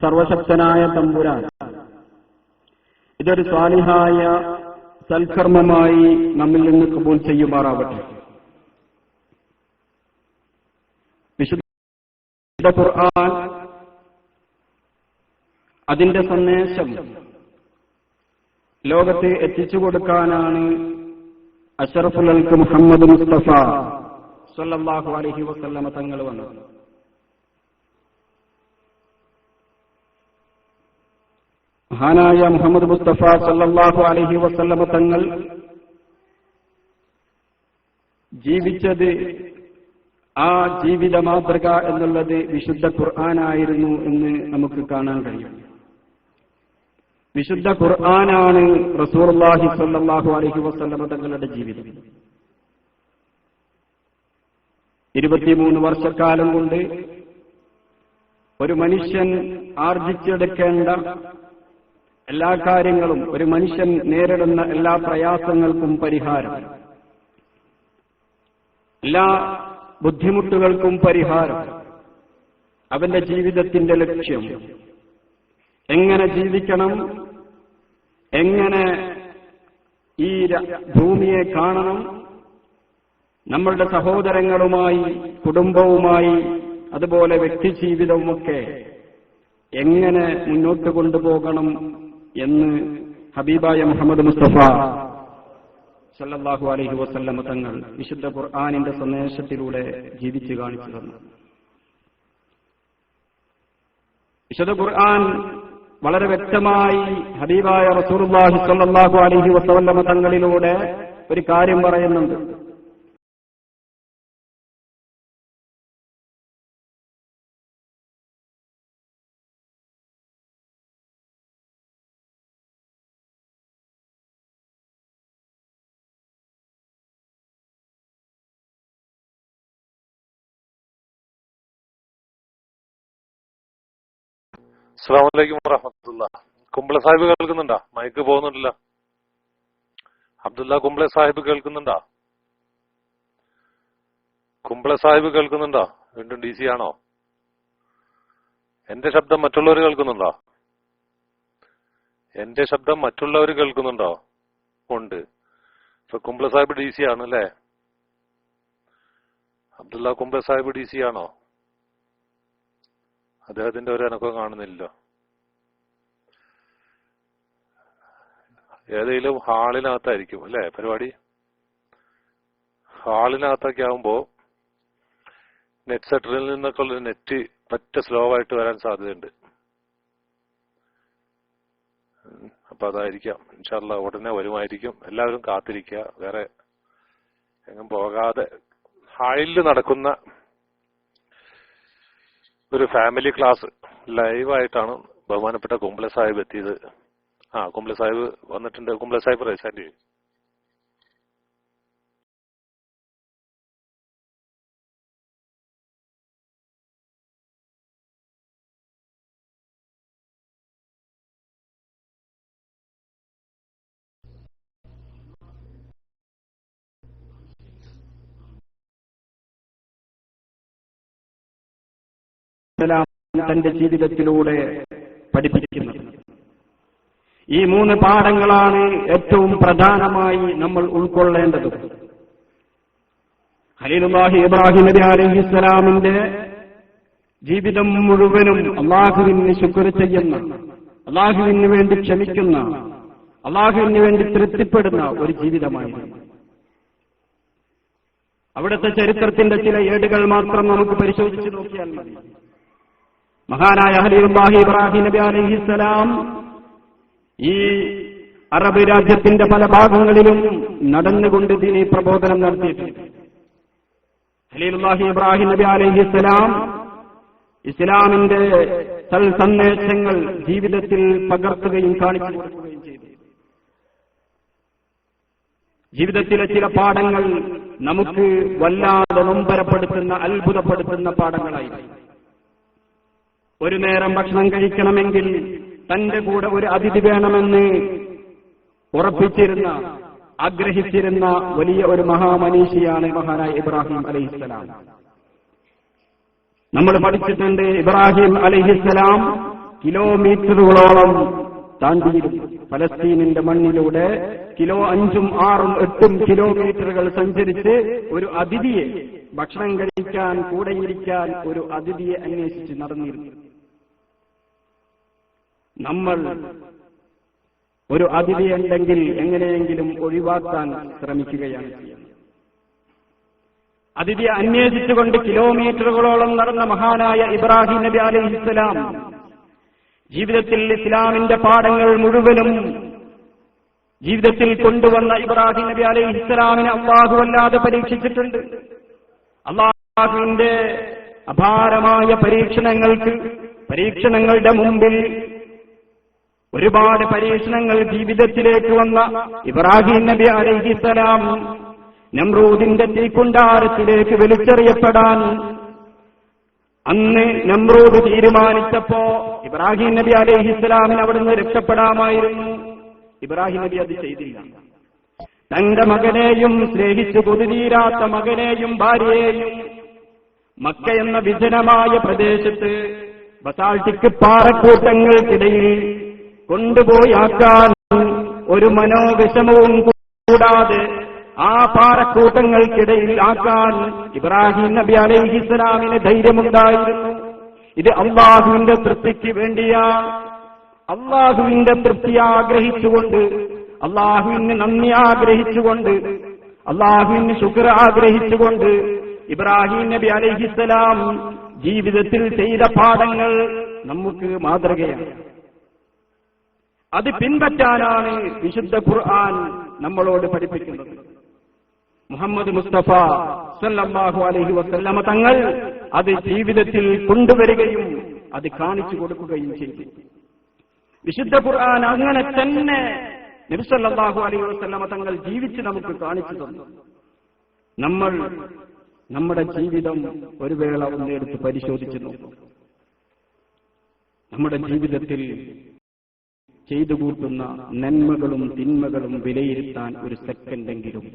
സർവശക്തനായ തമ്പുരാൻ ഇതൊരു സ്വാലിഹായ സൽക്കർമ്മമായി നമ്മിൽ നിന്ന് കബൂൽ ചെയ്യുമാറാവട്ടെ. വിശുദ്ധ ഖുർആൻ അതിന്റെ സന്ദേശം ലോകത്തെ എത്തിച്ചു കൊടുക്കാനാണ് അഷ്റഫുൽ ഖൽഖ് മുഹമ്മദ് മുസ്തഫ സ്വല്ലല്ലാഹു അലൈഹി വസല്ലമ തങ്ങൾ വന്നത്. മഹാനായ മുഹമ്മദ് മുസ്തഫ സല്ലല്ലാഹു അലൈഹി വസല്ലമ തങ്ങൾ ജീവിച്ചത്, ആ ജീവിത മാതൃക എന്നുള്ളത് വിശുദ്ധ ഖുർആനായിരുന്നു എന്ന് നമുക്ക് കാണാൻ കഴിയും. വിശുദ്ധ ഖുർആനാണ് റസൂലുള്ളാഹി സ്വല്ലല്ലാഹു അലൈഹി വസല്ലമ തങ്ങളുടെ ജീവിതം. 23 വർഷക്കാലം കൊണ്ട് ഒരു മനുഷ്യൻ ആർജിച്ചെടുക്കേണ്ട എല്ലാ കാര്യങ്ങളും, ഒരു മനുഷ്യൻ നേരിടുന്ന എല്ലാ പ്രയാസങ്ങൾക്കും പരിഹാരം, എല്ലാ ബുദ്ധിമുട്ടുകൾക്കും പരിഹാരം, അവന്റെ ജീവിതത്തിന്റെ ലക്ഷ്യം, എങ്ങനെ ജീവിക്കണം, എങ്ങനെ ഈ ഭൂമിയെ കാണണം, നമ്മളുടെ സഹോദരങ്ങളുമായി, കുടുംബവുമായി, അതുപോലെ വ്യക്തിജീവിതവുമൊക്കെ എങ്ങനെ മുന്നോട്ട് കൊണ്ടുപോകണം എന്ന് ഹബീബായ മുഹമ്മദ് മുസ്തഫ സല്ലല്ലാഹു അലൈഹി വസല്ലമ തങ്ങൾ വിശുദ്ധ ഖുർആനിന്റെ സന്ദേശത്തിലൂടെ ജീവിച്ചു കാണിച്ചു തന്നു. വിശുദ്ധ ഖുർആൻ വളരെ വ്യക്തമായി ഹബീബായ റസൂലുള്ളാഹി സ്വല്ലല്ലാഹു അലൈഹി വസല്ലമ തങ്ങളിലൂടെ ഒരു കാര്യം പറയുന്നുണ്ട്. അസ്സലാമു അലൈക്കും വറഹ്മത്തുള്ളാഹി. കുംബ്ലെ സാഹിബ് കേൾക്കുന്നുണ്ടോ? മൈക്ക് പോകുന്നുണ്ടല്ലോ. അബ്ദുള്ള കുംബ്ലെ സാഹിബ് കേൾക്കുന്നുണ്ടോ? കുംബ്ലെ സാഹിബ് കേൾക്കുന്നുണ്ടോ? വീണ്ടും DC ആണോ? എന്റെ ശബ്ദം മറ്റുള്ളവർ കേൾക്കുന്നുണ്ടോ? എന്റെ ശബ്ദം മറ്റുള്ളവർ കേൾക്കുന്നുണ്ടോ? ഉണ്ട്. ഇപ്പൊ കുംബ്ലെ സാഹിബ് DC ആണ് അല്ലേ? അബ്ദുള്ള കുംബ്ലെ സാഹിബ് DC ആണോ? അദ്ദേഹത്തിന്റെ ഒരു അനക്കം കാണുന്നില്ല. ഏതെങ്കിലും ഹാളിനകത്തായിരിക്കും അല്ലെ പരിപാടി. ഹാളിനകത്തൊക്കെ ആവുമ്പോ നെറ്റ് സെറ്ററിൽ നിന്നൊക്കെ ഉള്ള നെറ്റ് പറ്റ സ്ലോ ആയിട്ട് വരാൻ സാധ്യതയുണ്ട്. അപ്പൊ അതായിരിക്കാം. ഇൻഷാ അല്ലാഹ് ഉടനെ വരുമായിരിക്കും. എല്ലാവരും കാത്തിരിക്കുക. വേറെ എങ്ങും പോകാതെ ഹാളിൽ നടക്കുന്ന ഒരു ഫാമിലി ക്ലാസ് ലൈവായിട്ടാണ് ബഹുമാനപ്പെട്ട കുംബ്ലെ സാഹിബ് എത്തിയത്. കുംബ്ലെ സാഹിബ് വന്നിട്ടുണ്ട്. കുംബ്ലെ സാഹിബ് റൈസാൻഡ് ചെയ്യും. തന്റെ ജീവിതത്തിലൂടെ പഠിപ്പിക്കുന്നത് ഈ 3 പാഠങ്ങളാണ് ഏറ്റവും പ്രധാനമായി നമ്മൾ ഉൾക്കൊള്ളേണ്ടത്. ഖലീലുല്ലാഹി ഇബ്രാഹിം നബി അലൈഹിസ്സലാമിന്റെ ജീവിതം മുഴുവനും അല്ലാഹുവിന് ശുക്ർ ചെയ്യുന്ന, അല്ലാഹുവിന് വേണ്ടി ക്ഷമിക്കുന്ന, അല്ലാഹുവിന് വേണ്ടി തൃപ്തിപ്പെടുന്ന ഒരു ജീവിതമായിരുന്നു. അവിടുത്തെ ചരിത്രത്തിന്റെ ചില ഏടുകൾ മാത്രം നമുക്ക് പരിശോധിച്ച് നോക്കിയാൽ മതി. മഹാനായ ഖലീലുല്ലാഹി ഇബ്രാഹിം നബി അലൈഹിസ്സലാം ഈ അറബ് രാജ്യത്തിന്റെ പല ഭാഗങ്ങളിലും നടന്നുകൊണ്ട് ദീനീ പ്രബോധനം നടത്തിയിട്ടുണ്ട്. ഖലീലുല്ലാഹി ഇബ്രാഹിം നബി അലൈഹിസ്സലാം ഇസ്ലാമിന്റെ സന്ദേശങ്ങൾ ജീവിതത്തിൽ പകർത്തുകയും കാണിച്ചു കൊടുക്കുകയും ചെയ്തു. ജീവിതത്തിലെ ചില പാഠങ്ങൾ നമുക്ക് വല്ലാതെ നൊമ്പരപ്പെടുത്തുന്ന, അത്ഭുതപ്പെടുത്തുന്ന പാഠങ്ങളായി. ഒരു നേരം ഭക്ഷണം കഴിക്കണമെങ്കിൽ തന്റെ കൂടെ ഒരു അതിഥി വേണമെന്ന് ഉറപ്പിച്ചിരുന്ന, ആഗ്രഹിച്ചിരുന്ന വലിയ ഒരു മഹാമനീഷിയാണ് മഹാനായ ഇബ്രാഹിം അലൈഹിസ്സലാം. നമ്മൾ പഠിച്ചിട്ടുണ്ട്, ഇബ്രാഹിം അലൈഹിസ്സലാം കിലോമീറ്ററുകളോളം താണ്ടിയിരുന്നു. ഫലസ്തീനിന്റെ മണ്ണിലൂടെ 5, 6, 8 കിലോമീറ്ററുകൾ സഞ്ചരിച്ച് ഒരു അതിഥിയെ ഭക്ഷണം കഴിക്കാൻ, കൂടെയിരിക്കാൻ ഒരു അതിഥിയെ അന്വേഷിച്ച് നടന്നിരുന്നു. നമ്മൾ ഒരു അതിഥിയുണ്ടെങ്കിൽ എങ്ങനെയെങ്കിലും ഒഴിവാക്കാൻ ശ്രമിക്കുകയാണ് ചെയ്യുന്നത്. അതിഥിയെ അന്വേഷിച്ചുകൊണ്ട് കിലോമീറ്ററുകളോളം നടന്ന മഹാനായ ഇബ്രാഹിം നബി അലൈഹിസ്സലാം ജീവിതത്തിൽ ഇസ്ലാമിന്റെ പാഠങ്ങൾ മുഴുവനും ജീവിതത്തിൽ കൊണ്ടുവന്ന ഇബ്രാഹിം നബി അലൈഹിസ്സലാമിനെ അല്ലാഹു വല്ലാതെ പരീക്ഷിച്ചിട്ടുണ്ട്. അല്ലാഹുവിന്റെ അപാരമായ പരീക്ഷണങ്ങളുടെ മുമ്പിൽ ഒരുപാട് പരീക്ഷണങ്ങൾ ജീവിതത്തിലേക്ക് വന്ന ഇബ്രാഹിം നബി അലൈഹിസ്സലാം നമ്രൂദിന്റെ തീക്കുണ്ടാരത്തിലേക്ക് വലിച്ചെറിയപ്പെടാൻ അന്ന് നമ്രൂദ് തീരുമാനിച്ചപ്പോ ഇബ്രാഹിം നബി അലൈഹിസ്സലാമിന് അവിടുന്ന് രക്ഷപ്പെടാമായിരുന്നു. ഇബ്രാഹിം നബി അത് ചെയ്തില്ല. തന്റെ മകനെയും സ്നേഹിച്ചു കൊതിതീരാത്ത മകനെയും ഭാര്യയെയും മക്ക എന്ന വിജനമായ പ്രദേശത്ത് ബസാൾട്ടിക് പാറക്കൂട്ടങ്ങൾക്കിടയിൽ കൊണ്ടുപോയി ആക്കാൻ ഒരു മനോവിഷമവും കൂടാതെ ആ പാറക്കൂട്ടങ്ങൾക്കിടയിൽ ആക്കാൻ ഇബ്രാഹിം നബി അലൈഹിസ്സലാമിന് ധൈര്യമുണ്ടായിരുന്നു. ഇത് അള്ളാഹുവിന്റെ തൃപ്തിക്ക് വേണ്ടിയാ. അള്ളാഹുവിന്റെ തൃപ്തി ആഗ്രഹിച്ചുകൊണ്ട്, അള്ളാഹുവിന് നന്ദി ആഗ്രഹിച്ചുകൊണ്ട്, അള്ളാഹുവിന് ശുക്ർ ആഗ്രഹിച്ചുകൊണ്ട് ഇബ്രാഹിം നബി അലൈഹിസ്സലാം ജീവിതത്തിൽ ചെയ്ത പാഠങ്ങൾ നമുക്ക് മാതൃകയാണ്. അത് പിൻപറ്റാനാണ് വിശുദ്ധ ഖുർആൻ നമ്മളോട് പഠിപ്പിക്കുന്നത്. മുഹമ്മദ് മുസ്തഫ സല്ലല്ലാഹു അലൈഹി വസല്ലമ തങ്ങൾ അത് ജീവിതത്തിൽ കൊണ്ടുവരികയും അത് കാണിച്ചു കൊടുക്കുകയും ചെയ്തു. വിശുദ്ധ ഖുർആൻ അങ്ങനെ തന്നെ നബി സല്ലല്ലാഹു അലൈഹി വസല്ലമ തങ്ങൾ ജീവിച്ച് നമുക്ക് കാണിച്ചു തന്നു. നമ്മൾ നമ്മുടെ ജീവിതം ഒരു വേള ഒന്ന് എടുത്ത് പരിശോധിച്ചു നോക്കും. നമ്മുടെ ജീവിതത്തിൽ ചെയ്തു കൂട്ടുന്ന നന്മകളും തിന്മകളും വിലയിരുത്താൻ ഒരു സെക്കൻഡെങ്കിലും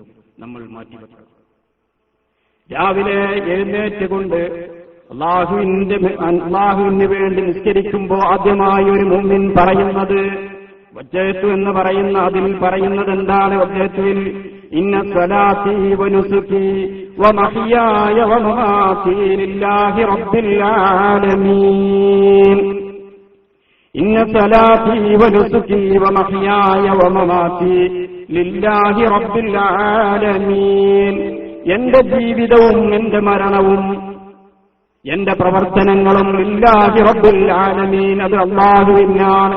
നമ്മൾ മാറ്റിവെക്കണം. രാവിലെ എഴുന്നേറ്റുകൊണ്ട് അള്ളാഹുവിന് വേണ്ടി നിസ്കരിക്കുമ്പോൾ ആദ്യമായി ഒരു മുഅ്മിൻ പറയുന്നത് വജ്ജഹത്തു എന്ന് പറയുന്ന അതിൽ പറയുന്നത് എന്താണ്? വജ്ജഹത്തുൽ ഇന്ന സ്വലാത്തി വനുസുകി വമഹ്യായ വമമാതി ലില്ലാഹി റബ്ബിൽ ആലമീൻ. ഇന്ന സ്വലാത്തി വനുസുകി വമഹ്യായ വമമാതി ലില്ലാഹി റബ്ബിൽ ആലമീൻ. എന്റെ ജീവിതവും എന്റെ മരണവും എന്റെ പ്രവർത്തനങ്ങളും ലില്ലാഹി റബ്ബിൽ ആലമീൻ, അത് അല്ലാഹുവിനാണ്,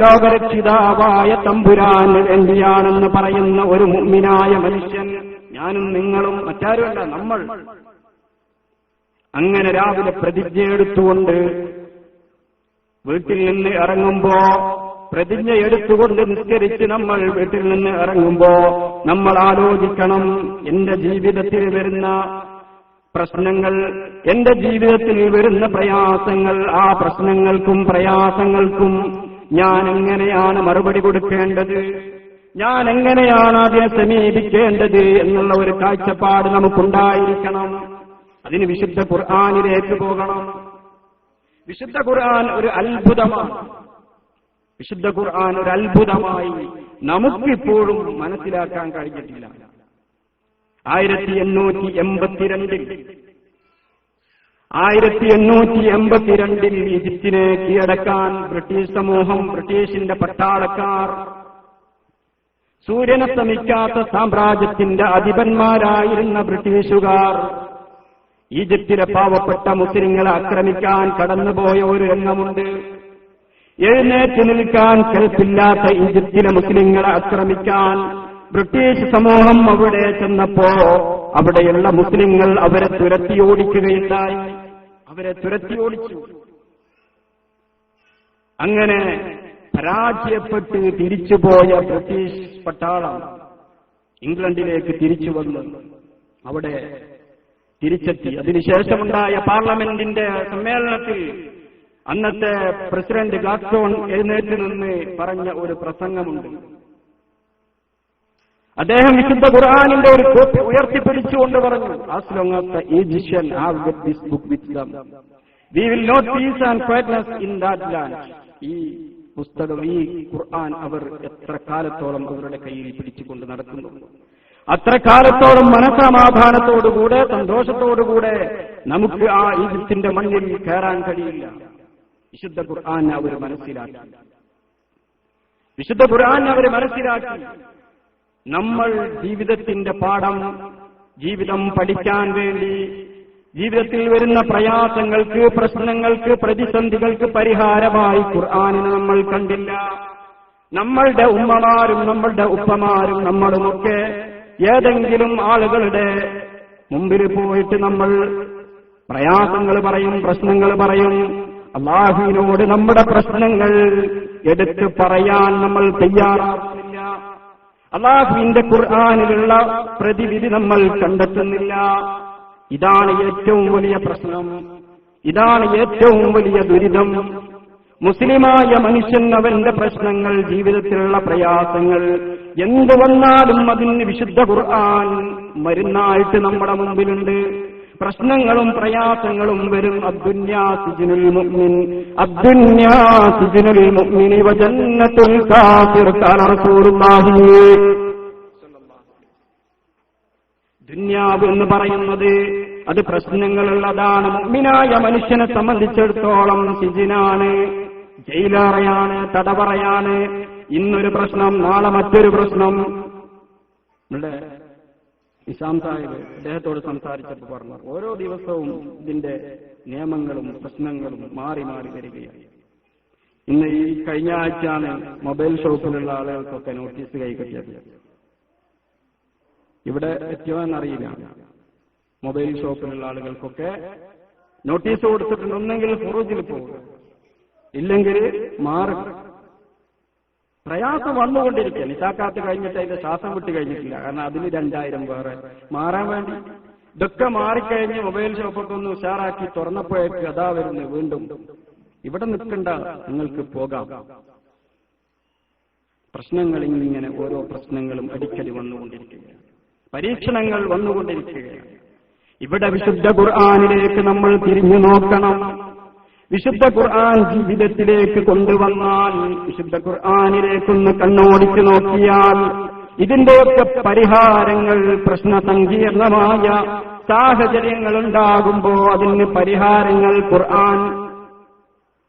ലോകരക്ഷിതാവായ തമ്പുരാന് വേണ്ടിയാണെന്ന് പറയുന്ന ഒരു മുഅ്മിനായ മനുഷ്യൻ ഞാനും നിങ്ങളും മറ്റാരുമല്ല, നമ്മൾ. അങ്ങനെ രാവിലെ പ്രതിജ്ഞയെടുത്തുകൊണ്ട് വീട്ടിൽ നിന്ന് ഇറങ്ങുമ്പോ, പ്രതിജ്ഞ എടുത്തുകൊണ്ട് നിസ്കരിച്ച് നമ്മൾ വീട്ടിൽ നിന്ന് ഇറങ്ങുമ്പോ നമ്മൾ ആലോചിക്കണം, എന്റെ ജീവിതത്തിൽ വരുന്ന പ്രശ്നങ്ങൾ, എന്റെ ജീവിതത്തിൽ വരുന്ന പ്രയാസങ്ങൾ, ആ പ്രശ്നങ്ങൾക്കും പ്രയാസങ്ങൾക്കും ഞാൻ എങ്ങനെയാണ് മറുപടി കൊടുക്കേണ്ടത്, ഞാൻ എങ്ങനെയാണ് അതിനെ സമീപിക്കേണ്ടത് എന്നുള്ള ഒരു കാഴ്ചപ്പാട് നമുക്കുണ്ടായിരിക്കണം. അതിന് വിശുദ്ധ ഖുർആനിലേക്ക് പോകണം. വിശുദ്ധ ഖുർആൻ ഒരു അത്ഭുതമാണ്. വിശുദ്ധ ഖുർആൻ ഒരു അത്ഭുതമായി നമുക്കിപ്പോഴും മനസ്സിലാക്കാൻ കഴിഞ്ഞിട്ടില്ല. 1882 ഈജിപ്തിനെ കീഴടക്കാൻ ബ്രിട്ടീഷ് സമൂഹം, ബ്രിട്ടീഷിന്റെ പട്ടാളക്കാർ, സൂര്യനസ്തമിക്കാത്ത സാമ്രാജ്യത്തിന്റെ അധിപന്മാരായിരുന്ന ബ്രിട്ടീഷുകാർ ഈജിപ്തിലെ പാവപ്പെട്ട മുസ്ലിങ്ങളെ ആക്രമിക്കാൻ കടന്നുപോയ ഒരു രംഗമുണ്ട്. എഴുന്നേറ്റ് നിൽക്കാൻ കെൽപ്പില്ലാത്ത ഈജിപ്തിലെ മുസ്ലിങ്ങളെ ആക്രമിക്കാൻ ബ്രിട്ടീഷ് സമൂഹം അവിടെ ചെന്നപ്പോ അവിടെയുള്ള മുസ്ലിങ്ങൾ അവരെ തുരത്തിയോടിക്കുകയുണ്ടായി. അവരെ തുരത്തിയോടിച്ചു. അങ്ങനെ പരാജയപ്പെട്ട് തിരിച്ചുപോയ ബ്രിട്ടീഷ് പട്ടാളം ഇംഗ്ലണ്ടിലേക്ക് തിരിച്ചു വന്നു. അവിടെ തിരിച്ചെത്തി. അതിനുശേഷമുണ്ടായ പാർലമെന്റിന്റെ സമ്മേളനത്തിൽ അന്നത്തെ പ്രസിഡന്റ് ഗ്ലാഡ്സ്റ്റോൺ എഴുന്നേറ്റ് നിന്ന് പറഞ്ഞ ഒരു പ്രസംഗമുണ്ട്. അദ്ദേഹം വിശുദ്ധ ഖുർആനിന്റെ ഒരു കോപ്പി ഉയർത്തിപ്പിടിച്ചുകൊണ്ട് പറഞ്ഞു, as long as the Egyptians have got this book with them, We will not peace and quietness in that land. ഈ പുസ്തകം, ഈ ഖുർആൻ അവർ എത്ര കാലത്തോളം അവരുടെ കയ്യിൽ പിടിച്ചുകൊണ്ട് നടക്കുന്നു, അത്ര കാലത്തോളം മനസമാധാനത്തോടുകൂടെ സന്തോഷത്തോടുകൂടെ നമുക്ക് ആ ഈജിപ്തിന്റെ മണ്ണിൽ കയറാൻ കഴിയില്ല. വിശുദ്ധ ഖുർആൻ അവർ മനസ്സിലാക്കി. വിശുദ്ധ ഖുർആൻ അവർ മനസ്സിലാക്കി. നമ്മൾ ജീവിതത്തിന്റെ പാഠം, ജീവിതം പഠിക്കാൻ വേണ്ടി ജീവിതത്തിൽ വരുന്ന പ്രയാസങ്ങൾക്ക്, പ്രശ്നങ്ങൾക്ക്, പ്രതിസന്ധികൾക്ക് പരിഹാരമായി ഖുർആനിനെ നമ്മൾ കണ്ടില്ല. നമ്മളുടെ ഉമ്മമാരും നമ്മളുടെ ഉപ്പമാരും നമ്മളുമൊക്കെ ഏതെങ്കിലും ആളുകളുടെ മുമ്പിൽ പോയിട്ട് നമ്മൾ പ്രയാസങ്ങൾ പറയും, പ്രശ്നങ്ങൾ പറയും. അല്ലാഹുവിനോട് നമ്മുടെ പ്രശ്നങ്ങൾ എടുത്ത് പറയാൻ നമ്മൾ തയ്യാറാവുന്നില്ല. അല്ലാഹുവിന്റെ ഖുർആനിലുള്ള പ്രതിവിധി നമ്മൾ കണ്ടെത്തുന്നില്ല. ഇതാണ് ഏറ്റവും വലിയ പ്രശ്നം, ഇതാണ് ഏറ്റവും വലിയ ദുരിതം. മുസ്ലിമായ മനുഷ്യൻ അവന്റെ പ്രശ്നങ്ങൾ, ജീവിതത്തിലുള്ള പ്രയാസങ്ങൾ എന്ത് വന്നാലും അതിന് വിശുദ്ധ ഖുർആൻ മരുന്നായിട്ട് നമ്മുടെ മുമ്പിലുണ്ട്. പ്രശ്നങ്ങളും പ്രയാസങ്ങളും വരും. അദ്ദുന്യാ സിജ്നുൽ മുഅ്മിൻ, അദ്ദുന്യാ സിജ്നുൽ മുഅ്മിനി വജന്നത്തുൽ കാഫിർ ഖാല റസൂലുള്ളാഹി. ദുന്യാവ് എന്ന് പറയുന്നത് അത് പ്രശ്നങ്ങളുള്ളതാണ്. മുഅ്മിനായ മനുഷ്യനെ സംബന്ധിച്ചിടത്തോളം സിജ്നാണ്, ജയിലറയാണ്, തടവറയാണ്. ഇന്നൊരു പ്രശ്നം, നാളെ മറ്റൊരു പ്രശ്നം. നിസാം സാഹിബ് അദ്ദേഹത്തോട് സംസാരിച്ചപ്പോൾ പറഞ്ഞു, ഓരോ ദിവസവും ഇതിന്റെ നിയമങ്ങളും പ്രശ്നങ്ങളും മാറി മാറി വരികയാണ്. ഇന്ന് ഈ കഴിഞ്ഞ ആഴ്ചയാണ് മൊബൈൽ ഷോപ്പിലുള്ള ആളുകൾക്കൊക്കെ നോട്ടീസ് കൈക്കിട്ടിയത്. ഇവിടെ എത്തിയോ എന്നറിയില്ല. മൊബൈൽ ഷോപ്പിലുള്ള ആളുകൾക്കൊക്കെ നോട്ടീസ് കൊടുത്തിട്ടുണ്ട്. ഒന്നെങ്കിൽ ഫുറൂജിൽ പോകുക, ഇല്ലെങ്കിൽ മാറുക. പ്രയാസം വന്നുകൊണ്ടിരിക്കുക. നിസാക്കാത്ത് കഴിഞ്ഞിട്ട് അതിന്റെ ശ്വാസം വിട്ട് കഴിഞ്ഞിട്ടില്ല. കാരണം അതിന് 2000 വേറെ മാറാൻ വേണ്ടി. ഇതൊക്കെ മാറിക്കഴിഞ്ഞ് മൊബൈൽ ഷോപ്പൊക്കെ ഒന്ന് ഉഷാറാക്കി തുറന്നപ്പോഴേക്ക് അതാ വരുന്നു വീണ്ടും. ഇവിടെ നിൽക്കണ്ട, നിങ്ങൾക്ക് പോകാം. പ്രശ്നങ്ങൾ ഇങ്ങനെ ഓരോ പ്രശ്നങ്ങളും അടിക്കടി വന്നുകൊണ്ടിരിക്കുകയാണ്. പരീക്ഷണങ്ങൾ വന്നുകൊണ്ടിരിക്കുകയാണ്. ഇവിടെ വിശുദ്ധ ഖുർആനിലേക്ക് നമ്മൾ തിരിഞ്ഞു നോക്കണം. വിശുദ്ധ ഖുർആൻ ജീവിതത്തിലേക്ക് കൊണ്ടുവന്നാൽ, വിശുദ്ധ ഖുർആനിലേക്കൊന്ന് കണ്ണോടിച്ചു നോക്കിയാൽ ഇതിന്റെയൊക്കെ പരിഹാരങ്ങൾ, പ്രശ്ന സങ്കീർണമായ സാഹചര്യങ്ങൾ ഉണ്ടാകുമ്പോൾ അതിന് പരിഹാരങ്ങൾ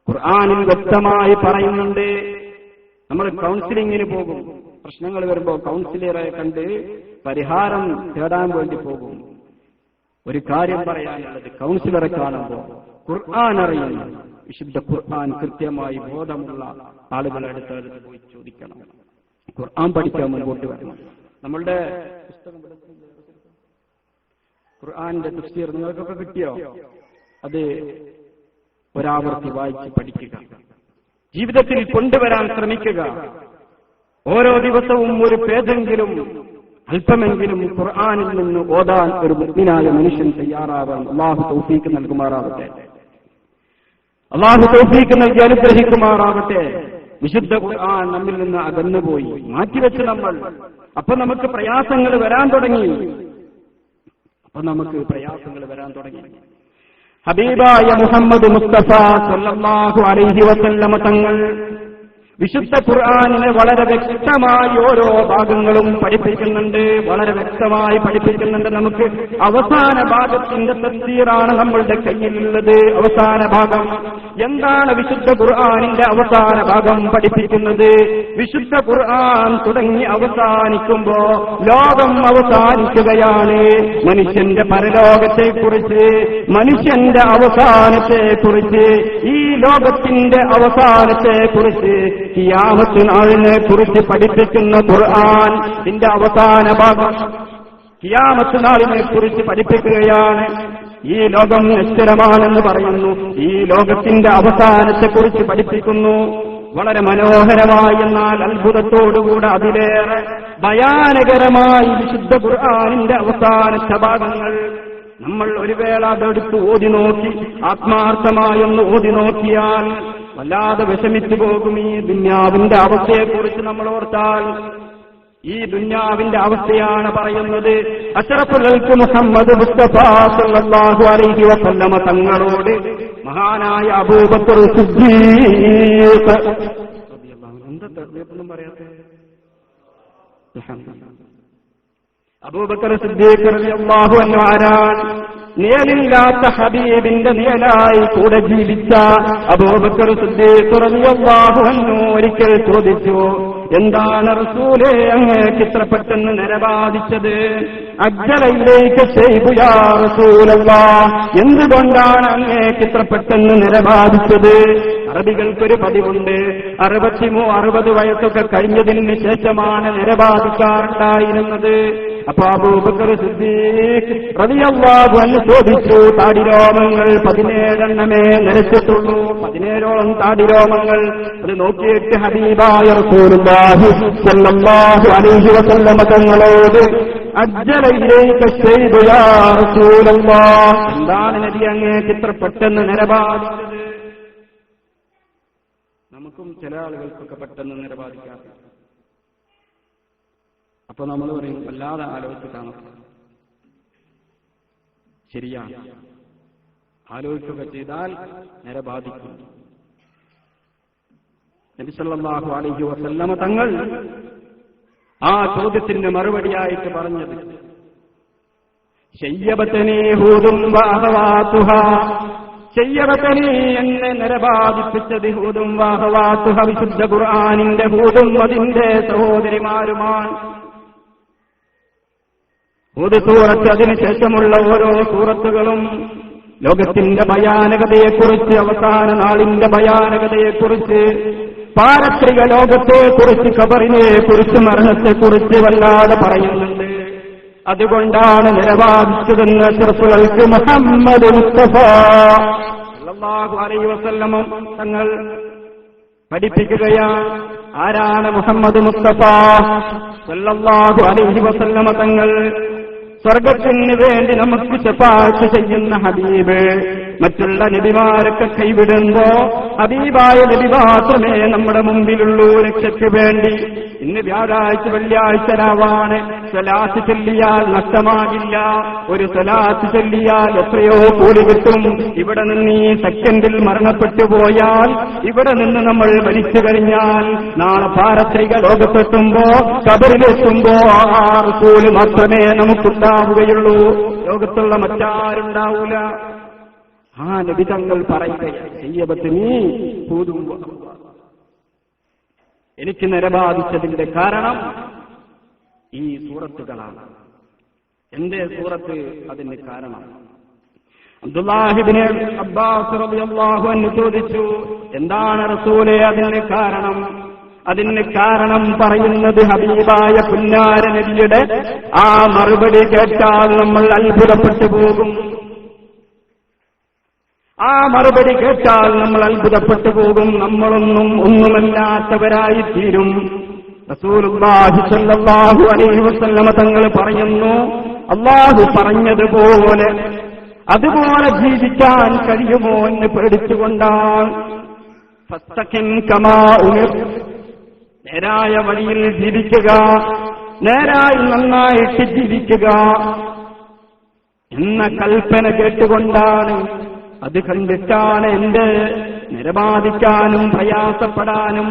ഖുർആനിൽ വ്യക്തമായി പറയുന്നുണ്ട്. നമ്മൾ കൗൺസിലിങ്ങിന് പോകും, പ്രശ്നങ്ങൾ വരുമ്പോൾ കൗൺസിലറെ കണ്ട് പരിഹാരം തേടാൻ വേണ്ടി പോകും. ഒരു കാര്യം പറയാനുള്ളത്, കൗൺസിലറെ കാണുമ്പോൾ ഖുർആൻ അറിയുന്ന, വിശുദ്ധ ഖുർആൻ കൃത്യമായി ബോധമുള്ള ആളുകളുടെ അടുത്ത് പോയി ചോദിക്കണം. ഖുർആൻ പഠിക്കാൻ മുമ്പോട്ട് വരണം. നമ്മളുടെ പുസ്തകം ഖുർആന്റെ തഫ്സീർ നിങ്ങൾക്കൊക്കെ കിട്ടിയോ? അത് ഒരാവർത്തി വായിച്ച് പഠിക്കുക, ജീവിതത്തിൽ കൊണ്ടുവരാൻ ശ്രമിക്കുക. ഓരോ ദിവസവും ഒരു പേജെങ്കിലും, അല്പമെങ്കിലും ഖുർആനിൽ നിന്ന് ഓതാൻ ഒരു മുഅ്മിനായ മനുഷ്യൻ തയ്യാറാവാൻ അല്ലാഹു തൗഫീഖ് നൽകുമാറാവട്ടെ. അല്ലാഹു തൗഫീഖ് നൽകി അനുഗ്രഹിക്കുമാറാവട്ടെ. വിശുദ്ധ ഖുർആൻ നമ്മിൽ നിന്ന് അകന്നുപോയി, മാറ്റിവെച്ച് നമ്മൾ. അപ്പൊ നമുക്ക് പ്രയാസങ്ങൾ വരാൻ തുടങ്ങി. ഹബീബായ മുഹമ്മദ് മുസ്തഫ സല്ലല്ലാഹു അലൈഹി വസല്ലമ തങ്ങൾ വിശുദ്ധ ഖുർആനിനെ വളരെ വ്യക്തമായി ഓരോ ഭാഗങ്ങളും പഠിപ്പിക്കുന്നുണ്ട്, വളരെ വ്യക്തമായി പഠിപ്പിക്കുന്നുണ്ട്. നമുക്ക് അവസാന ഭാഗത്തിന്റെ തഫ്സീറാണ് നമ്മളുടെ കയ്യിലുള്ളത്. അവസാന ഭാഗം എന്താണ്? വിശുദ്ധ ഖുർആനിന്റെ അവസാന ഭാഗം പഠിപ്പിക്കുന്നത്. വിശുദ്ധ ഖുർആൻ തുടങ്ങി അവസാനിക്കുമ്പോ ലോകം അവസാനിക്കുകയാണ്. മനുഷ്യന്റെ പരലോകത്തെക്കുറിച്ച്, മനുഷ്യന്റെ അവസാനത്തെക്കുറിച്ച്, ഈ ലോകത്തിന്റെ അവസാനത്തെക്കുറിച്ച്, ഖിയാമത്ത് നാളിനെ കുറിച്ച് പഠിപ്പിക്കുന്ന ഖുർആൻ ഇതിന്റെ അവസാന ഭാഗം ഖിയാമത്ത് നാളിനെ കുറിച്ച് പഠിപ്പിക്കുകയാണ്. ഈ ലോകം നിശ്ചലമാണെന്ന് പറയുന്നു, ഈ ലോകത്തിന്റെ അവസാനത്തെക്കുറിച്ച് പഠിപ്പിക്കുന്നു. വളരെ മനോഹരമായി, എന്നാൽ അത്ഭുതത്തോടുകൂടെ അതിലേറെ ഭയാനകരമായി വിശുദ്ധ ഖുർആനിന്റെ അവസാനത്തെ ഭാഗങ്ങൾ നമ്മൾ ഒരു വേള അതെടുത്ത് ഓതി നോക്കി, ആത്മാർത്ഥമായൊന്ന് ഓതി നോക്കിയാൽ വല്ലാതെ വിഷമിച്ചു പോകും. ഈ ദുന്യാവിന്റെ അവസ്ഥയെക്കുറിച്ച് നമ്മൾ ഓർത്താൽ, ഈ ദുന്യാവിന്റെ അവസ്ഥയാണ് പറയുന്നത്. അഷ്റഫുൽ ഖൽഖ് മുഹമ്മദ് മുസ്തഫ സല്ലല്ലാഹു അലൈഹി വസല്ലമ തങ്ങളോട് മഹാനായ അബൂബക്കർ സിദ്ദീഖ് എന്താ തർബീയത്തൊന്നും പറയാത്തെ? അബൂബക്കർ സിദ്ദീഖ് റളിയല്ലാഹു അൻഹു ആരാണ്? നിഴലില്ലാത്ത ഹബീബിന്റെ നിഴലായി കൂടെ ജീവിച്ച അബൂബക്കർ സിദ്ദീഖ് റളിയല്ലാഹു അൻഹു ഒരിക്കൽ ചോദിച്ചു, എന്താണ് റസൂലേ അങ്ങേക്ക് ഇത്ര പെട്ടെന്ന് നരബാധിച്ചത്? അജ്ജലയിലേക്ക് ശൈബു യാ റസൂലല്ലാഹ്, എന്തുകൊണ്ടാണ് അങ്ങേക്ക് ഇത്ര പെട്ടെന്ന് നരബാധിച്ചത്? അറബികൾക്കൊരു പതിവുണ്ട്, 60 വയസ്സൊക്കെ കഴിഞ്ഞതിന് ശേഷമാണ് നരബാധിക്കാറുണ്ടായിരുന്നത്. അപ്പൊ അബൂബക്കർ സിദ്ദീഖ് റളിയല്ലാഹു അൻഹു ചോദിച്ചു, താടിരോമങ്ങൾ 17 നരച്ചിട്ടുള്ളൂ, 17ഓളം താടിരോമങ്ങൾ. അത് നോക്കിയിട്ട് ഹബീബായ റസൂലുള്ളാഹി സ്വല്ലല്ലാഹു അലൈഹി വസല്ലമ തങ്ങളോട് അജ്ജലയിലേക്ക് ശൈബു യാ റസൂലല്ലാഹ്, എന്താണ് നബി അങ്ങേക്ക് ഇത്ര പെട്ടെന്ന് നരബാധിച്ചത്? നമുക്കും ചില ആളുകൾക്കൊക്കെ പെട്ടെന്ന് നരബാധിക്കാം. അപ്പൊ നമ്മൾ പറയും വല്ലാതെ ആലോചിച്ചിട്ടാണ്. ശരിയാണ്, ആലോചിക്കുക ചെയ്താൽ നരബാധിക്കും. നബി സല്ലല്ലാഹു അലൈഹി വസല്ലമ തങ്ങൾ ആ ചോദ്യത്തിന് മറുപടിയായിട്ട് പറഞ്ഞത്, ശയ്യബതനീ ഹൂദും വഅഖവാതുഹാ, ശയ്യബതനീ എന്നെ നരബാധിപ്പിച്ചത് ഹൂദും വഅഖവാതുഹാ, വിശുദ്ധ ഖുർആനിന്റെ ഹൂദും അതിന്റെ സഹോദരിമാരുമാണ്. ഹൂദ് സൂറത്ത് അതിനുശേഷമുള്ള ഓരോ സൂറത്തുകളും ലോകത്തിന്റെ ഭയാനകതയെക്കുറിച്ച്, അവസാന നാളിന്റെ ഭയാനകതയെക്കുറിച്ച്, പാരത്രിക ലോകത്തെക്കുറിച്ച്, ഖബറിനെക്കുറിച്ച്, മരണത്തെക്കുറിച്ച് വല്ലാതെ പറയുന്നുണ്ട്. അതുകൊണ്ടാണ് നിരവാദിച്ചതെന്ന് അഷ്റഫുൽ മുഹമ്മദ് മുസ്തഫ സല്ലല്ലാഹു അലൈഹി വസല്ലം തങ്ങൾ പഠിപ്പിക്കുകയാണ്. ആരാണ് മുഹമ്മദ് മുസ്തഫ സല്ലല്ലാഹു അലൈഹി വസല്ലം തങ്ങൾ? സ്വർഗത്തിന് വേണ്ടി നമുക്ക് ശഫാഅത്ത് ചെയ്യുന്ന ഹബീബ്. മറ്റുള്ള നബിമാരൊക്കെ കൈവിടുമ്പോ ഹബീബായ നബി മാത്രമേ നമ്മുടെ മുമ്പിലുള്ളൂ രക്ഷയ്ക്ക് വേണ്ടി. ഇന്ന് വ്യാഴാഴ്ച വെള്ളിയാഴ്ച രാവാണ്. സ്വലാത്ത് ചൊല്ലിയാൽ നഷ്ടമാകില്ല. ഒരു സ്വലാത്ത് ചൊല്ലിയാൽ എത്രയോ കൂലി കിട്ടും. ഇവിടെ നിന്ന് ഈ സെക്കൻഡിൽ മരണപ്പെട്ടു പോയാൽ, ഇവിടെ നിന്ന് നമ്മൾ മരിച്ചു കഴിഞ്ഞാൽ, നാളെ പാരത്രിക ലോകത്തെത്തുമ്പോ, ഖബറിലെത്തുമ്പോ ആ റസൂല് മാത്രമേ നമുക്കുണ്ടാവുകയുള്ളൂ. ലോകത്തുള്ള മറ്റാരുണ്ടാവൂല. ആ നബി തങ്ങൾ പറയുകയാണ്, ശയ്യബതനീ ഹൂദും വഅഖവാതുഹാ, എനിക്ക് നരബാധിച്ചതിന്റെ കാരണം ഈ സൂറത്തുകളാണ്. എന്റെ സൂറത്ത് അതിന് കാരണം? അബ്ദുല്ലാഹി ഇബ്നു അബ്ബാസ് റളിയല്ലാഹു അൻഹു ചോദിച്ചു, എന്താണ് റസൂലേ അതിന് കാരണം? അതിന് കാരണം പറയുന്നത് ഹബീബായ പുന്നാര നബിയുടെ ആ മറുപടി കേട്ടാൽ നമ്മൾ അത്ഭുതപ്പെട്ടു പോകും. ആ മറുപടി കേട്ടാൽ നമ്മൾ അത്ഭുതപ്പെട്ടു പോകും. നമ്മളൊന്നും ഒന്നുമല്ലാത്തവരായി തീരും. റസൂലുള്ളാഹി സ്വല്ലല്ലാഹു അലൈഹി വസല്ലമ തങ്ങൾ പറയുന്നു, അല്ലാഹു പറഞ്ഞതുപോലെ അതുപോലെ ജീവിക്കാൻ കഴിയുമോ എന്ന് പേടിച്ചുകൊണ്ടാണ്. ഫസ്തഖിം കമാ ഉമിർ, നേരായ വഴിയിൽ ജീവിക്കുക, നേരായി നന്നായിട്ട് ജീവിക്കുക എന്ന കൽപ്പന കേട്ടുകൊണ്ടാണ്. അത് കണ്ടിട്ടാണ് എന്റെ നിരബാധിക്കാനും പ്രയാസപ്പെടാനും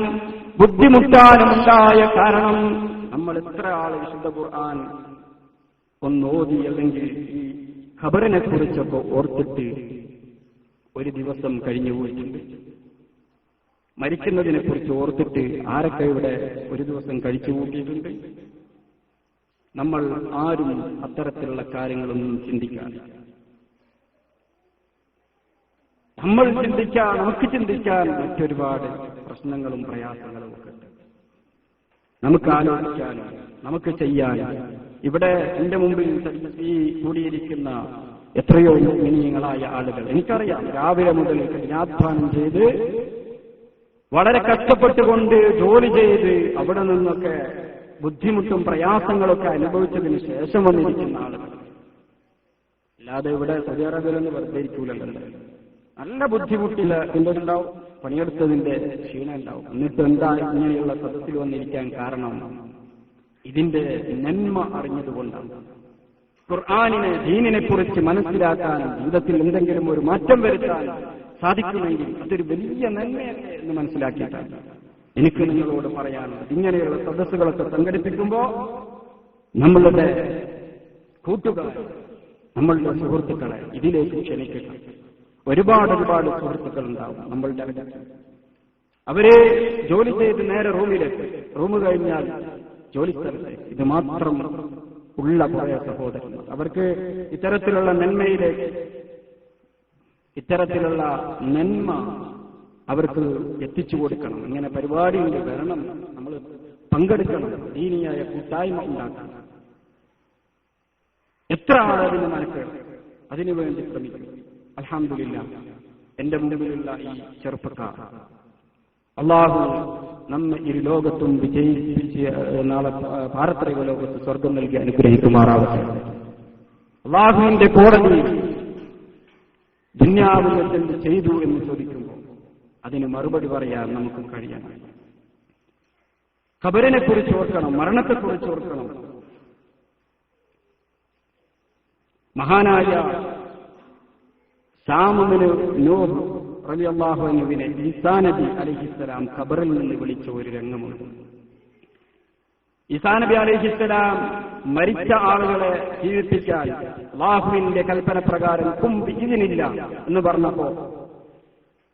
ബുദ്ധിമുട്ടാനും ഉണ്ടായ കാരണം. നമ്മൾ എത്ര ആള് വിശുദ്ധ ഖുർആൻ ഒന്നോതി അല്ലെങ്കിൽ ഈ ഖബറിനെ കുറിച്ചൊക്കെ ഓർത്തിട്ട് ഒരു ദിവസം കഴിഞ്ഞു പോയിട്ടുണ്ട്. മരിക്കുന്നതിനെ കുറിച്ച് ഓർത്തിട്ട് ആരൊക്കെ ഇവിടെ ഒരു ദിവസം കഴിച്ചു കൂട്ടിയിട്ടുണ്ട്? നമ്മൾ ആരും അത്തരത്തിലുള്ള കാര്യങ്ങളൊന്നും ചിന്തിക്കാറില്ല. നമുക്ക് ചിന്തിക്കാൻ മറ്റൊരുപാട് പ്രശ്നങ്ങളും പ്രയാസങ്ങളും ഒക്കെ ഉണ്ട്. നമുക്ക് ആലോചിക്കാനും നമുക്ക് ചെയ്യാനും. ഇവിടെ എന്റെ മുമ്പിൽ ഈ കൂടിയിരിക്കുന്ന എത്രയോ മിനിയങ്ങളായ ആളുകൾ എനിക്കറിയാം. രാവിലെ മുതൽ കഠിനാധ്വാനം ചെയ്ത് വളരെ കഷ്ടപ്പെട്ടുകൊണ്ട് ജോലി ചെയ്ത് അവിടെ നിന്നൊക്കെ ബുദ്ധിമുട്ടും പ്രയാസങ്ങളൊക്കെ അനുഭവിച്ചതിന് ശേഷം വന്നിരിക്കുന്ന ആളുകൾ. അല്ലാതെ ഇവിടെ സൗദി അറേബ്യയിലൊന്നും വെറുതെ ഇരിക്കൂലല്ലോ. നല്ല ബുദ്ധിമുട്ടില്ല എന്തുണ്ടാവും, പണിയെടുത്തതിന്റെ ക്ഷീണം ഉണ്ടാവും. എന്നിട്ട് എന്താ ഇങ്ങനെയുള്ള സദസ്സിൽ വന്നിരിക്കാൻ കാരണം? ഇതിന്റെ നന്മ അറിഞ്ഞതുകൊണ്ടാണ്. ഖുർആനിനെ, ദീനിനെ കുറിച്ച് മനസ്സിലാക്കാനും ജീവിതത്തിൽ എന്തെങ്കിലും ഒരു മാറ്റം വരുത്താനും സാധിക്കുമെങ്കിൽ അതൊരു വലിയ നന്മയല്ലേ എന്ന് മനസ്സിലാക്കിയിട്ടാണ് എനിക്ക് നിങ്ങളോട് പറയാനുള്ളത്. ഇങ്ങനെയുള്ള സദസ്സുകളൊക്കെ സംഘടിപ്പിക്കുമ്പോൾ നമ്മളുടെ കൂട്ടുകാർ, നമ്മളുടെ സുഹൃത്തുക്കളെ ഇതിലേക്ക് ക്ഷണിക്കുക. ഒരുപാട് സുഹൃത്തുക്കൾ ഉണ്ടാവും നമ്മളുടെ അടുത്ത്. അവരെ ജോലി ചെയ്ത് നേരെ റൂമിലേക്ക്, റൂം കഴിഞ്ഞാൽ ജോലി സ്ഥലത്തേക്ക്, ഇത് മാത്രം ഉള്ള കുറേ സഹോദരന്മാർ. അവർക്ക് ഇത്തരത്തിലുള്ള നന്മയിലേക്ക്, ഇത്തരത്തിലുള്ള നന്മ അവർക്ക് എത്തിച്ചു കൊടുക്കണം. ഇങ്ങനെ പരിപാടിയുണ്ട്, വരണം, നമ്മൾ പങ്കെടുക്കണം, ദീനിയായ കൂട്ടായ്മ ഉണ്ടാക്കണം. എത്ര ആളതിന് മനസ്സിൽ അതിനുവേണ്ടി ശ്രമിക്കും. അൽഹംദുലില്ലാഹ്, എന്റെ മുമ്പിലുള്ള ഈ ചെറുപ്പക്കാർ, അള്ളാഹു നമ്മെ ഇരു ലോകത്തും വിജയിപ്പിച്ച് നാളെ പാരത്രിക ലോകത്ത് സ്വർഗം നൽകി അനുഗ്രഹിക്കുമാറാവട്ടെ. അള്ളാഹുവിന്റെ കോടതിയിൽ ദുന്യാവിൽ എന്ത് ചെയ്തു എന്ന് ചോദിക്കുമ്പോൾ അതിന് മറുപടി പറയാൻ നമുക്ക് കഴിയണം. ഖബറിനെ കുറിച്ച് ഓർക്കണം, മരണത്തെക്കുറിച്ച് ഓർക്കണം. മഹാനായ സാമുവിന് നൂഹ് റളിയല്ലാഹു അൻഹുവിനെ ഈസാ നബി അലൈഹിസ്സലാം ഖബറിൽ നിന്ന് വിളിച്ച ഒരു രംഗമുണ്ട്. ഈസാ നബി അലൈഹിസ്സലാം മരിച്ച ആളുകളെ ജീവിപ്പിക്കാൻ അല്ലാഹുവിന്റെ കൽപ്പന പ്രകാരം ഇതിനില്ല എന്ന് പറഞ്ഞപ്പോ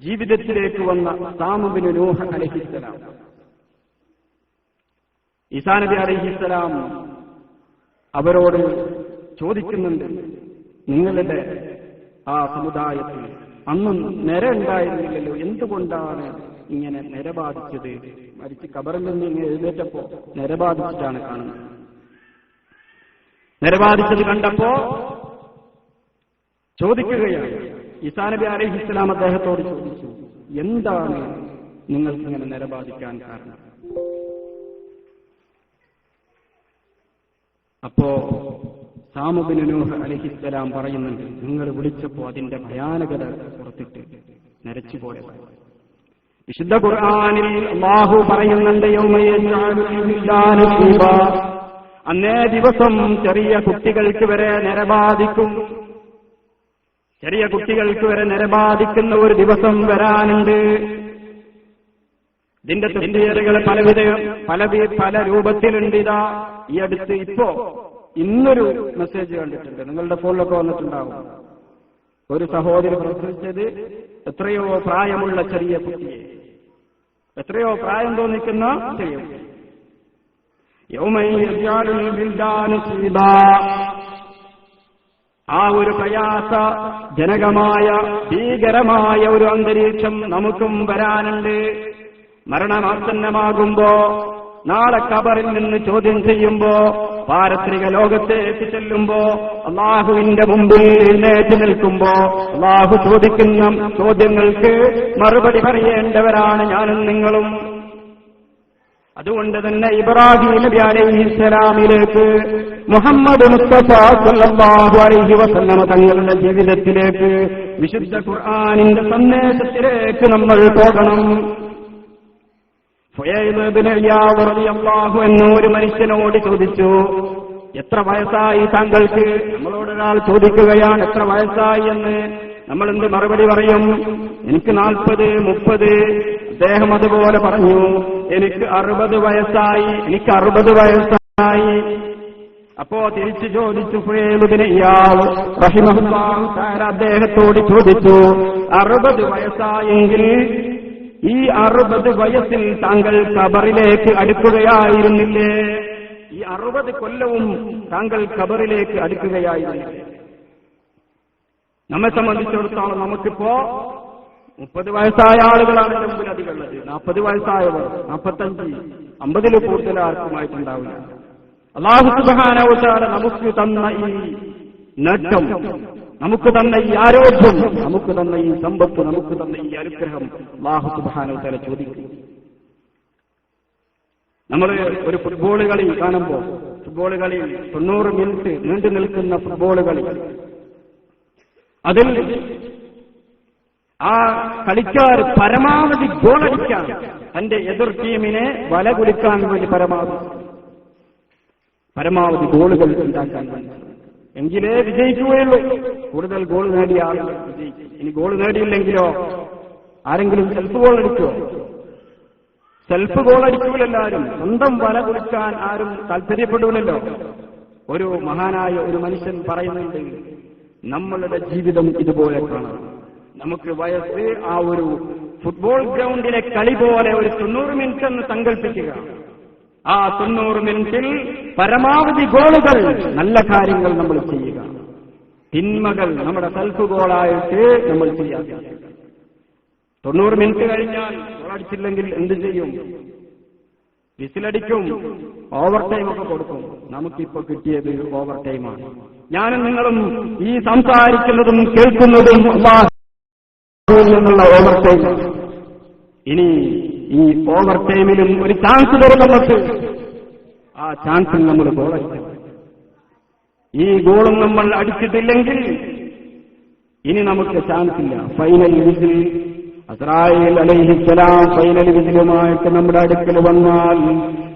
ജീവിതത്തിലേക്ക് വന്ന സാമുവിന് നൂഹ് അലൈഹിസ്സലാം, ഈസാ നബി അലൈഹിസ്സലാം അവരോട് ചോദിക്കുന്നുണ്ട്, നിങ്ങളുടെ ആ സമുദായത്തിൽ അന്നും നിര ഉണ്ടായിരുന്നില്ലല്ലോ, എന്തുകൊണ്ടാണ് ഇങ്ങനെ നിര ബാധിച്ചത്? മരിച്ച് ഖബറിൽ നിന്ന് ഇങ്ങനെ എഴുന്നേറ്റപ്പോ നിര ബാധിച്ചിട്ടാണ് കാണുന്നത്. നിര ബാധിച്ചത് കണ്ടപ്പോ ചോദിക്കുകയാണ്, ഈസാ നബി അലൈഹിസ്സലാം അദ്ദേഹത്തോട് ചോദിച്ചു, എന്താണ് നിങ്ങൾക്ക് ഇങ്ങനെ നിര ബാധിക്കാൻ കാരണം? അപ്പോ സാമുബിന് നൂഹ് അലൈഹിസ്സലാം പറയുന്നുണ്ട്, നിങ്ങൾ വിളിച്ചപ്പോ അതിന്റെ ഭയാനകത പുറത്തിട്ട് നരച്ചുപോയത്. വിശുദ്ധ ഖുർആനിൽ അല്ലാഹു പറയുന്നുണ്ട്, അന്നേ ദിവസം ചെറിയ കുട്ടികൾക്ക് വരെ നരബാധിക്കും. ചെറിയ കുട്ടികൾക്ക് വരെ നരബാധിക്കുന്ന ഒരു ദിവസം വരാനുണ്ട്. ഇതിന്റെ തഫ്സീറുകൾ പല രൂപത്തിലുണ്ട്. ഇതാ ഈ അടുത്ത് ഇന്നൊരു മെസ്സേജ് കണ്ടിട്ടുണ്ട്, നിങ്ങളുടെ ഫോണിലൊക്കെ വന്നിട്ടുണ്ടാവും. ഒരു സഹോദരി പ്രസവിച്ചത് എത്രയോ പ്രായമുള്ള ചെറിയ കുട്ടിയെ, എത്രയോ പ്രായം തോന്നിക്കുന്ന ചെറിയ കുട്ടി. ആ ഒരു പ്രയാസജനകമായ ഭീകരമായ ഒരു അന്തരീക്ഷം നമുക്കും വരാനുണ്ട്. മരണമാസന്നമാകുമ്പോ, നാളെ ഖബറിൽ നിന്ന് ചോദ്യം ചെയ്യുമ്പോ, പാരത്രിക ലോകത്തേക്ക് ചെല്ലുമ്പോ, അള്ളാഹുവിന്റെ മുമ്പിൽ എഴുന്നേറ്റ് നിൽക്കുമ്പോ അള്ളാഹു ചോദിക്കുന്ന ചോദ്യങ്ങൾക്ക് മറുപടി പറയേണ്ടവരാണ് ഞാനും നിങ്ങളും. അതുകൊണ്ട് തന്നെ ഇബ്രാഹിം നബി അലൈഹിസ്സലാമിലേക്ക് മുഹമ്മദ് മുസ്തഫ സല്ലല്ലാഹു അലൈഹി വസല്ലം തങ്ങളുടെ ജീവിതത്തിലേക്ക്, വിശുദ്ധ ഖുർആനിന്റെ സന്ദേശത്തിലേക്ക് നമ്മൾ പോകണം. ഒരു മനുഷ്യനോട് ചോദിച്ചു, എത്ര വയസ്സായി താങ്കൾക്ക്? നമ്മളോടൊരാൾ ചോദിക്കുകയാണ് എത്ര വയസ്സായി എന്ന്. നമ്മൾ എന്ത് മറുപടി പറയും? എനിക്ക് 40, 30. അദ്ദേഹം അതുപോലെ പറഞ്ഞു, എനിക്ക് 60 വയസ്സായി, എനിക്ക് 60 വയസ്സായി. അപ്പോ തിരിച്ചു ചോദിച്ചു, റഹിമഹുല്ലാഹു തആല അദ്ദേഹത്തോട് ചോദിച്ചു, 60 വയസ്സായെങ്കിൽ ഈ 60 വയസ്സിൽ താങ്കൾ ഖബറിലേക്ക് അടുക്കുകയായിരുന്നില്ലേ? ഈ 60 കൊല്ലവും താങ്കൾ ഖബറിലേക്ക് അടുക്കുകയായിരുന്നില്ലേ? നമ്മെ സംബന്ധിച്ചിടത്തോളം നമുക്കിപ്പോ 30 വയസ്സായ ആളുകളാണ് എന്റെ മുമ്പിൽ അധികമുള്ളത്. 40 വയസ്സായവർ, 45, 50 കൂടുതൽ ആർക്കുമായിട്ടുണ്ടാവില്ല. അല്ലാഹു സുബ്ഹാനഹു വ തആല നമുക്ക് തന്ന ഈ നേട്ടം, നമുക്ക് തന്ന ഈ ആരോഗ്യം, നമുക്ക് തന്ന ഈ സമ്പത്ത്, നമുക്ക് തന്ന ഈ അനുഗ്രഹം അല്ലാഹു സുബ്ഹാനഹു വ തആല ചോദിക്കും. നമ്മൾ ഒരു ഫുട്ബോൾ കളി കാണുമ്പോൾ, ഫുട്ബോൾ കളിയിൽ 90 മിനിറ്റ് നീണ്ടു നിൽക്കുന്ന ഫുട്ബോൾ കളി, അതിൽ ആ കളിക്കാർ പരമാവധി ഗോളടിക്കാൻ, തന്റെ എതിർ ടീമിനെ വല കുലിക്കാൻ വേണ്ടി പരമാവധി ഗോളുകൾ ഉണ്ടാക്കാൻ വേണ്ടി. എങ്കിലേ വിജയിക്കുകയുള്ളൂ. കൂടുതൽ ഗോൾ നേടിയ ആളുകൾ വിജയിക്കും. ഇനി ഗോൾ നേടിയില്ലെങ്കിലോ ആരെങ്കിലും സെൽഫ് ഗോൾ അടിക്കുമോ? സെൽഫ് ഗോൾ അടിക്കൂലെല്ലാരും. സ്വന്തം വല കുടിക്കാൻ ആരും താല്പര്യപ്പെടൂലല്ലോ. ഒരു മഹാനായ ഒരു മനുഷ്യൻ പറയുന്നുണ്ട്, നമ്മളുടെ ജീവിതം ഇതുപോലെ കാണാം. നമുക്ക് വയസ്സ് ആ ഒരു ഫുട്ബോൾ ഗ്രൗണ്ടിലെ കളി പോലെ ഒരു 90 മിനിറ്റ് എന്ന് സങ്കല്പിക്കുക. ആ 90 മിനിറ്റിൽ പരമാവധി ഗോളുകൾ നല്ല കാര്യങ്ങൾ നമ്മൾ ചെയ്യുക, തിന്മകൾ നമ്മുടെ സെൽഫ് ഗോളായിട്ട് നമ്മൾ ചെയ്യാതെ. 90 മിനിറ്റ് കഴിഞ്ഞാൽ ഗോളടിച്ചില്ലെങ്കിൽ എന്ത് ചെയ്യും? വിസിലടിക്കും, ഓവർ ടൈം ഒക്കെ കൊടുക്കും. നമുക്കിപ്പോ കിട്ടിയത് ഓവർ ടൈമാണ്. ഞാനും നിങ്ങളും ഈ സംസാരിക്കുന്നതും കേൾക്കുന്നതും അല്ലാഹുവിൽ നിന്നുള്ള ഓവർ ടൈം. ഇനി ഈ ഓവർ ടൈമിലും ഒരു ചാൻസ് തരും നമുക്ക്. ആ ചാൻസിൽ നമ്മൾ ഗോളടിക്കണം. ഈ ഗോളും നമ്മൾ അടിച്ചിട്ടില്ലെങ്കിൽ ഇനി നമുക്ക് ചാൻസ് ഇല്ല. ഫൈനൽ വിസിൽ അസ്രായേൽ അലൈഹിസ്സലാം ഫൈനൽ വിസിലുമായിട്ട് നമ്മുടെ അടുക്കൽ വന്നാൽ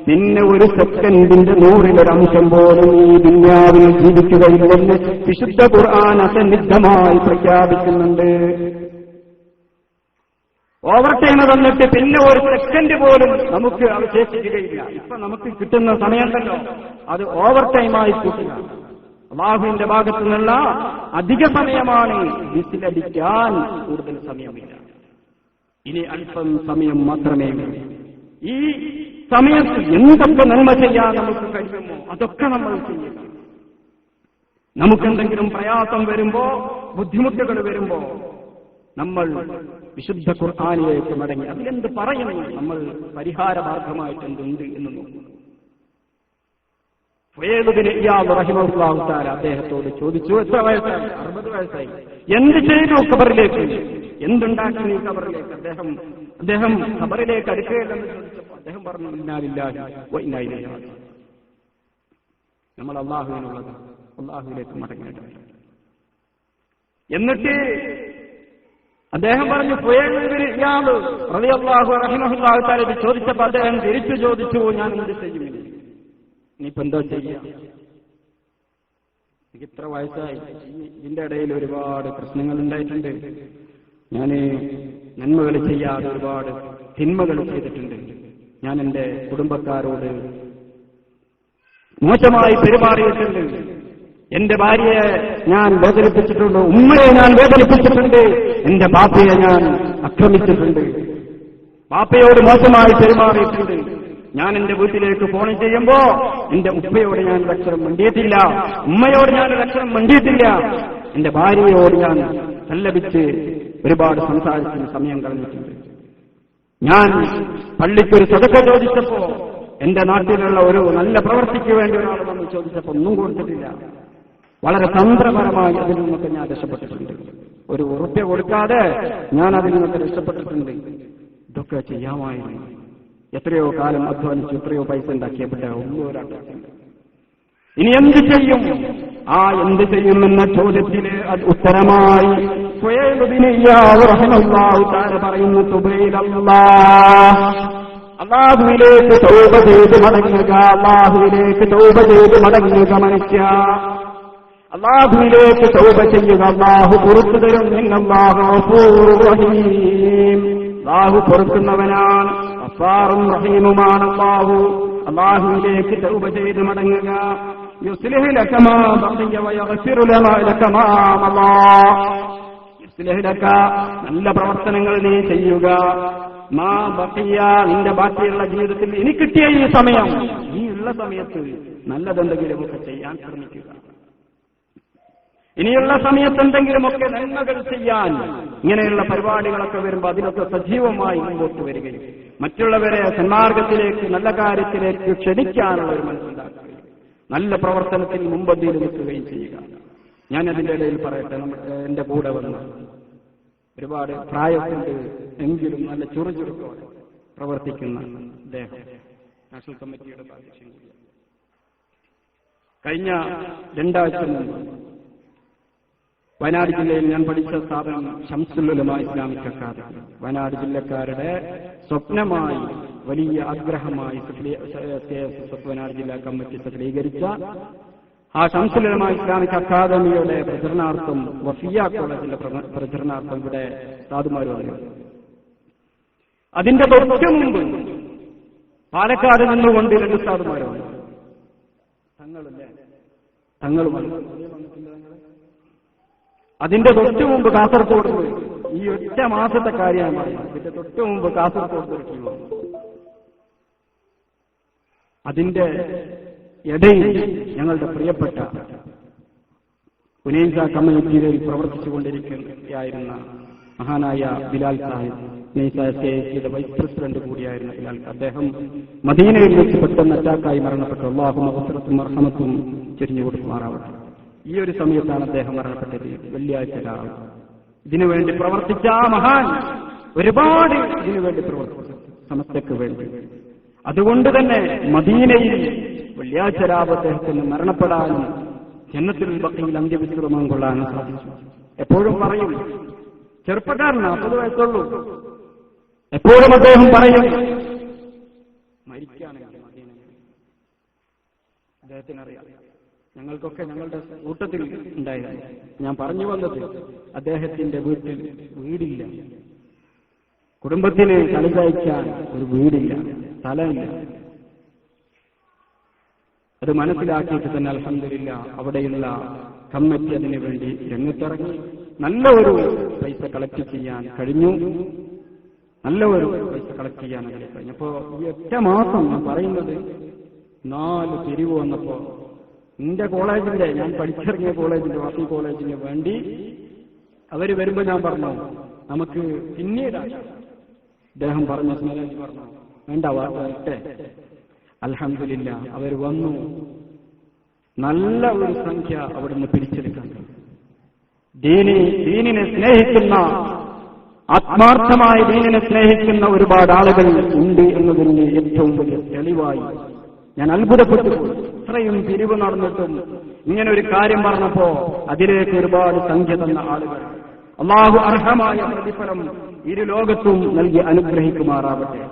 പിന്നെ ഒരു സെക്കൻഡിന്റെ 100 പോലും ഈ ദുനിയാവിൽ ജീവിക്കുകയില്ലെന്ന് വിശുദ്ധ ഖുർആൻ അസന്നിഗ്ധമായി പ്രഖ്യാപിക്കുന്നുണ്ട്. ഓവർ ടൈം തന്നിട്ട് പിന്നെ ഒരു സെക്കൻഡ് പോലും നമുക്ക് അവശേഷിക്കുകയില്ല. ഇപ്പൊ നമുക്ക് കിട്ടുന്ന സമയമുണ്ടല്ലോ, അത് ഓവർ ടൈമായി കൂട്ടുക. അല്ലാഹുവിന്റെ ഭാഗത്തു നിന്നുള്ള അധിക സമയമാണ്. വിസിലടിക്കാൻ കൂടുതൽ സമയമില്ല. ഇനി അല്പം സമയം മാത്രമേ ഉള്ളൂ. ഈ സമയത്ത് എന്തൊക്കെ നന്മ ചെയ്യാൻ നമുക്ക് കഴിയുമോ അതൊക്കെ നമ്മൾ ചെയ്യുക. നമുക്കെന്തെങ്കിലും പ്രയാസം വരുമ്പോ, ബുദ്ധിമുട്ടുകൾ വരുമ്പോ നമ്മൾ വിശുദ്ധ ഖുർആനിലേക്ക് മടങ്ങി അതിലെന്ത് പറയുന്നു, നമ്മൾ പരിഹാര മാർഗമായിട്ട് എന്തുണ്ട് എന്ന് നോക്കുന്നു. ഫുയൈലുബ്നു ഇയാദ് റഹിമഹുല്ലാഹു തആല അദ്ദേഹത്തോട് ചോദിച്ചു, എത്ര വയസ്സായി? 60 വയസ്സായി. എന്ത് ചെയ്തു ഖബറിലേക്ക്? എന്തുണ്ടാക്കി നീ ഖബറിലേക്ക്? അദ്ദേഹം ഖബറിലേക്ക് അടുക്കുകയില്ലെന്ന് ചോദിച്ചപ്പോൾ അദ്ദേഹം പറഞ്ഞു, ഇന്നാ ലില്ലാഹി വ ഇന്നാ ഇലൈഹി റാജിഊൻ. നമ്മൾ അല്ലാഹുവിനുള്ളത്, അല്ലാഹുവിലേക്ക് മടങ്ങേണ്ടത്. എന്നിട്ട് അദ്ദേഹം പറഞ്ഞു, ഫുയൈലുബ്നു ഇയാദ് റളിയല്ലാഹു റഹിമഹുല്ലാഹു തആല ചോദിച്ചപ്പോൾ അദ്ദേഹം തിരിച്ചു ചോദിച്ചു, ഞാൻ എന്ത് ചെയ്യും? ഇനിയിപ്പോ എന്തോ ചെയ്യാം? എനിക്ക് ഇത്ര വയസ്സായി, ഇതിന്റെ ഇടയിൽ ഒരുപാട് പ്രശ്നങ്ങൾ ഉണ്ടായിട്ടുണ്ട്. ഞാൻ നന്മകൾ ചെയ്യാതെ ഒരുപാട് തിന്മകൾ ചെയ്തിട്ടുണ്ട്. ഞാൻ എന്റെ കുടുംബക്കാരോട് മോശമായി പെരുമാറിയിട്ടുണ്ട്. എന്റെ ഭാര്യയെ ഞാൻ വേദനിപ്പിച്ചിട്ടുണ്ട്, ഉമ്മയെ ഞാൻ വേദനിപ്പിച്ചിട്ടുണ്ട്, എന്റെ ബാപ്പയെ ഞാൻ ആക്രമിച്ചിട്ടുണ്ട്, ബാപ്പയോട് മോശമായി പെരുമാറിയിട്ടുണ്ട്. ഞാൻ എന്റെ വീട്ടിലേക്ക് ഫോൺ ചെയ്യുമ്പോ എന്റെ ഉപ്പയോട് ഞാൻ ഒരക്ഷരം മിണ്ടിയിട്ടില്ല, ഉമ്മയോട് ഞാൻ ഒരക്ഷരം മിണ്ടിയിട്ടില്ല, എന്റെ ഭാര്യയോട് ഞാൻ സല്ലപിച്ച് ഒരുപാട് സംസാരിച്ച് സമയം കളഞ്ഞിട്ടുണ്ട്. ഞാൻ പള്ളിക്കൊരു സദഖ ചോദിച്ചപ്പോ, എന്റെ നാട്ടിലുള്ള ഒരു നല്ല പ്രവൃത്തിക്ക് വേണ്ടി ഒരാൾ വന്ന് ചോദിച്ചപ്പോ ഒന്നും കൊടുത്തിട്ടില്ല. വളരെ തന്ത്രപരമായി അതിൽ നിന്നൊക്കെ ഞാൻ രക്ഷപ്പെട്ടിട്ടുണ്ട്. ഒരു ഉറുപ്പ്യ കൊടുക്കാതെ ഞാൻ അതിൽ നിന്നൊക്കെ രക്ഷപ്പെട്ടിട്ടുണ്ട്. ഇതൊക്കെ ചെയ്യാമായിരുന്നു. എത്രയോ കാലം അധ്വാനിച്ചു, എത്രയോ പൈസ ഉണ്ടാക്കിയപ്പെട്ട ഒന്നോരാട്ടില്ല. ഇനി എന്ത് ചെയ്യും? ആ എന്ത് ചെയ്യുമെന്ന ചോദ്യത്തിന് ഉത്തരമായി ഫുയൈലുബ്നു ഇയാദ് റഹിമഹുല്ലാഹു തആല പറയുന്നു, അല്ലാഹുവിലേക്ക് തൗബ ചെയ്ത് മടങ്ങുക, അല്ലാഹുവിലേക്ക് തൗബ ചെയ്ത് മടങ്ങുക മനുഷ്യ, അല്ലാഹുവിലേക്ക് തൗബ ചെയ്യുക, അല്ലാഹു പുറത്തു തരും. അല്ലാഹു ഗഫൂറുർ റഹീം, അല്ലാഹു പൊറുക്കുന്നവനാണ്, ഗഫാറും റഹീമുമാണ് അല്ലാഹു. അല്ലാഹുവിലേക്ക് തൗബ ചെയ്ത് മടങ്ങുക. യുസ്ലിഹു ലക മാ ബഖിയ വയഗ്ഫിറു ലക മാ മളാ, യുസ്ലിഹു ലക നല്ല പ്രവർത്തനങ്ങൾ നീ ചെയ്യുക, മാ ബഖിയ നിന്റെ ബാക്കിയുള്ള ജീവിതത്തിൽ ഇനി കിട്ടിയ ഈ സമയം, ഈ ഉള്ള സമയത്ത് നല്ലതെന്തെങ്കിലുമൊക്കെ ചെയ്യാൻ ശ്രമിക്കുക. ഇനിയുള്ള സമയത്ത് എന്തെങ്കിലുമൊക്കെ നന്മകൾ ചെയ്യാൻ ഇങ്ങനെയുള്ള പരിപാടികളൊക്കെ വരുമ്പോൾ അതിലൊക്കെ സജീവമായി മുമ്പോട്ട് വരികയും മറ്റുള്ളവരെ സന്മാർഗത്തിലേക്ക് നല്ല കാര്യത്തിലേക്ക് ക്ഷണിക്കാനുള്ള ഒരു മനസ്സുണ്ടാക്കുകയും നല്ല പ്രവർത്തനത്തിൽ മുമ്പന്തിയിൽ നിൽക്കുകയും ചെയ്യുക. ഞാൻ അതിന്റെ ഇടയിൽ പറയട്ടെ, എന്റെ കൂടെ വന്ന് ഒരുപാട് പ്രായമുണ്ട് എങ്കിലും നല്ല ചുറുചുറുക്കോടെ പ്രവർത്തിക്കുന്ന അദ്ദേഹം നാഷണൽ കമ്മിറ്റിയുടെ അധ്യക്ഷൻ കൂടിയാണ്. കഴിഞ്ഞ 2 ആഴ്ച മുമ്പ് വയനാട് ജില്ലയിൽ ഞാൻ പഠിച്ച സ്ഥാപനം ശംസുൽ ഉലമ ഇസ്ലാമിക് അക്കാദമി, വയനാട് ജില്ലക്കാരുടെ സ്വപ്നമായി വലിയ ആഗ്രഹമായി വയനാട് ജില്ലാ കമ്മിറ്റി സജ്ജീകരിച്ച ആ ശംസുൽ ഉലമ ഇസ്ലാമിക് അക്കാദമിയുടെ പ്രചരണാർത്ഥം വഫിയ കോളേജിന്റെ പ്രചരണാർത്ഥം ഇവിടെ സാധുമാർ വന്നു. അതിന്റെ തൊട്ട് മുമ്പ് പാലക്കാട് നിന്നുകൊണ്ട് 2 സാധുമാർ വന്നു. തങ്ങളുമായി അതിന്റെ തൊട്ട് മുമ്പ് കാസർഗോഡ് ഈ ഒറ്റ മാസത്തെ കാര്യമാണ് പറയുന്നത്. ഇതിന്റെ തൊട്ട് മുമ്പ് കാസർഗോഡ് വന്നു. അതിന്റെ ഇടയിൽ ഞങ്ങളുടെ പ്രിയപ്പെട്ട ഉനൈസ കമ്മ്യൂണിറ്റിയിൽ പ്രവർത്തിച്ചുകൊണ്ടിരിക്കുകയായിരുന്ന മഹാനായ ബിലാൽ സാഹിബ്, ഉനൈസ CICയുടെ വൈസ് പ്രസിഡന്റ് കൂടിയായിരുന്ന ബിലാൽ, അദ്ദേഹം മദീനയിൽ വെച്ച് പെട്ടെന്ന് അറ്റാക്കായി മരണപ്പെട്ടു. അല്ലാഹു മഗ്ഫിറത്തും റഹ്മത്തും ചൊരിഞ്ഞു കൊടുക്കുമാറാവട്ടെ. ഈ ഒരു സമയത്താണ് അദ്ദേഹം മരണപ്പെട്ടത്. വെള്ളിയാഴ്ച രാവ് ഇതിനുവേണ്ടി പ്രവർത്തിച്ച ആ മഹാൻ ഒരുപാട് ഇതിനുവേണ്ടി പ്രവർത്തിച്ചു, സമസ്തയ്ക്ക് വേണ്ടി. അതുകൊണ്ട് തന്നെ മദീനയിൽ വെള്ളിയാഴ്ച രാവ് അദ്ദേഹത്തിന് മരണപ്പെടാനും ജന്നത്തുൽ ബഖീൽ അന്ത്യവിശ്രമം കൊള്ളാനും സാധിച്ചു. എപ്പോഴും പറയും, ചെറുപ്പക്കാരനാ, 40 വയസ്സുള്ളൂ, എപ്പോഴും അദ്ദേഹം പറയും മരിക്കുകയാണെങ്കിൽ മദീന. അദ്ദേഹത്തിനറിയാം, ഞങ്ങൾക്കൊക്കെ ഞങ്ങളുടെ കൂട്ടത്തിൽ ഉണ്ടായിരുന്നു. ഞാൻ പറഞ്ഞു വന്നത്, അദ്ദേഹത്തിന്റെ വീട്ടിൽ വീടില്ല, കുടുംബത്തിന് കളിതയക്കാൻ ഒരു വീടില്ല, സ്ഥലമില്ല. അത് മനസ്സിലാക്കിയിട്ട് തന്നെ അൽഹംദുലില്ലാ അവിടെയുള്ള കമ്മിറ്റി അതിനു വേണ്ടി രംഗത്തിറങ്ങി നല്ല ഒരു പൈസ കളക്ട് ചെയ്യാൻ കഴിഞ്ഞു. നല്ല ഒരു പൈസ കളക്ട് ചെയ്യാൻ അതിന് കഴിഞ്ഞപ്പോ ഈ ഒറ്റ മാസം ഞാൻ പറയുന്നത് 4 പിരിവ് വന്നപ്പോ എന്റെ കോളേജിന്റെ, ഞാൻ പഠിച്ചിറങ്ങിയ കോളേജിന്റെ, വാസി കോളേജിന് വേണ്ടി അവര് വരുമ്പോ ഞാൻ പറഞ്ഞു നമുക്ക് പിന്നീട്. അദ്ദേഹം പറഞ്ഞു, സ്മരാജ് പറഞ്ഞു വേണ്ട വരട്ടെ. അൽഹംദുലില്ലാ അവർ വന്നു. നല്ല ഒരു സംഖ്യ അവിടുന്ന് പിരിച്ചെടുക്കാൻ. ദീനിനെ സ്നേഹിക്കുന്ന, ആത്മാർത്ഥമായി ദീനിനെ സ്നേഹിക്കുന്ന ഒരുപാട് ആളുകൾ ഉണ്ട് എന്നതിന് ഏറ്റവും വലിയ തെളിവായി ഞാൻ അത്ഭുതപ്പെട്ടു. ഇത്രയും പിരിവ് നടന്നിട്ടും ഇങ്ങനെ ഒരു കാര്യം പറഞ്ഞപ്പോ അതിലേക്ക് ഒരുപാട് സംഖ്യ തന്ന ആളുകൾ, അല്ലാഹു അർഹമായ പ്രതിഫലം ഇരു ലോകത്തും നൽകി അനുഗ്രഹിക്കുമാറാവട്ടെ.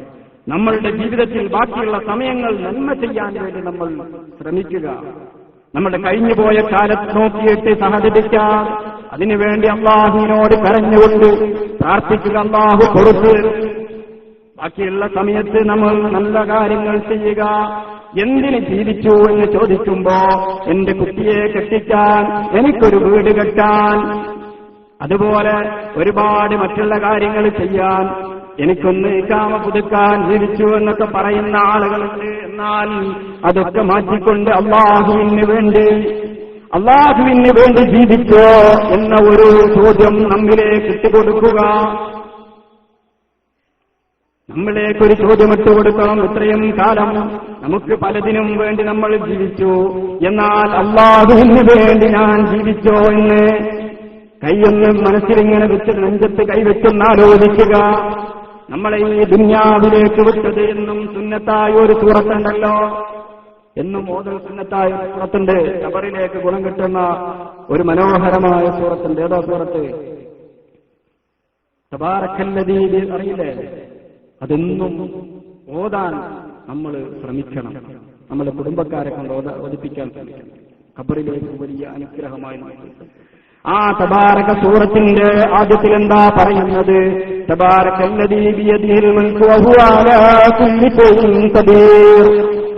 നമ്മളുടെ ജീവിതത്തിൽ ബാക്കിയുള്ള സമയങ്ങൾ നന്മ ചെയ്യാൻ വേണ്ടി നമ്മൾ ശ്രമിക്കുക. നമ്മുടെ കഴിഞ്ഞുപോയ കാലത്ത് നോക്കിയിട്ട് സഹതപിക്കാൻ, അതിനുവേണ്ടി അല്ലാഹുവിനോട് കരഞ്ഞുകൊണ്ട് പ്രാർത്ഥിക്കുക, അല്ലാഹു കൊടുത്ത്. ബാക്കിയുള്ള സമയത്ത് നമ്മൾ നല്ല കാര്യങ്ങൾ ചെയ്യുക. എന്തിന് ജീവിച്ചു എന്ന് ചോദിക്കുമ്പോ എന്റെ കുട്ടിയെ കെട്ടിക്കാൻ, എനിക്കൊരു വീട് കെട്ടാൻ, അതുപോലെ ഒരുപാട് മറ്റുള്ള കാര്യങ്ങൾ ചെയ്യാൻ, എനിക്കൊന്ന് ഇഖാമ പുതുക്കാൻ ജീവിച്ചു എന്നൊക്കെ പറയുന്ന ആളുകളുണ്ട്. എന്നാൽ അതൊക്കെ മാറ്റിക്കൊണ്ട് അല്ലാഹുവിന് വേണ്ടി ജീവിച്ചോ എന്ന ഒരു ചോദ്യം നമ്മിലേക്ക് ഇട്ടുകൊടുക്കുക. നമ്മിലേക്കൊരു ചോദ്യം ഇട്ടുകൊടുക്കണം. ഇത്രയും കാലം നമുക്ക് പലതിനും വേണ്ടി നമ്മൾ ജീവിച്ചു, എന്നാൽ അല്ലാഹുവിന് വേണ്ടി ഞാൻ ജീവിച്ചോ എന്ന് കൈയൊന്ന് മനസ്സിലിങ്ങനെ വെച്ച് നെഞ്ചത്ത് കൈവെച്ചൊന്ന് ആലോചിക്കുക. നമ്മളെ ഈ ദുനിയാവിലേക്ക് വിട്ടത് എന്നും സുന്നത്തായ ഒരു സൂറത്തുണ്ടല്ലോ, എന്നും ഓതൽ സുന്നത്തായ ഒരു സൂറത്തുണ്ട്. ഖബറിലേക്ക് ഗുണം കിട്ടുന്ന ഒരു മനോഹരമായ സൂറത്തുണ്ട്. ഏതാ സൂറത്ത്? തബാറക്കല്ലദീ, അറിയില്ലേ? അതെന്നും ഓതാൻ നമ്മൾ ശ്രമിക്കണം. നമ്മുടെ കുടുംബക്കാരെ കൊണ്ട് ഓദിപ്പിക്കാൻ ശ്രമിക്കണം. ഖബറിലേക്ക് വലിയ അനുഗ്രഹമായി നമുക്ക്. ആ തബാരക സൂറത്തിന്റെ ആദ്യത്തിൽ എന്താ പറയുന്നത്? തബാരക്കല്ലദീ ബിയദിഹിൽ മുൽക്കു വഹുവ അലാ കുല്ലി ഷൈഇൻ ഖദീർ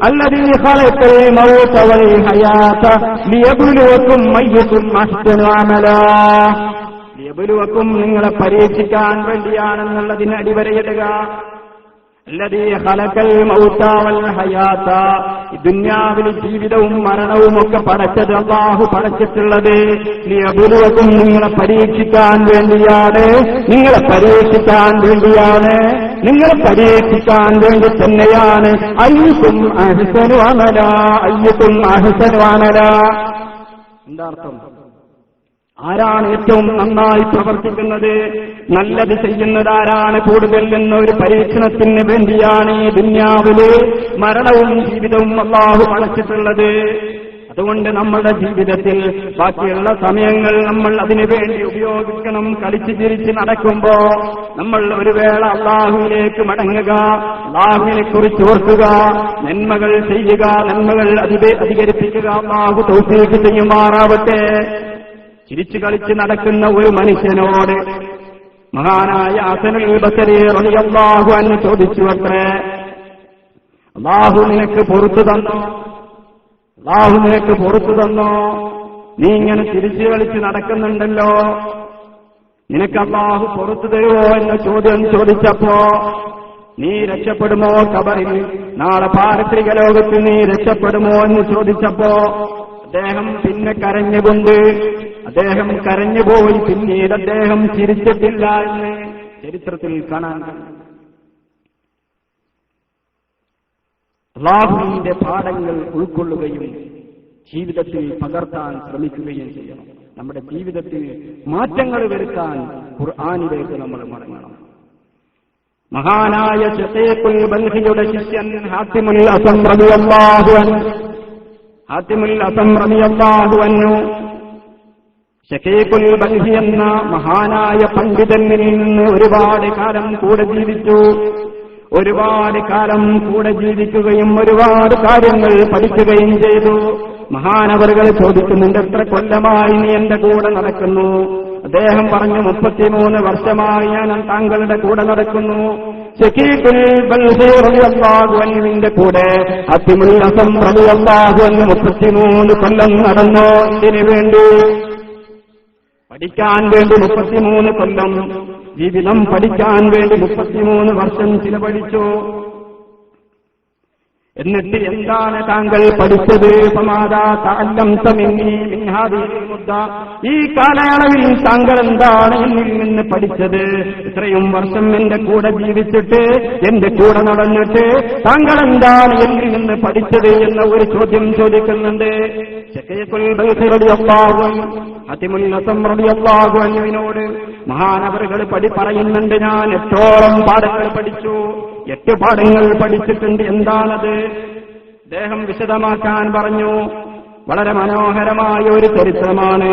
അല്ലദീ ഖലഖൽ മൗത വൽ ഹയാത ലിയബ്ലുവകും അയ്യുക്കും അഹ്സനു അമലാ. ലിയബ്ലുവകും, നിങ്ങളെ പരീക്ഷിക്കാൻ വേണ്ടിയാണെന്നുള്ളതിന് അടിവരയിടുക. അല്ലദീ ഖലഖൽ മൗത വൽ ഹയാത, ദുനിയാവിൽ ജീവിതവും മരണവും ഒക്കെ പടച്ചത് അല്ലാഹു പടച്ചിട്ടുള്ളത് ലിയബ്ലുവകും, നിങ്ങളെ പരീക്ഷിക്കാൻ വേണ്ടിയാണ്. നിങ്ങളെ പരീക്ഷിക്കാൻ വേണ്ടി തന്നെയാണ്. അയ്യുക്കും അഹ്സനു അമലാ, അയ്യുക്കും അഹ്സനു അമലാ. എന്താ അർത്ഥം? ആരാണ് ഏറ്റവും നന്നായി പ്രവർത്തിക്കുന്നത്, നല്ലത് ചെയ്യുന്നത് ആരാണ് കൂടുതൽ എന്നൊരു പരീക്ഷണത്തിന് വേണ്ടിയാണ് ഈ ദുനിയാവില് മരണവും ജീവിതവും അല്ലാഹു പടച്ചിട്ടുള്ളത്. അതുകൊണ്ട് നമ്മളുടെ ജീവിതത്തിൽ ബാക്കിയുള്ള സമയങ്ങൾ നമ്മൾ അതിനു വേണ്ടി ഉപയോഗിക്കണം. കളിച്ചു ചിരിച്ച് നടക്കുമ്പോ നമ്മൾ ഒരു വേള അള്ളാഹുവിലേക്ക് മടങ്ങുക, അള്ളാഹുവിനെ കുറിച്ച് ഓർക്കുക, നന്മകൾ ചെയ്യുക, നന്മകൾ അധികരിപ്പിക്കുക. അള്ളാഹു തൗഫീഖ് ചെയ്യുമാറാവട്ടെ. ചിരിച്ചു കളിച്ച് നടക്കുന്ന ഒരു മനുഷ്യനോട് മഹാനായ ഹസനുൽ ബസരി റളിയല്ലാഹു അൻഹു ചോദിച്ചു അത്രേ, അള്ളാഹു നിനക്ക് പുറത്തു തന്നോ? അള്ളാഹു നിനക്ക് പുറത്തു തന്നോ? നീ ഇങ്ങനെ തിരിച്ചു കളിച്ച് നടക്കുന്നുണ്ടല്ലോ, നിനക്ക് അള്ളാഹു പുറത്തു തരുമോ എന്ന ചോദ്യം ചോദിച്ചപ്പോ നീ രക്ഷപ്പെടുമോ ഖബറിൽ, നാളെ പാരത്രിക ലോകത്ത് നീ രക്ഷപ്പെടുമോ എന്ന് ചോദിച്ചപ്പോ അദ്ദേഹം പിന്നെ കരഞ്ഞുപോയി. പിന്നീട് അദ്ദേഹം ചിരിച്ചിട്ടില്ല എന്ന് ചരിത്രത്തിൽ കാണാൻ. അല്ലാഹുവിന്റെ പാഠങ്ങൾ ഉൾക്കൊള്ളുകയും ജീവിതത്തിൽ പകർത്താൻ ശ്രമിക്കുകയും ചെയ്യണം. നമ്മുടെ ജീവിതത്തിൽ മാറ്റങ്ങൾ വരുത്താൻ ഖുർആനിലേക്ക് നമ്മൾ മടങ്ങണം. മഹാനായ ശഖീഖുൽ ബൽഖിയുടെ ശിഷ്യൻ ഹാത്തിമുൽ അസം റളിയല്ലാഹു അൻഹു ശഖീഖുൽ ബൽഖി എന്ന മഹാനായ പണ്ഡിതനിൽ നിന്ന് ഒരുപാട് കാലം കൂടെ ജീവിച്ചു. ഒരുപാട് കാലം കൂടെ ജീവിക്കുകയും ഒരുപാട് കാര്യങ്ങൾ പഠിക്കുകയും ചെയ്തു. മഹാനവറുകൾ ചോദിക്കുന്നുണ്ട്, എത്ര കൊല്ലമായി നീ എന്റെ കൂടെ നടക്കുന്നു? അദ്ദേഹം പറഞ്ഞു, 33 വർഷമായി ഞാൻ താങ്കളുടെ കൂടെ നടക്കുന്നു. ശഖീഖുൽ ബൽഖി റളിയല്ലാഹു അൻഹുവിന്റെ കൂടെ ഹാത്തിമുൽ അസം റളിയല്ലാഹു അൻഹു 33 കൊല്ലം നടന്നു. ഇതിനു വേണ്ടി പഠിക്കാൻ വേണ്ടി 33 കൊല്ലം, ജീവിതം പഠിക്കാൻ വേണ്ടി 33 വർഷം ചിലവഴിച്ചു. എന്നിട്ട് എന്താണ് താങ്കൾ പഠിച്ചത്? ഈ കാലയളവിൽ താങ്കൾ എന്താണ് എന്നിൽ നിന്ന് പഠിച്ചത്? ഇത്രയും വർഷം എന്റെ കൂടെ ജീവിച്ചിട്ട്, എന്റെ കൂടെ നടന്നിട്ട് താങ്കൾ എന്താണ് എന്നിൽ നിന്ന് പഠിച്ചത് എന്ന ഒരു ചോദ്യം ചോദിക്കുന്നുണ്ട്. ഹാത്തിമുൽ മഹാനവറുകൾ പറയുന്നുണ്ട്, ഞാൻ 8ഓളം പാഠങ്ങൾ പഠിച്ചു. 8 പാഠങ്ങൾ പഠിച്ചിട്ടുണ്ട്. എന്താണത്? അദ്ദേഹം വിശദമാക്കാൻ പറഞ്ഞു. വളരെ മനോഹരമായ ഒരു ചരിത്രമാണ്,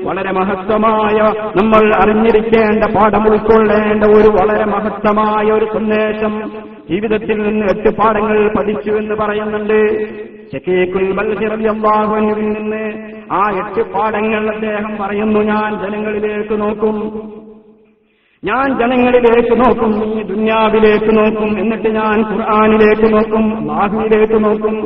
വളരെ മഹത്വമായ, നമ്മൾ അറിഞ്ഞിരിക്കേണ്ട, പാഠം ഉൾക്കൊള്ളേണ്ട ഒരു വളരെ മഹത്വമായ ഒരു സന്ദേശം ജീവിതത്തിൽ നിന്ന് 8 പാഠങ്ങൾ പഠിച്ചു എന്ന് പറയുന്നുണ്ട്. ശഖീഖുൽ ബൽഖി റളിയല്ലാഹു അൻഹുവിൽ നിന്ന് ആ 8 പാഠങ്ങൾ അദ്ദേഹം പറയുന്നു. ഞാൻ ജനങ്ങളിലേക്ക് നോക്കും, ഈ ദുനിയാവിലേക്ക് നോക്കും, എന്നിട്ട് ഞാൻ ഖുർആനിലേക്ക് നോക്കും, അല്ലാഹുവിലേക്ക് നോക്കും.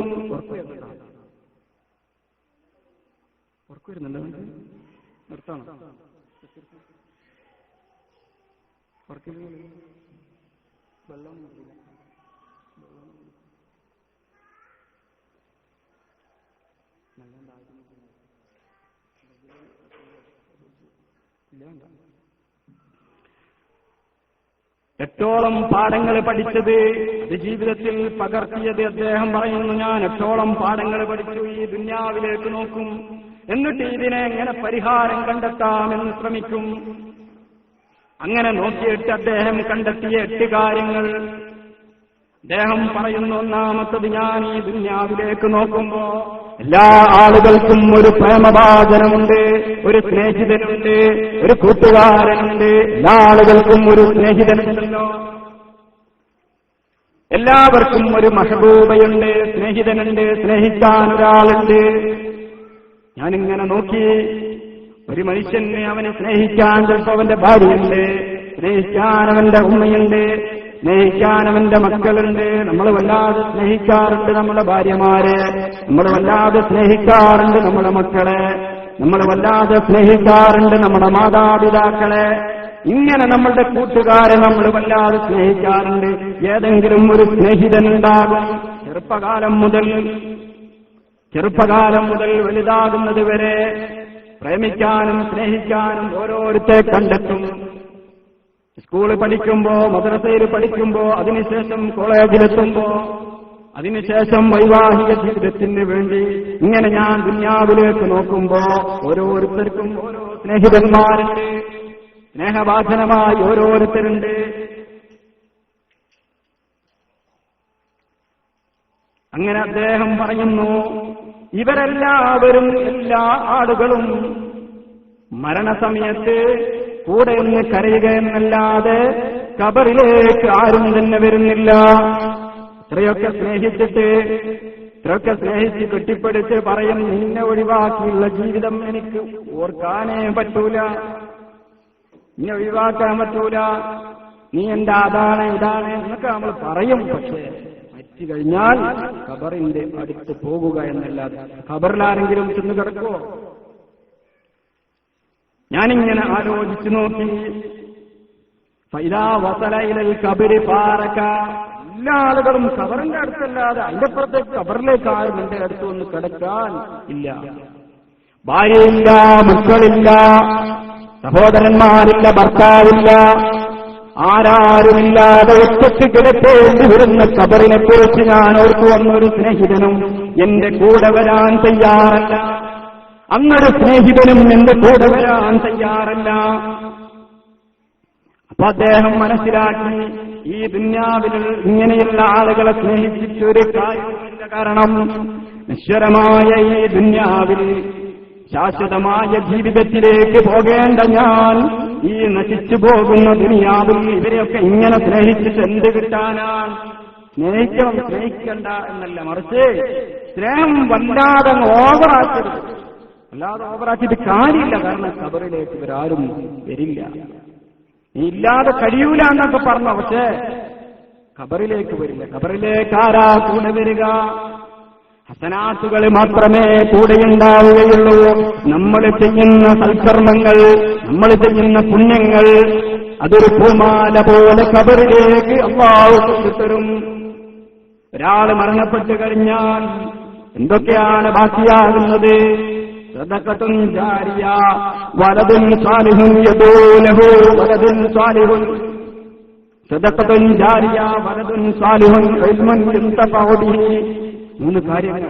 എട്ടോളം പാഠങ്ങൾ പഠിച്ചത്, അത് ജീവിതത്തിൽ പകർത്തിയത് അദ്ദേഹം പറയുന്നു. ഞാൻ 8ഓളം പാഠങ്ങൾ പഠിച്ചു, ഈ ദുനിയാവിലേക്ക് നോക്കും, എന്നിട്ട് ഇതിനെ എങ്ങനെ പരിഹാരം കണ്ടെത്താമെന്ന് ശ്രമിക്കും. അങ്ങനെ നോക്കിയിട്ട് അദ്ദേഹം കണ്ടെത്തിയ 8 കാര്യങ്ങൾ അദ്ദേഹം പറയുന്നു. ഒന്നാമത്തത്, ഞാൻ ഈ ദുനിയാവിലേക്ക് നോക്കുമ്പോ എല്ലാ ആളുകൾക്കും ഒരു പ്രേമഭാജനമുണ്ട്, ഒരു സ്നേഹിതനുണ്ട്, ഒരു കൂട്ടുകാരനുണ്ട്. എല്ലാ ആളുകൾക്കും ഒരു സ്നേഹിതനുണ്ടല്ലോ, എല്ലാവർക്കും ഒരു മഹബൂബയുണ്ട്, സ്നേഹിതനുണ്ട്, സ്നേഹിക്കാൻ ഒരാളുണ്ട്. ഞാനിങ്ങനെ നോക്കി, ഒരു മനുഷ്യന് അവനെ സ്നേഹിക്കാൻ ചിലപ്പോൾ അവന്റെ ഭാര്യയുണ്ട്, സ്നേഹിക്കാൻ അവന്റെ ഉമ്മയുണ്ട്, സ്നേഹിക്കാൻ അവന്റെ മക്കളുണ്ട്. നമ്മൾ വല്ലാതെ സ്നേഹിക്കാറുണ്ട് നമ്മുടെ ഭാര്യമാരെ, നമ്മൾ വല്ലാതെ സ്നേഹിക്കാറുണ്ട് നമ്മുടെ മക്കളെ, നമ്മൾ വല്ലാതെ സ്നേഹിക്കാറുണ്ട് നമ്മുടെ മാതാപിതാക്കളെ. ഇങ്ങനെ നമ്മളുടെ കൂട്ടുകാരെ നമ്മൾ വല്ലാതെ സ്നേഹിക്കാറുണ്ട്. ഏതെങ്കിലും ഒരു സ്നേഹിതനുണ്ടാകും. ചെറുപ്പകാലം മുതൽ വലുതാകുന്നത് വരെ പ്രേമിക്കാനും സ്നേഹിക്കാനും ഓരോരുത്തരെ കണ്ടെത്തും. സ്കൂളിൽ പഠിക്കുമ്പോ, മദ്രസയിൽ പഠിക്കുമ്പോ, അതിനുശേഷം കോളേജിലെത്തുമ്പോ, അതിനുശേഷം വൈവാഹിക ജീവിതത്തിന് വേണ്ടി ഇങ്ങനെ ഞാൻ ദുനിയാവിലേക്ക് നോക്കുമ്പോ ഓരോരുത്തർക്കും ഓരോ സ്നേഹിതന്മാരുണ്ട്, സ്നേഹവാചനമായി ഓരോരുത്തരുണ്ട്. അങ്ങനെ അദ്ദേഹം പറയുന്നു, ഇവരെല്ലാവരും എല്ലാ ആളുകളും മരണസമയത്ത് കൂടെ നിന്ന് കരയുക എന്നല്ലാതെ ഖബറിലേക്ക് ആരും തന്നെ വരുന്നില്ല. ഇത്രയൊക്കെ സ്നേഹിച്ചിട്ട്, ഇത്രയൊക്കെ സ്നേഹിച്ച് കെട്ടിപ്പിടിച്ച് പറയും, നിന്നെ ഒഴിവാക്കിയുള്ള ജീവിതം എനിക്ക് ഓർക്കാനേ പറ്റൂല, നിന്നെ ഒഴിവാക്കാൻ പറ്റൂല, നീ എന്റെ അതാണ് ഇതാണ് എന്നൊക്കെ നമ്മൾ പറയും. പക്ഷേ മരിച്ചു കഴിഞ്ഞാൽ ഖബറിന്റെ അടുത്ത് പോകുക എന്നല്ലാതെ ഖബറിലാരെങ്കിലും ചെന്ന് കിടക്കോ? ഞാനിങ്ങനെ ആലോചിച്ചു നോക്കി. ഫൈദാ വസല ഇലൽ ഖബരി പാറക, എല്ലാ ആളുകളും ഖബറിന്റെ അടുത്തല്ലാതെ അതിന്റെ പുറത്തേക്ക് ഖബറിലേക്ക് ആരും എന്റെ അടുത്ത് ഒന്ന് കിടക്കാൻ ഇല്ല. ഭാര്യയില്ല, മക്കളില്ല, സഹോദരന്മാരില്ല, ഭർത്താവില്ല, ആരാരുമില്ലാതെ ഒറ്റയ്ക്ക് കിടക്കേണ്ടി വരുന്ന ഖബറിനെ കുറിച്ച് ഞാൻ ഓർത്തു. വന്നൊരു സ്നേഹിതനും എന്റെ കൂടെ വരാൻ തയ്യാറല്ല, അന്നൊരു സ്നേഹിതനും എന്റെ കൂടെ വരാൻ തയ്യാറല്ല. അപ്പൊ അദ്ദേഹം മനസ്സിലാക്കി, ഈ ദുന്യാവിൽ ഇങ്ങനെയുള്ള ആളുകളെ സ്നേഹിച്ചൊരു കാര്യമില്ല. കാരണം നശ്വരമായ ഈ ദുന്യാവിൽ ശാശ്വതമായ ജീവിതത്തിലേക്ക് പോകേണ്ട ഞാൻ ഈ നശിച്ചു പോകുന്ന ദുനിയാവിൽ ഇവരെയൊക്കെ ഇങ്ങനെ സ്നേഹിച്ചിട്ട് എന്ത് കിട്ടാനാണ്? സ്നേഹിക്കണം, സ്നേഹിക്കണ്ട എന്നല്ല, മറിച്ച് സ്നേഹം വല്ലാതെ ഓവറാക്കരുത്. അല്ലാതെ ഓവറാക്കിയിട്ട് കാര്യമില്ല. കാരണം ഖബറിലേക്ക് ഇവരാരും വരില്ല, നീ ഇല്ലാതെ കഴിയൂല എന്നൊക്കെ പറഞ്ഞു. പക്ഷേ ഖബറിലേക്ക് വരില്ല. ഖബറിലേക്ക് ആരാ കൂടെ വരിക? ഹസനാത്തുകൾ മാത്രമേ കൂടെയുണ്ടാവുകയുള്ളൂ. നമ്മൾ ചെയ്യുന്ന സൽക്കർമ്മങ്ങൾ, നമ്മൾ ചെയ്യുന്ന പുണ്യങ്ങൾ, അതൊരു പൂമാല പോലെ ഖബറിലേക്ക് അല്ലാഹു കൊണ്ടുതരും. ഒരാൾ മരണപ്പെട്ടു കഴിഞ്ഞാൽ എന്തൊക്കെയാണ് ബാക്കിയാകുന്നത്? സദഖത്തുൻ ജാരിയ, വലദുൻ സാലിഹുൻ യദൂലഹു, വലദുൻ സാലിഹുൻ, സദഖത്തുൻ ജാരിയ, വലദുൻ സാലിഹുൻ, ഇൽമുൻ യുൻതഫഉ ബിഹി. 3 കാര്യങ്ങൾ.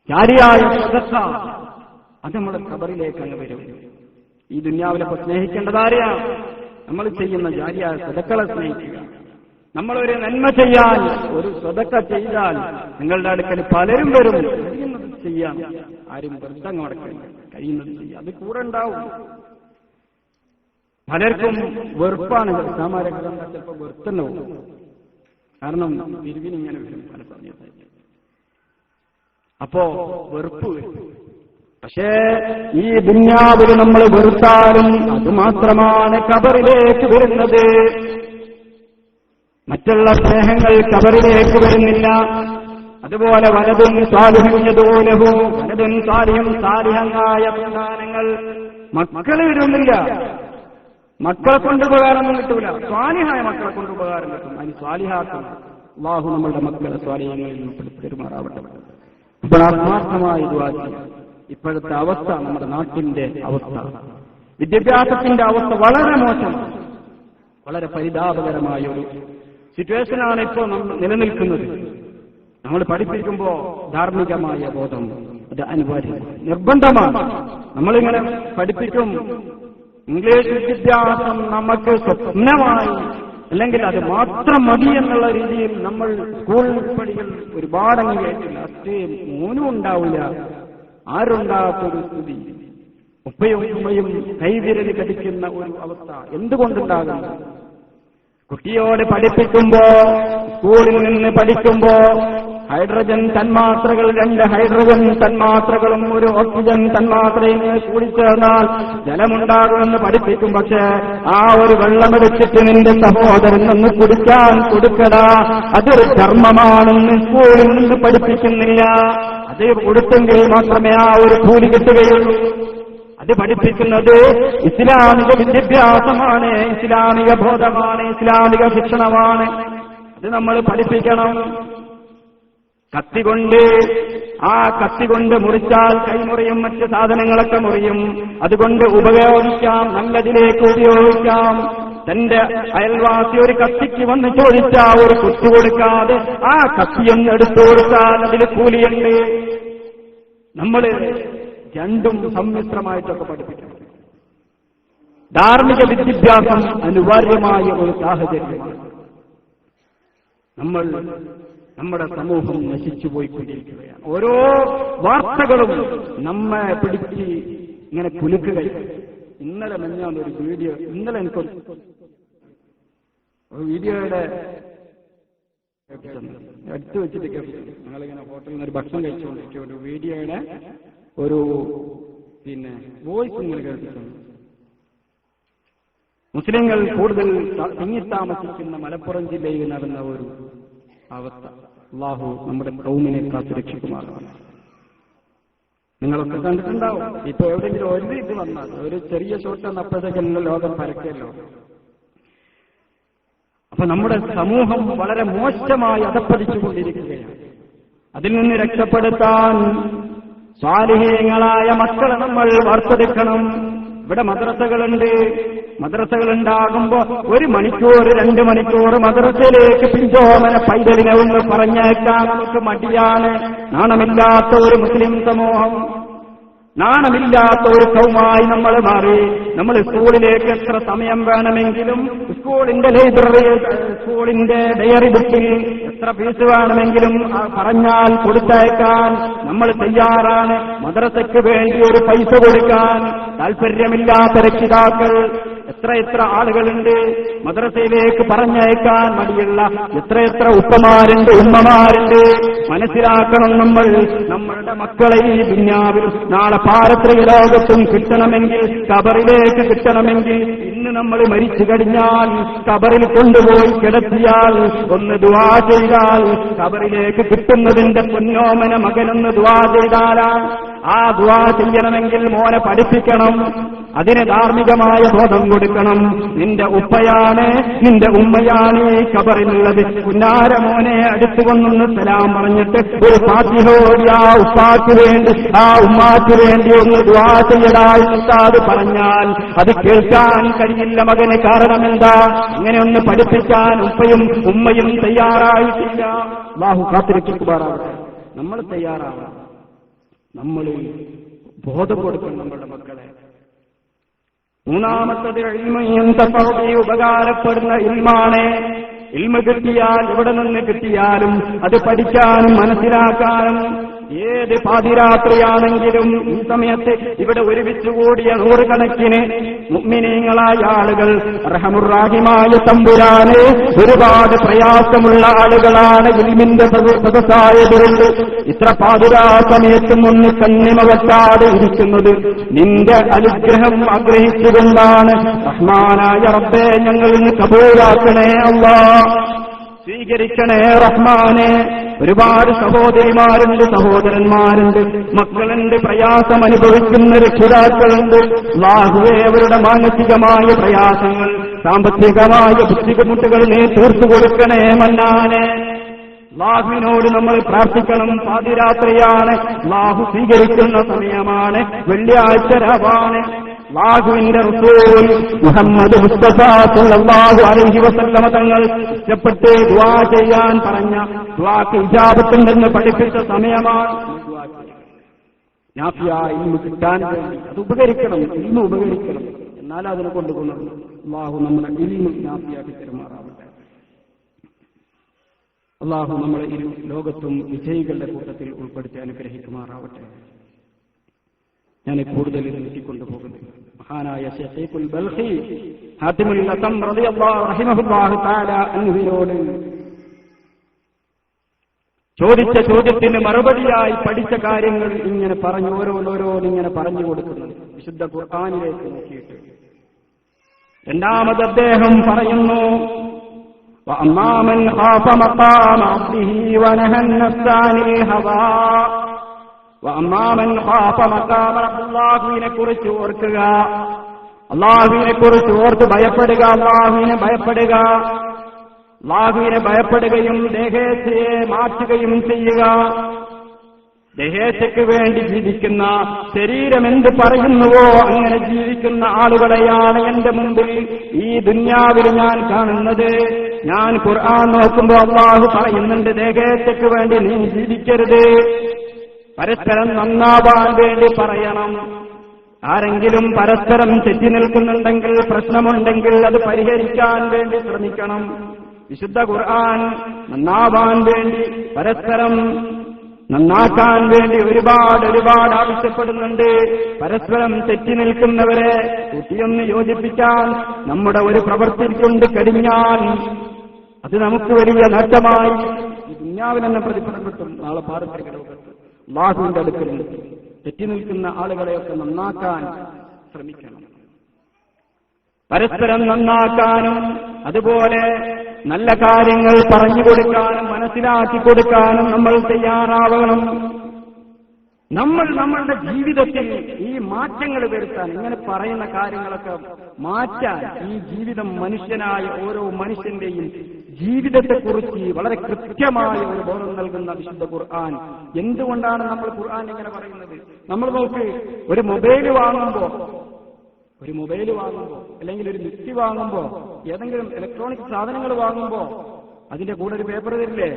ജാരിയായ സദഖ, അത് നമ്മുടെ ഖബറിലേക്ക് അങ്ങ് വരും. ഈ ദുനിയാവിലൊക്കെ സ്നേഹിക്കേണ്ടത് ആരെയാണ്? നമ്മൾ ചെയ്യുന്ന ജാരിയായ സദഖകളെ സ്നേഹിക്കുക. നമ്മളൊരു നന്മ ചെയ്യാൻ ഒരു സദഖ ചെയ്താൽ നിങ്ങളുടെ അടുക്കൽ പലരും വരും. കഴിയുന്നത് ചെയ്യാം, ആരും വെറുതെ നടക്കില്ല, കഴിയുന്നത് ചെയ്യാം, അത് കൂടെ ഉണ്ടാവും. പലർക്കും വെറുപ്പാണ്. സാമാരൊക്കെ ചിലപ്പോൾ വെറുത്തന്നെ പോകും. കാരണം തിരിവിനിങ്ങനെ വരും പല സമയത്ത്. അപ്പോ വെറുപ്പ് വരും. പക്ഷേ ഈ ദുന്യാവിൽ നമ്മൾ വെറുത്താലും അത് മാത്രമാണ് ഖബറിലേക്ക് വരുന്നത്. മറ്റുള്ള സ്നേഹങ്ങൾ ഖബറിലേക്ക് വരുന്നില്ല. അതുപോലെ വലതും സാലിഹുൻ യദൂലഹു, വലതും സാലിഹും, സാലിഹങ്ങളായ സന്താനങ്ങൾ, മക്കൾ വരുന്നില്ല. മക്കളെ കൊണ്ട് ഉപകാരമൊന്നും കിട്ടൂല. സ്വാലിഹായ മക്കളെ കൊണ്ട് ഉപകാരം കിട്ടും. അതിന് സ്വാലിഹാക്കണം. അല്ലാഹു നമ്മളുടെ മക്കളെ സ്വാലിഹങ്ങളിൽ പെരുമാറാവട്ടെ. ഇപ്പോൾ ആത്മാർത്ഥമായി ദുആ ചെയ്യാം. ഇപ്പോഴത്തെ അവസ്ഥ, നമ്മുടെ നാട്ടിന്റെ അവസ്ഥ, വിദ്യാഭ്യാസത്തിന്റെ അവസ്ഥ വളരെ മോശമാണ്. വളരെ പരിതാപകരമായ ഒരു സിറ്റുവേഷനാണ് ഇപ്പോൾ നിലനിൽക്കുന്നത്. നമ്മൾ പഠിപ്പിക്കുമ്പോൾ ധാർമ്മികമായ ബോധം അത് അനിവാര്യമാണ്, നിർബന്ധമാണ്. നമ്മളിങ്ങനെ പഠിപ്പിക്കും. ഇംഗ്ലീഷ് വിദ്യാഭ്യാസം നമുക്ക് സ്വപ്നമായി, അല്ലെങ്കിൽ അത് മാത്രം മതി എന്നുള്ള രീതിയിൽ നമ്മൾ സ്കൂൾ പടികൾ ഒരുപാട് അംഗീകരിച്ചില്ല. ലാസ്റ്റ് മോനും ഉണ്ടാവില്ല, ആരുണ്ടാകാത്തൊരു സ്ഥിതി, ഉപ്പയും ഉമ്മയും കൈവിരൽ കടിക്കുന്ന ഒരു അവസ്ഥ എന്തുകൊണ്ടുണ്ടാകുന്നു? കുട്ടിയോട് പഠിപ്പിക്കുമ്പോ, സ്കൂളിൽ നിന്ന് പഠിക്കുമ്പോ ഹൈഡ്രജൻ തന്മാത്രകൾ, 2 ഹൈഡ്രജൻ തന്മാത്രകളും 1 ഓക്സിജൻ തന്മാത്രയും കൂടിച്ചേർന്നാൽ ജലമുണ്ടാകുമെന്ന് പഠിപ്പിക്കും. പക്ഷേ ആ ഒരു വെള്ളമെടുത്തിട്ട് നിന്റെ സഹോദരൻ ഒന്ന് കുടിക്കാൻ കൊടുക്കടാ, അതൊരു ധർമ്മമാണെന്ന് സ്കൂളിൽ നിന്ന് പഠിപ്പിക്കുന്നില്ല. അത് കൊടുത്തെങ്കിൽ മാത്രമേ ആ ഒരു കൂലി കിട്ടുകയുള്ളൂ. അത് പഠിപ്പിക്കുന്നത് ഇസ്ലാമിക വിദ്യാഭ്യാസമാണ്, ഇസ്ലാമിക ബോധമാണ്, ഇസ്ലാമിക ശിക്ഷണമാണ്. അത് നമ്മൾ പഠിപ്പിക്കണം. കത്തികൊണ്ട്, ആ കത്തികൊണ്ട് മുറിച്ചാൽ കൈമുറിയും, മറ്റ് സാധനങ്ങളൊക്കെ മുറിയും. അതുകൊണ്ട് ഉപയോഗിക്കാം, നല്ലതിലേക്ക് ഉപയോഗിക്കാം. തന്റെ അയൽവാസി ഒരു കത്തിക്ക് വന്ന് ചോദിച്ചാൽ ഒരു കുത്തു കൊടുക്കാതെ ആ കത്തിയൊന്ന് എടുത്തു കൊടുത്താൽ അതിൽ കൂലിയുണ്ട്. നമ്മൾ രണ്ടും സമ്മിശ്രമായിട്ടൊക്കെ പഠിപ്പിക്കണം. ധാർമ്മിക വിദ്യാഭ്യാസം അനിവാര്യമായ ഒരു സാഹചര്യമാണ്. നമ്മൾ നമ്മുടെ സമൂഹം നശിച്ചു പോയിക്കൊണ്ടിരിക്കുകയാണ്. ഓരോ വാർത്തകളും നമ്മെ പിടിച്ച് ഇങ്ങനെ കുലുക്കുകയാണ്. ഇന്നലെ മെഞ്ഞാന്നൊരു വീഡിയോ, ഇന്നലെ എനിക്കൊരു വീഡിയോയുടെ അടുത്ത് വെച്ചിട്ട് കേൾപ്പിച്ചു. ഞങ്ങളിങ്ങനെ ഹോട്ടലിൽ നിന്ന് ഒരു ഭക്ഷണം കഴിച്ചുകൊണ്ടിരിക്കുക, ഒരു വീഡിയോയുടെ ഒരു വോയിസ് ഇങ്ങനെ കേൾപ്പിച്ചു. മുസ്ലിങ്ങൾ കൂടുതൽ തിങ്ങിത്താമസിക്കുന്ന മലപ്പുറം ജില്ലയിൽ നടന്ന ഒരു അവസ്ഥ. അല്ലാഹു നമ്മുടെ ഖൗമിനെ കാത്തുരക്ഷിക്കുമാറാണ്. നിങ്ങളൊക്കെ കണ്ടിട്ടുണ്ടാവും. ഇപ്പൊ എവിടെയെങ്കിലും ഒരു ഇത് വന്നാൽ ഒരു ചെറിയ ഷോട്ട് വന്നപ്പോഴത്തേക്കല്ലോ ലോകം പരക്കല്ലോ. അപ്പൊ നമ്മുടെ സമൂഹം വളരെ മോശമായി അധപ്പതിച്ചുകൊണ്ടിരിക്കുകയാണ്. അതിൽ നിന്ന് രക്ഷപ്പെടുത്താൻ സ്വാലിഹീങ്ങളായ മക്കളെ നമ്മൾ വാർത്തെടുക്കണം. ഇവിടെ മദ്രസകളുണ്ട്. മദ്രസകളുണ്ടാകുമ്പോ 1 മണിക്കൂർ 2 മണിക്കൂർ മദ്രസയിലേക്ക് പിഞ്ചോമന പൈതലിനെ ഒന്ന് പറഞ്ഞേക്കാൻ നമുക്ക് മടിയാണ്. നാണമില്ലാത്ത ഒരു മുസ്ലിം സമൂഹം, നാണമില്ലാത്ത ഒരു കൗമായി നമ്മൾ മാറി. നമ്മൾ സ്കൂളിലേക്ക് എത്ര സമയം വേണമെങ്കിലും, സ്കൂളിന്റെ ലൈബ്രറി, സ്കൂളിന്റെ ഡയറി ബുക്കിൽ എത്ര ഫീസ് വേണമെങ്കിലും പറഞ്ഞാൽ കൊടുത്തയക്കാൻ നമ്മൾ തയ്യാറാണ്. മദ്രസയ്ക്ക് വേണ്ടി ഒരു പൈസ കൊടുക്കാൻ താല്പര്യമില്ലാത്ത രക്ഷിതാക്കൾ എത്ര ആളുകളുണ്ട്. മദ്രസയിലേക്ക് പറഞ്ഞയക്കാൻ മടിയുള്ള എത്ര ഉപ്പമാരുണ്ട്, ഉമ്മമാരുണ്ട്. മനസ്സിലാക്കണം, നമ്മൾ നമ്മളുടെ മക്കളെ ഈ ദുനിയാവിലും നാളെ പാരത്രിക ലോകത്തും കിട്ടണമെങ്കിൽ, കബറിലേക്ക് കിട്ടണമെങ്കിൽ, ഇന്ന് നമ്മൾ മരിച്ചു കഴിഞ്ഞാൽ കബറിൽ കൊണ്ടുപോയി കിടത്തിയാൽ ഒന്ന് ദുആ ചെയ്താൽ കബറിലേക്ക് കിട്ടുന്നതിന്റെ പൊന്നോമന മകനൊന്ന് ദുആ ചെയ്താലാണ്. ആ ദുആ ചെയ്യണമെങ്കിൽ മോനെ പഠിപ്പിക്കണം, അതിന് ധാർമ്മികമായ ബോധം കൊടുക്കണം. നിന്റെ ഉപ്പയാണ്, നിന്റെ ഉമ്മയാണ് ഈ കബറിലുള്ളത്. പുന്നാര മോനെ അടുത്തുകൊണ്ടൊന്ന് സലാം പറഞ്ഞിട്ട് ഒരു ഫാത്തിഹ ഓതി ആ ഉപ്പാക്ക് വേണ്ടി, ആ ഉമ്മാക്ക് വേണ്ടി ഒന്ന് ദുആ ചെയ്യടാ ഉസ്താദ് പറഞ്ഞാൽ അത് കേൾക്കാൻ കഴിയില്ല മകന്. കാരണം എന്താ? അങ്ങനെ ഒന്ന് പഠിപ്പിക്കാൻ ഉപ്പയും ഉമ്മയും തയ്യാറായിട്ടില്ല. അല്ലാഹു കാത്തിരക്ഷിക്കുമാറാവട്ടെ. നമ്മൾ തയ്യാറാവണം. നമ്മൾ ബോധം കൊടുക്കണം നമ്മളുടെ മക്കളെ. മൂന്നാമത്തത് ഉപകാരപ്പെടുന്ന ഇൽമാണ്. ഇൽമ കിട്ടിയാൽ എവിടെ നിന്ന് കിട്ടിയാലും അത് പഠിക്കാനും മനസ്സിലാക്കാനും ഏത് പാതിരാത്രിയാണെങ്കിലും ഈ സമയത്ത് ഇവിടെ ഒരുമിച്ച് കൂടിയ 100 കണക്കിന് മുഅ്മിനീങ്ങളായ ആളുകൾ, റഹമുർ-റഹീമായ തമ്പുരാന് ഒരുപാട് പ്രയാസമുള്ള ആളുകളാണ് ഇൽമിന്റെ സദസ്സായതുകൊണ്ട് ഇത്ര പാതിരാ സമയത്തും ഒന്ന് കണ്ണിമ വെക്കാതെ ഇരിക്കുന്നത് നിന്റെ അനുഗ്രഹം ആഗ്രഹിച്ചുകൊണ്ടാണ്. റഹ്മാനായ റബ്ബേ, ഞങ്ങൾ ഇന്ന് കബൂലാക്കണേ അല്ലാഹ്, സ്വീകരിക്കണേ റഹ്മാനെ. ഒരുപാട് സഹോദരിമാരുണ്ട്, സഹോദരന്മാരുണ്ട്, മക്കളുണ്ട്, പ്രയാസം അനുഭവിക്കുന്ന രക്ഷിതാക്കളുണ്ട്. അല്ലാഹുവേ, അവരുടെ മാനസികമായ പ്രയാസങ്ങൾ, സാമ്പത്തികമായ ബുദ്ധിമുട്ടുകൾ നീ തീർത്തു കൊടുക്കണേ മന്നാനെ. അല്ലാഹുവിനോട് നമ്മൾ പ്രാർത്ഥിക്കണം. പാതിരാത്രിയാണ്, അല്ലാഹു സ്വീകരിക്കുന്ന സമയമാണ്, വെള്ളിയാഴ്ച രാവാണ്. അല്ലാഹുവിന്റെ റസൂൽ മുഹമ്മദ് മുസ്തഫ സല്ലല്ലാഹു അലൈഹി വസല്ലമ തങ്ങൾ ഇഷ്ടപ്പെട്ട് ദുആ ചെയ്യാൻ പറഞ്ഞ ദുആക്ക് ഇജാബത്തുണ്ടെന്ന് പഠിപ്പിച്ച സമയമാണ്. നാഫിയായ ഇൽമു കിട്ടാൻ വേണ്ടി അത് ഉപകരിക്കണം, ഇൽമു ഉപകരിക്കണം. എന്നാലും അതിനെ കൊണ്ടുപോകണം. അല്ലാഹു നമ്മുടെ ഇൽമു നാഫിയാക്കി തരുമാറാവട്ടെ. അല്ലാഹു നമ്മളെ ഇരു ലോകത്തും വിജയികളുടെ കൂട്ടത്തിൽ ഉൾപ്പെടുത്തി അനുഗ്രഹിക്കുമാറാവട്ടെ. ഞാൻ കൂടുതൽ നീട്ടിക്കൊണ്ടുപോകുന്നത് മഹാനായ ശൈഖുൽ ബൽഖി ഹാത്തിമുൽ അസം റളിയല്ലാഹു തആല അൻഹുവിനോട് ചോദിച്ച ചോദ്യത്തിന് മറുപടിയായി പഠിച്ച കാര്യങ്ങൾ ഇങ്ങനെ പറഞ്ഞു, ഓരോന്നിങ്ങനെ പറഞ്ഞു കൊടുക്കുന്നത് വിശുദ്ധ ഖുർആനിലേക്ക് നോക്കിയിട്ട്. രണ്ടാമത് അദ്ദേഹം പറയുന്നു, വഅമ്മാ മൻ ഖാഫ മഖാമ റബ്ബിഹി വനഹ അൻ-നഫ്സ അനിൽ ഹവാ. വഅമ്മാമൻ ഖാഫ മഖാമ റബ്ബിനെ കുറിച്ച് ഓർക്കുക, അല്ലാഹുവിനെ കുറിച്ച് ഓർത്ത് ഭയപ്പെടുക, അല്ലാഹുവിനെ ഭയപ്പെടുക. അല്ലാഹുവിനെ ഭയപ്പെടുകയും ദേഹേച്ഛയെ മാറ്റുകയും ചെയ്യുക. ദേഹേച്ഛയ്ക്ക് വേണ്ടി ജീവിക്കുന്ന, ശരീരം എന്ത് പറയുന്നുവോ അങ്ങനെ ജീവിക്കുന്ന ആളുകളെയാണ് എന്റെ മുമ്പിൽ ഈ ദുനിയാവിൽ ഞാൻ കാണുന്നത്. ഞാൻ ഖുർആൻ നോക്കുമ്പോൾ അല്ലാഹു പറയുന്നുണ്ട്, ദേഹേച്ഛയ്ക്ക് വേണ്ടി നീ ജീവിക്കരുത്, പരസ്പരം നന്നാവാൻ വേണ്ടി പറയണം. ആരെങ്കിലും പരസ്പരം തെറ്റി നിൽക്കുന്നുണ്ടെങ്കിൽ, പ്രശ്നമുണ്ടെങ്കിൽ അത് പരിഹരിക്കാൻ വേണ്ടി ശ്രമിക്കണം. വിശുദ്ധ ഖുർആൻ നന്നാവാൻ വേണ്ടി, പരസ്പരം നന്നാക്കാൻ വേണ്ടി ഒരുപാട് ആവശ്യപ്പെടുന്നുണ്ട്. പരസ്പരം തെറ്റി നിൽക്കുന്നവരെ കൂട്ടിയൊന്ന് യോജിപ്പിക്കാൻ നമ്മുടെ ഒരു പ്രവൃത്തി കൊണ്ട് കഴിഞ്ഞാൽ അത് നമുക്ക് വലിയ നേട്ടമായി ഈ ദുനിയാവിൽ തന്നെ പ്രതിഫലം കിട്ടും. നാളെ പാരത്രിക ലോകത്ത് അല്ലാഹുവിന്റെ അടുക്കൽ തെറ്റി നിൽക്കുന്ന ആളുകളെയൊക്കെ നന്നാക്കാൻ ശ്രമിക്കണം. പരസ്പരം നന്നാക്കാനും അതുപോലെ നല്ല കാര്യങ്ങൾ പറഞ്ഞു കൊടുക്കാനും മനസ്സിലാക്കി കൊടുക്കാനും നമ്മൾ തയ്യാറാവണം. നമ്മളുടെ ജീവിതത്തിൽ ഈ മാറ്റങ്ങൾ വരുത്താൻ, ഇങ്ങനെ പറയുന്ന കാര്യങ്ങളൊക്കെ മാറ്റാൻ, ഈ ജീവിതം മനുഷ്യനായ ഓരോ മനുഷ്യന്റെയും ജീവിതത്തെക്കുറിച്ച് വളരെ കൃത്യമായ ഒരു ബോധം നൽകുന്ന വിശുദ്ധ ഖുർആൻ. എന്തുകൊണ്ടാണ് നമ്മൾ ഖുർആൻ ഇങ്ങനെ പറയുന്നത്? നമ്മൾ നോക്ക്, ഒരു മൊബൈൽ വാങ്ങുമ്പോ അല്ലെങ്കിൽ ഒരു മിക്സി വാങ്ങുമ്പോ, ഏതെങ്കിലും ഇലക്ട്രോണിക് സാധനങ്ങൾ വാങ്ങുമ്പോ അതിന്റെ കൂടെ ഒരു പേപ്പർ തരില്ലേ?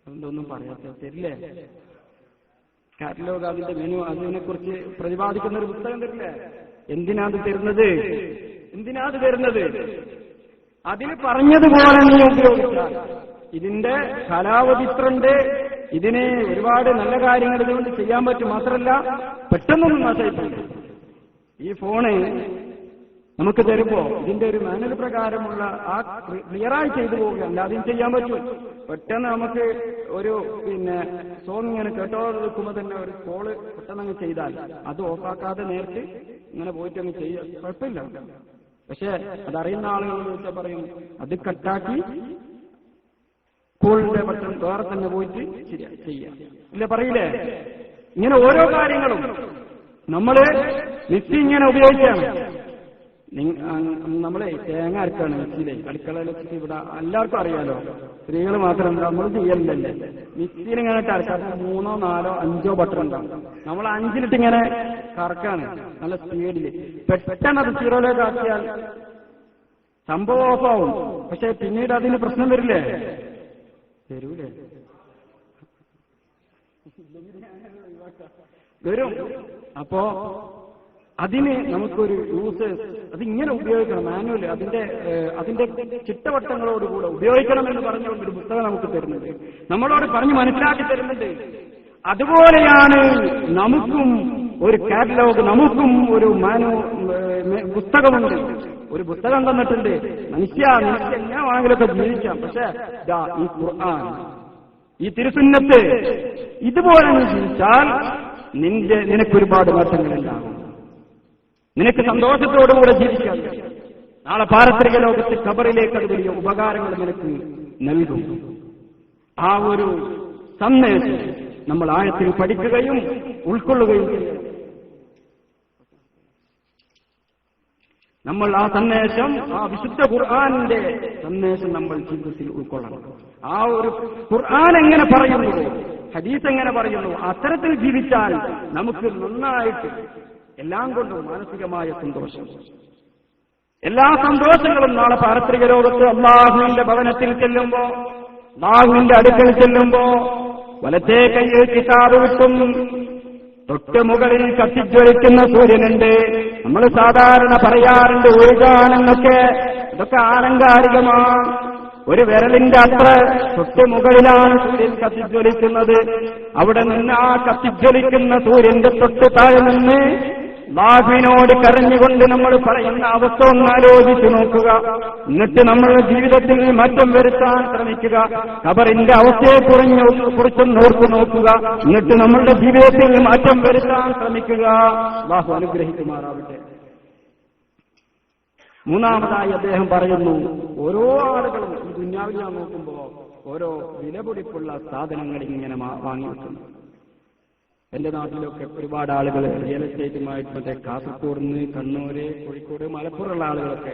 അതൊന്നും പറയാത്ത തരില്ലേ? കാറ്റലോഗ്, അതിന്റെ മെനു, അതിനെക്കുറിച്ച് പ്രതിപാദിക്കുന്ന ഒരു പുസ്തകം തരില്ലേ? എന്തിനാ അത് തരുന്നത്? അതിൽ പറഞ്ഞതുപോലെ നീ ഉപയോഗിച്ചാൽ ഇതിന്റെ കാലാവധിത്രണ്ട്, ഇതിന് ഒരുപാട് നല്ല കാര്യങ്ങൾ ഇതുകൊണ്ട് ചെയ്യാൻ പറ്റും. മാത്രമല്ല പെട്ടെന്നൊന്നും നശിപ്പിക്കും. ഈ ഫോണ് നമുക്ക് തരുമ്പോ ഇതിന്റെ ഒരു മാനുവൽ പ്രകാരമുള്ള ആ ക്ലിയറായി ചെയ്തു പോവുക, അല്ലാതെയും ചെയ്യാൻ പറ്റും. പെട്ടെന്ന് നമുക്ക് ഒരു സോങ് ഇങ്ങനെ കേട്ടോ നിൽക്കുമ്പോൾ തന്നെ ഒരു കോള് പെട്ടെന്ന് ചെയ്താൽ അത് ഓഫാക്കാതെ നേരത്തെ ഇങ്ങനെ പോയിട്ട് അങ്ങ് ചെയ്യാം, കുഴപ്പമില്ല. പക്ഷെ അതറിയുന്ന ആളുകൾ ചോദിച്ചാൽ പറയും അത് കട്ടാക്കി കോളിന്റെ ബട്ടൺ വേറെ തന്നെ പോയിട്ട് ചെയ്യാം, ഇല്ല പറയില്ലേ? ഇങ്ങനെ ഓരോ കാര്യങ്ങളും നമ്മള് മിക്സി ഇങ്ങനെ ഉപയോഗിച്ചാണ്. നമ്മളെ തേങ്ങ അരക്കാണ് മിക്സിയിലെ, അടുക്കളയിലൊക്കെ ഇവിടെ എല്ലാവർക്കും അറിയാലോ, സ്ത്രീകൾ മാത്രം നമ്മൾ ചെയ്യലില്ലല്ലേ. മിക്സിയിൽ ഇങ്ങനെ അരക്കാൻ 3, 4, 5 ബട്ടൺ ഉണ്ടാവും. നമ്മൾ 5 ഇങ്ങനെ കറക്കാണ് നല്ല സ്പീഡില്. പെട്ടെന്ന് അത് 0 ആക്കിയാൽ സംഭവം ഓഫാവും. പക്ഷെ പിന്നീട് അതിന് പ്രശ്നം വരില്ലേ? വരും. അപ്പോ അതിന് നമുക്കൊരു യൂസേഴ്സ് അതിങ്ങനെ ഉപയോഗിക്കണം, മാനുവൽ അതിന്റെ ചിട്ടവട്ടങ്ങളോടുകൂടെ ഉപയോഗിക്കണം എന്ന് പറഞ്ഞുകൊണ്ട് ഒരു പുസ്തകം നമുക്ക് തരുന്നുണ്ട്, നമ്മളോട് പറഞ്ഞ് മനസ്സിലാക്കി തരുന്നുണ്ട്. അതുപോലെയാണ് നമുക്കും ഒരു കാറ്റലോഗ്, നമുക്കും ഒരു പുസ്തകമുണ്ട്. ഒരു പുസ്തകം തന്നിട്ടുണ്ട്. മനുഷ്യ എങ്ങനെ വേണമെങ്കിലൊക്കെ ജീവിക്കാം, പക്ഷെ ഈ ഖുർആൻ, ഈ തിരുസുന്നത്ത് ഇതുപോലെ നീ ജീവിച്ചാൽ നിനക്കൊരുപാട് നേട്ടങ്ങളുണ്ടാകും. നിനക്ക് സന്തോഷത്തോടുകൂടെ ജീവിക്കാൻ നാളെ പാരത്രിക ലോകത്ത് ഖബറിലേക്ക് അത് വലിയ ഉപകാരങ്ങൾ നിനക്ക് നൽകും. ആ ഒരു സന്ദേശം നമ്മൾ ആഴത്തിൽ പഠിക്കുകയും ഉൾക്കൊള്ളുകയും ചെയ്യും. നമ്മൾ ആ സന്ദേശം, ആ വിശുദ്ധ ഖുർആനിന്റെ സന്ദേശം നമ്മൾ ജീവിതത്തിൽ ഉൾക്കൊള്ളണം. ആ ഒരു ഖുർആൻ എങ്ങനെ പറയുന്നു, ഹദീസ് എങ്ങനെ പറയുന്നു, അത്തരത്തിൽ ജീവിച്ചാൽ നമുക്ക് നന്നായിട്ട് എല്ലാം കൊണ്ടും മാനസികമായ സന്തോഷം, എല്ലാ സന്തോഷങ്ങളും നാളെ പാരത്രിക ലോകത്ത് അല്ലാഹുവിന്റെ ഭവനത്തിൽ ചെല്ലുമ്പോ, അല്ലാഹുവിന്റെ അടുക്കൽ ചെല്ലുമ്പോ വലത്തേ കയ്യിൽ കിതാബ് കിട്ടും. തൊട്ട് മുകളിൽ കത്തിജ്വലിക്കുന്ന സൂര്യനുണ്ട്. നമ്മൾ സാധാരണ പറയാറുണ്ട് ഒഴുകാണെന്നൊക്കെ, ഇതൊക്കെ ആലങ്കാരികമാണ്. ഒരു വിരലിന്റെ അത്ര തൊട്ട് മുകളിലാണ് സൂര്യൻ കത്തിജ്വലിക്കുന്നത്. അവിടെ നിന്ന് ആ കത്തിജ്വലിക്കുന്ന സൂര്യന്റെ തൊട്ട് താഴെ നിന്ന് അല്ലാഹുവിനോട് കരഞ്ഞുകൊണ്ട് നമ്മൾ പറയുന്ന അവസ്ഥ ഒന്ന് ആലോചിച്ചു നോക്കുക. എന്നിട്ട് നമ്മളുടെ ജീവിതത്തിൽ മാറ്റം വരുത്താൻ ശ്രമിക്കുക. ഖബറിന്റെ അവസ്ഥയെ കുറിച്ചൊന്ന് ഓർത്തു നോക്കുക. എന്നിട്ട് നമ്മളുടെ ജീവിതത്തിൽ മാറ്റം വരുത്താൻ ശ്രമിക്കുക. അല്ലാഹു അനുഗ്രഹിക്കുമാറാവട്ടെ. മൂന്നാമതായി അദ്ദേഹം പറയുന്നു, ഓരോ ആളുകളും ഈ ദുനിയാവിൽ ഞാൻ നോക്കുമ്പോ ഓരോ വിലപിടിപ്പുള്ള സാധനങ്ങൾ ഇങ്ങനെ വാങ്ങി വെക്കുന്നു. എന്റെ നാട്ടിലൊക്കെ ഒരുപാട് ആളുകൾ റിയൽ എസ്റ്റേറ്റുമായിട്ട് മറ്റേ കാസർഗോഡ് നിന്ന് കണ്ണൂര്, കോഴിക്കോട്, മലപ്പുറമുള്ള ആളുകളൊക്കെ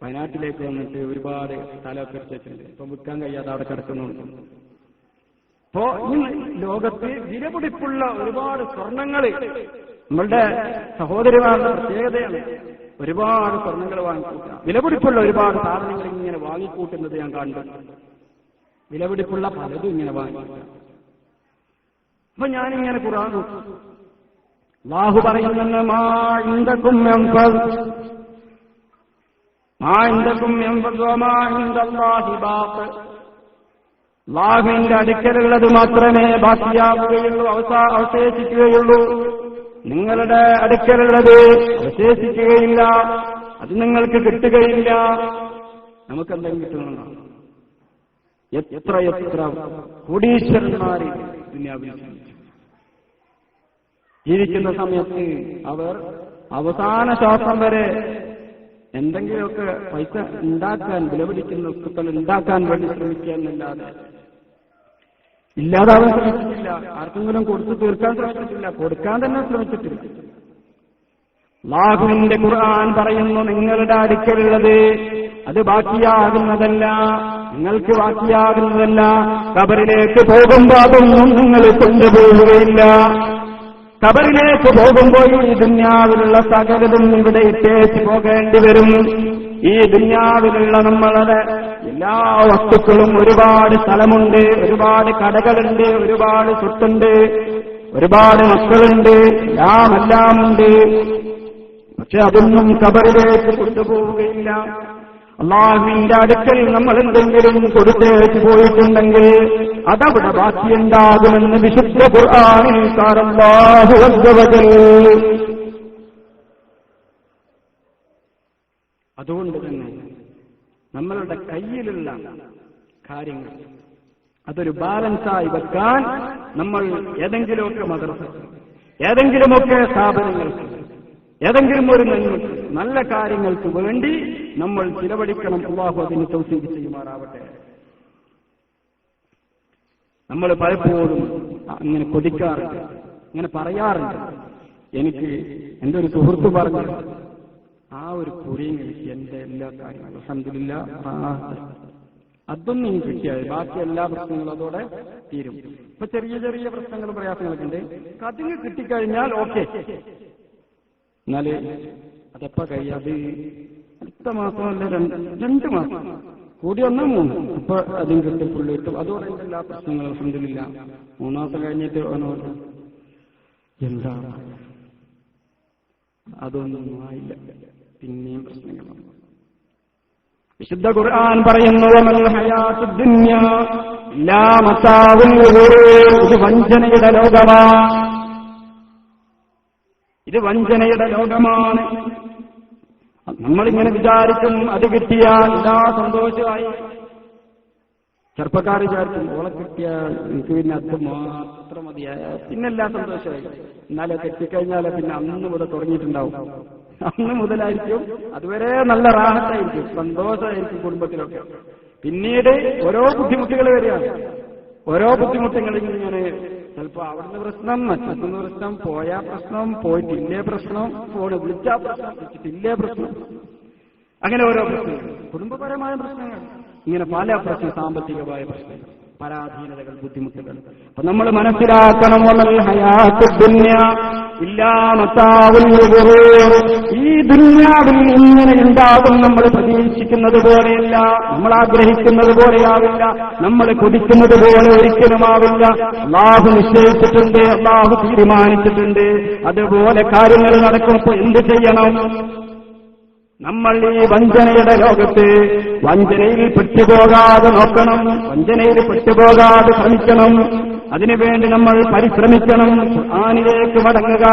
വയനാട്ടിലേക്ക് വന്നിട്ട് ഒരുപാട് സ്ഥലമൊക്കെ എടുത്തിട്ടുണ്ട്. ഇപ്പൊ വിൽക്കാൻ കഴിയാതെ അവിടെ കിടക്കുന്നുണ്ട്. അപ്പോ ഈ ലോകത്ത് വിലപിടിപ്പുള്ള ഒരുപാട് സ്വർണങ്ങൾ നമ്മളുടെ സഹോദരിമാരുടെ പ്രത്യേകതയാണ്. ഒരുപാട് സ്വർണ്ണങ്ങൾ വാങ്ങിക്കൂട്ടുക, വിലപിടിപ്പുള്ള ഒരുപാട് സാധനങ്ങൾ ഇങ്ങനെ വാങ്ങിക്കൂട്ടുന്നത് ഞാൻ കണ്ടു. വിലപിടിപ്പുള്ള പലതും ഇങ്ങനെ വാങ്ങിക്കൂട്ടുക. അപ്പൊ ഞാനിങ്ങനെ ഖുർആൻ അല്ലാഹു പറയുന്ന മാ ഇൻദകും യൻഫദു വമാ ഇൻദല്ലാഹി ബാഖ്. അല്ലാഹുവിന്റെ അടുക്കലുള്ളത് മാത്രമേ ബാക്കിയാവുകയുള്ളൂ, അവശേഷിക്കുകയുള്ളൂ. നിങ്ങളുടെ അടുക്കലുള്ളത് അവശേഷിക്കുകയില്ല, അത് നിങ്ങൾക്ക് കിട്ടുകയില്ല. നമുക്കെന്തെങ്കിലും കിട്ടുന്നുണ്ടോ? എത്ര കോടീശ്വരന്മാർ ദുനിയാവിൽ ജീവിക്കുന്ന സമയത്ത് അവർ അവസാന ശ്വാസം വരെ എന്തെങ്കിലുമൊക്കെ പൈസ ഉണ്ടാക്കാൻ, വിലപിടിക്കുന്ന വസ്തുക്കൾ ഉണ്ടാക്കാൻ വേണ്ടി ശ്രമിക്കുക എന്നല്ലാതെ ഇല്ലാതാവാൻ ശ്രമിച്ചിട്ടില്ല. ആർക്കെങ്കിലും കൊടുത്തു തീർക്കാൻ ശ്രമിച്ചിട്ടില്ല, കൊടുക്കാൻ തന്നെ ശ്രമിച്ചിട്ടില്ല. അല്ലാഹുവിന്റെ ഖുർആൻ പറയുന്നു, നിങ്ങളുടെ അടുക്കലുള്ളത് അത് ബാക്കിയാകുന്നതല്ല, നിങ്ങൾക്ക് ബാക്കിയാകുന്നതല്ല. ഖബറിലേക്ക് പോകുമ്പോൾ അതൊന്നും നിങ്ങൾ കൊണ്ടുപോവുകയില്ല. ഖബറിലേക്ക് പോകുമ്പോൾ ഈ ദുന്യാവിലുള്ള സകലതും ഇവിടെ ഇട്ടേച്ച് പോകേണ്ടി വരും. ഈ ദുന്യാവിലുള്ള നമ്മളുടെ എല്ലാ വസ്തുക്കളും, ഒരുപാട് സ്ഥലമുണ്ട്, ഒരുപാട് കടകളുണ്ട്, ഒരുപാട് സ്വത്തുണ്ട്, ഒരുപാട് മക്കളുണ്ട്, എല്ലാം ഉണ്ട്. പക്ഷെ അതൊന്നും ഖബറിലേക്ക് കൊണ്ടുപോവുകയില്ല. അല്ലാഹുവിന്റെ അടുക്കൽ നമ്മൾ എന്തെങ്കിലും കൊടുത്തേച്ച് പോയിട്ടുണ്ടെങ്കിൽ അതവിടെ ബാക്കിയുണ്ടാകുമെന്ന് വിശുദ്ധ ഖുർആനിൽ അല്ലാഹു അസ്സ വജൽ. അതുകൊണ്ട് തന്നെ നമ്മളുടെ കയ്യിലുള്ള കാര്യങ്ങൾ അതൊരു ബാലൻസായി വെക്കാൻ നമ്മൾ ഏതെങ്കിലുമൊക്കെ മദ്രസ, ഏതെങ്കിലുമൊക്കെ സ്ഥാപനങ്ങൾക്ക്, ഏതെങ്കിലും ഒരു നല്ല കാര്യങ്ങൾക്ക് വേണ്ടി നമ്മൾ ചിലവഴിക്കണം. അല്ലാഹു അതിന് തൗഫീഖ് ചെയ്യുമാറാവട്ടെ. നമ്മൾ പലപ്പോഴും ഇങ്ങനെ കൊതിക്കാറുണ്ട്, ഇങ്ങനെ പറയാറുണ്ട്. എനിക്ക് എന്റെ ഒരു സുഹൃത്ത് പറഞ്ഞു, ആ ഒരു കുറിയും എനിക്ക് എന്റെ എല്ലാ കാര്യങ്ങളും അൽഹംദുലില്ലാഹ് അതൊന്നും എനിക്ക് കിട്ടിയാൽ ബാക്കി എല്ലാ പ്രശ്നങ്ങളും അതോടെ തീരും. ഇപ്പൊ ചെറിയ ചെറിയ പ്രശ്നങ്ങളും പ്രയാസങ്ങളൊക്കെ ഉണ്ട്, അതിന് കിട്ടിക്കഴിഞ്ഞാൽ ഓക്കെ. എന്നാല് അതെപ്പ കഴിയാതെ അടുത്ത മാസം അല്ല 2 മാസം കൂടി വന്നാൽ 3, അപ്പൊ അതും കിട്ടും, ഫുള്ള് കിട്ടും. അതോടെ എല്ലാ പ്രശ്നങ്ങളും അൽഹംദുലില്ലാഹ്. 3 മാസം കഴിഞ്ഞിട്ട് എന്താ അതൊന്നും ആയില്ല, പിന്നെയും പ്രശ്നങ്ങളാണ്. വിശുദ്ധ ഖുർആൻ പറയുന്നു, ഇത് വഞ്ചനയുടെ ലോകമാണ്, ഇത് വഞ്ചനയുടെ ലോകമാണ്. നമ്മളിങ്ങനെ വിചാരിക്കും അത് കിട്ടിയാൽ എല്ലാ സന്തോഷമായി. ചെറുപ്പക്കാർ വിചാരിക്കും ഓളെ കിട്ടിയാൽ എനിക്ക് പിന്നെ അത് മാത്രം മതിയായ പിന്നെല്ലാം സന്തോഷമായി. എന്നാലും തെറ്റിക്കഴിഞ്ഞാൽ പിന്നെ അന്ന് മുതൽ തുടങ്ങിയിട്ടുണ്ടാവും, അന്ന് മുതലായിരിക്കും. അതുവരെ നല്ല റാഹത്തായിരിക്കും, സന്തോഷമായിരിക്കും കുടുംബത്തിലൊക്കെ. പിന്നീട് ഓരോ ബുദ്ധിമുട്ടുകൾ വരികയാണ്, ഓരോ ബുദ്ധിമുട്ടുകളും ഇങ്ങനെ. ചിലപ്പോ അവിടുന്ന് പ്രശ്നം, മറ്റൊന്ന് പ്രശ്നം, പോയാ പ്രശ്നം, പോയിട്ടില്ലേ പ്രശ്നം, ഫോണ് വിളിച്ചാ പ്രശ്നം, വിളിച്ചിട്ടില്ലേ പ്രശ്നം, അങ്ങനെ ഓരോ പ്രശ്നങ്ങൾ, കുടുംബപരമായ പ്രശ്നങ്ങൾ, ഇങ്ങനെ പല പ്രശ്നം, സാമ്പത്തികമായ പ്രശ്നങ്ങൾ, പരാധീനതകൾ, ബുദ്ധിമുട്ടുകൾ. അപ്പൊ നമ്മൾ മനസ്സിലാക്കണം, ഈ ദുനിയാവിൽ ഇങ്ങനെ ഉണ്ടാകും. നമ്മൾ പ്രതീക്ഷിക്കുന്നത് പോലെയല്ല, നമ്മൾ ആഗ്രഹിക്കുന്നത് പോലെയാവില്ല, നമ്മൾ കൊതിക്കുന്നത് പോലെ ഒരിക്കലുമാവില്ല. അല്ലാഹു നിശ്ചയിച്ചിട്ടുണ്ട്, അല്ലാഹു തീരുമാനിച്ചിട്ടുണ്ട്. അതുപോലെ കാര്യങ്ങൾ നടക്കുമ്പോൾ എന്ത് ചെയ്യണം? നമ്മൾ ഈ വഞ്ചനയുടെ ലോകത്ത് വഞ്ചനയിൽ പെട്ടുപോകാതെ നോക്കണം, വഞ്ചനയിൽ പെട്ടുപോകാതെ ശ്രമിക്കണം. അതിനുവേണ്ടി നമ്മൾ പരിശ്രമിക്കണം. ഖുർആനിലേക്ക് മടങ്ങുക,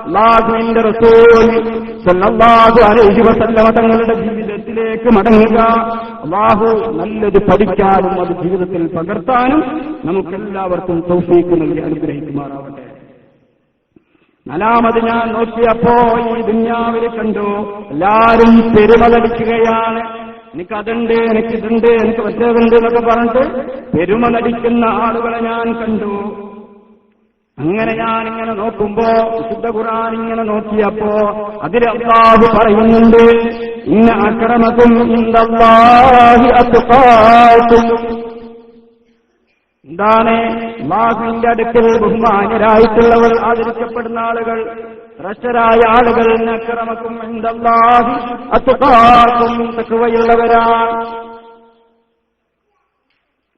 അല്ലാഹുവിന്റെ റസൂൽ സല്ലല്ലാഹു അലൈഹി വസല്ലമ തങ്ങളുടെ ജീവിതത്തിലേക്ക് മടങ്ങുക. അല്ലാഹു നല്ലത് പഠിക്കാനും അത് ജീവിതത്തിൽ പകർത്താനും നമുക്കെല്ലാവർക്കും തൗഫീഖ് നൽകി അനുഗ്രഹിക്കുമാറാവട്ടെ. 4ാമത് ഞാൻ നോക്കിയപ്പോ ഈ ദുനിയാവിൽ കണ്ടു, എല്ലാവരും പെരുമലടിക്കുകയാണ്. എനിക്കതുണ്ട്, എനിക്കിതുണ്ട്, എനിക്ക് മറ്റേതുണ്ട് എന്നൊക്കെ പറഞ്ഞിട്ട് പെരുമ നടിക്കുന്ന ആളുകളെ ഞാൻ കണ്ടു. അങ്ങനെ ഞാനിങ്ങനെ നോക്കുമ്പോ, വിശുദ്ധ ഖുർആൻ ഇങ്ങനെ നോക്കിയപ്പോ അതിൽ അല്ലാഹു പറയുന്നുണ്ട്, ഇന്ന അക്രമകും ഇൻദല്ലാഹി അത്ഖാകും. എന്താണ്? അല്ലാഹുവിന്റെ അടുക്കൽ ബഹുമാന്യരായിട്ടുള്ളവർ, ആദരിക്കപ്പെടുന്ന ആളുകൾ, ശ്രേഷ്ഠരായ ആളുകൾ, അക്രമകും ഇൻദല്ലാഹി അത്ഖാകും, തഖ്വയുള്ളവരാണ്.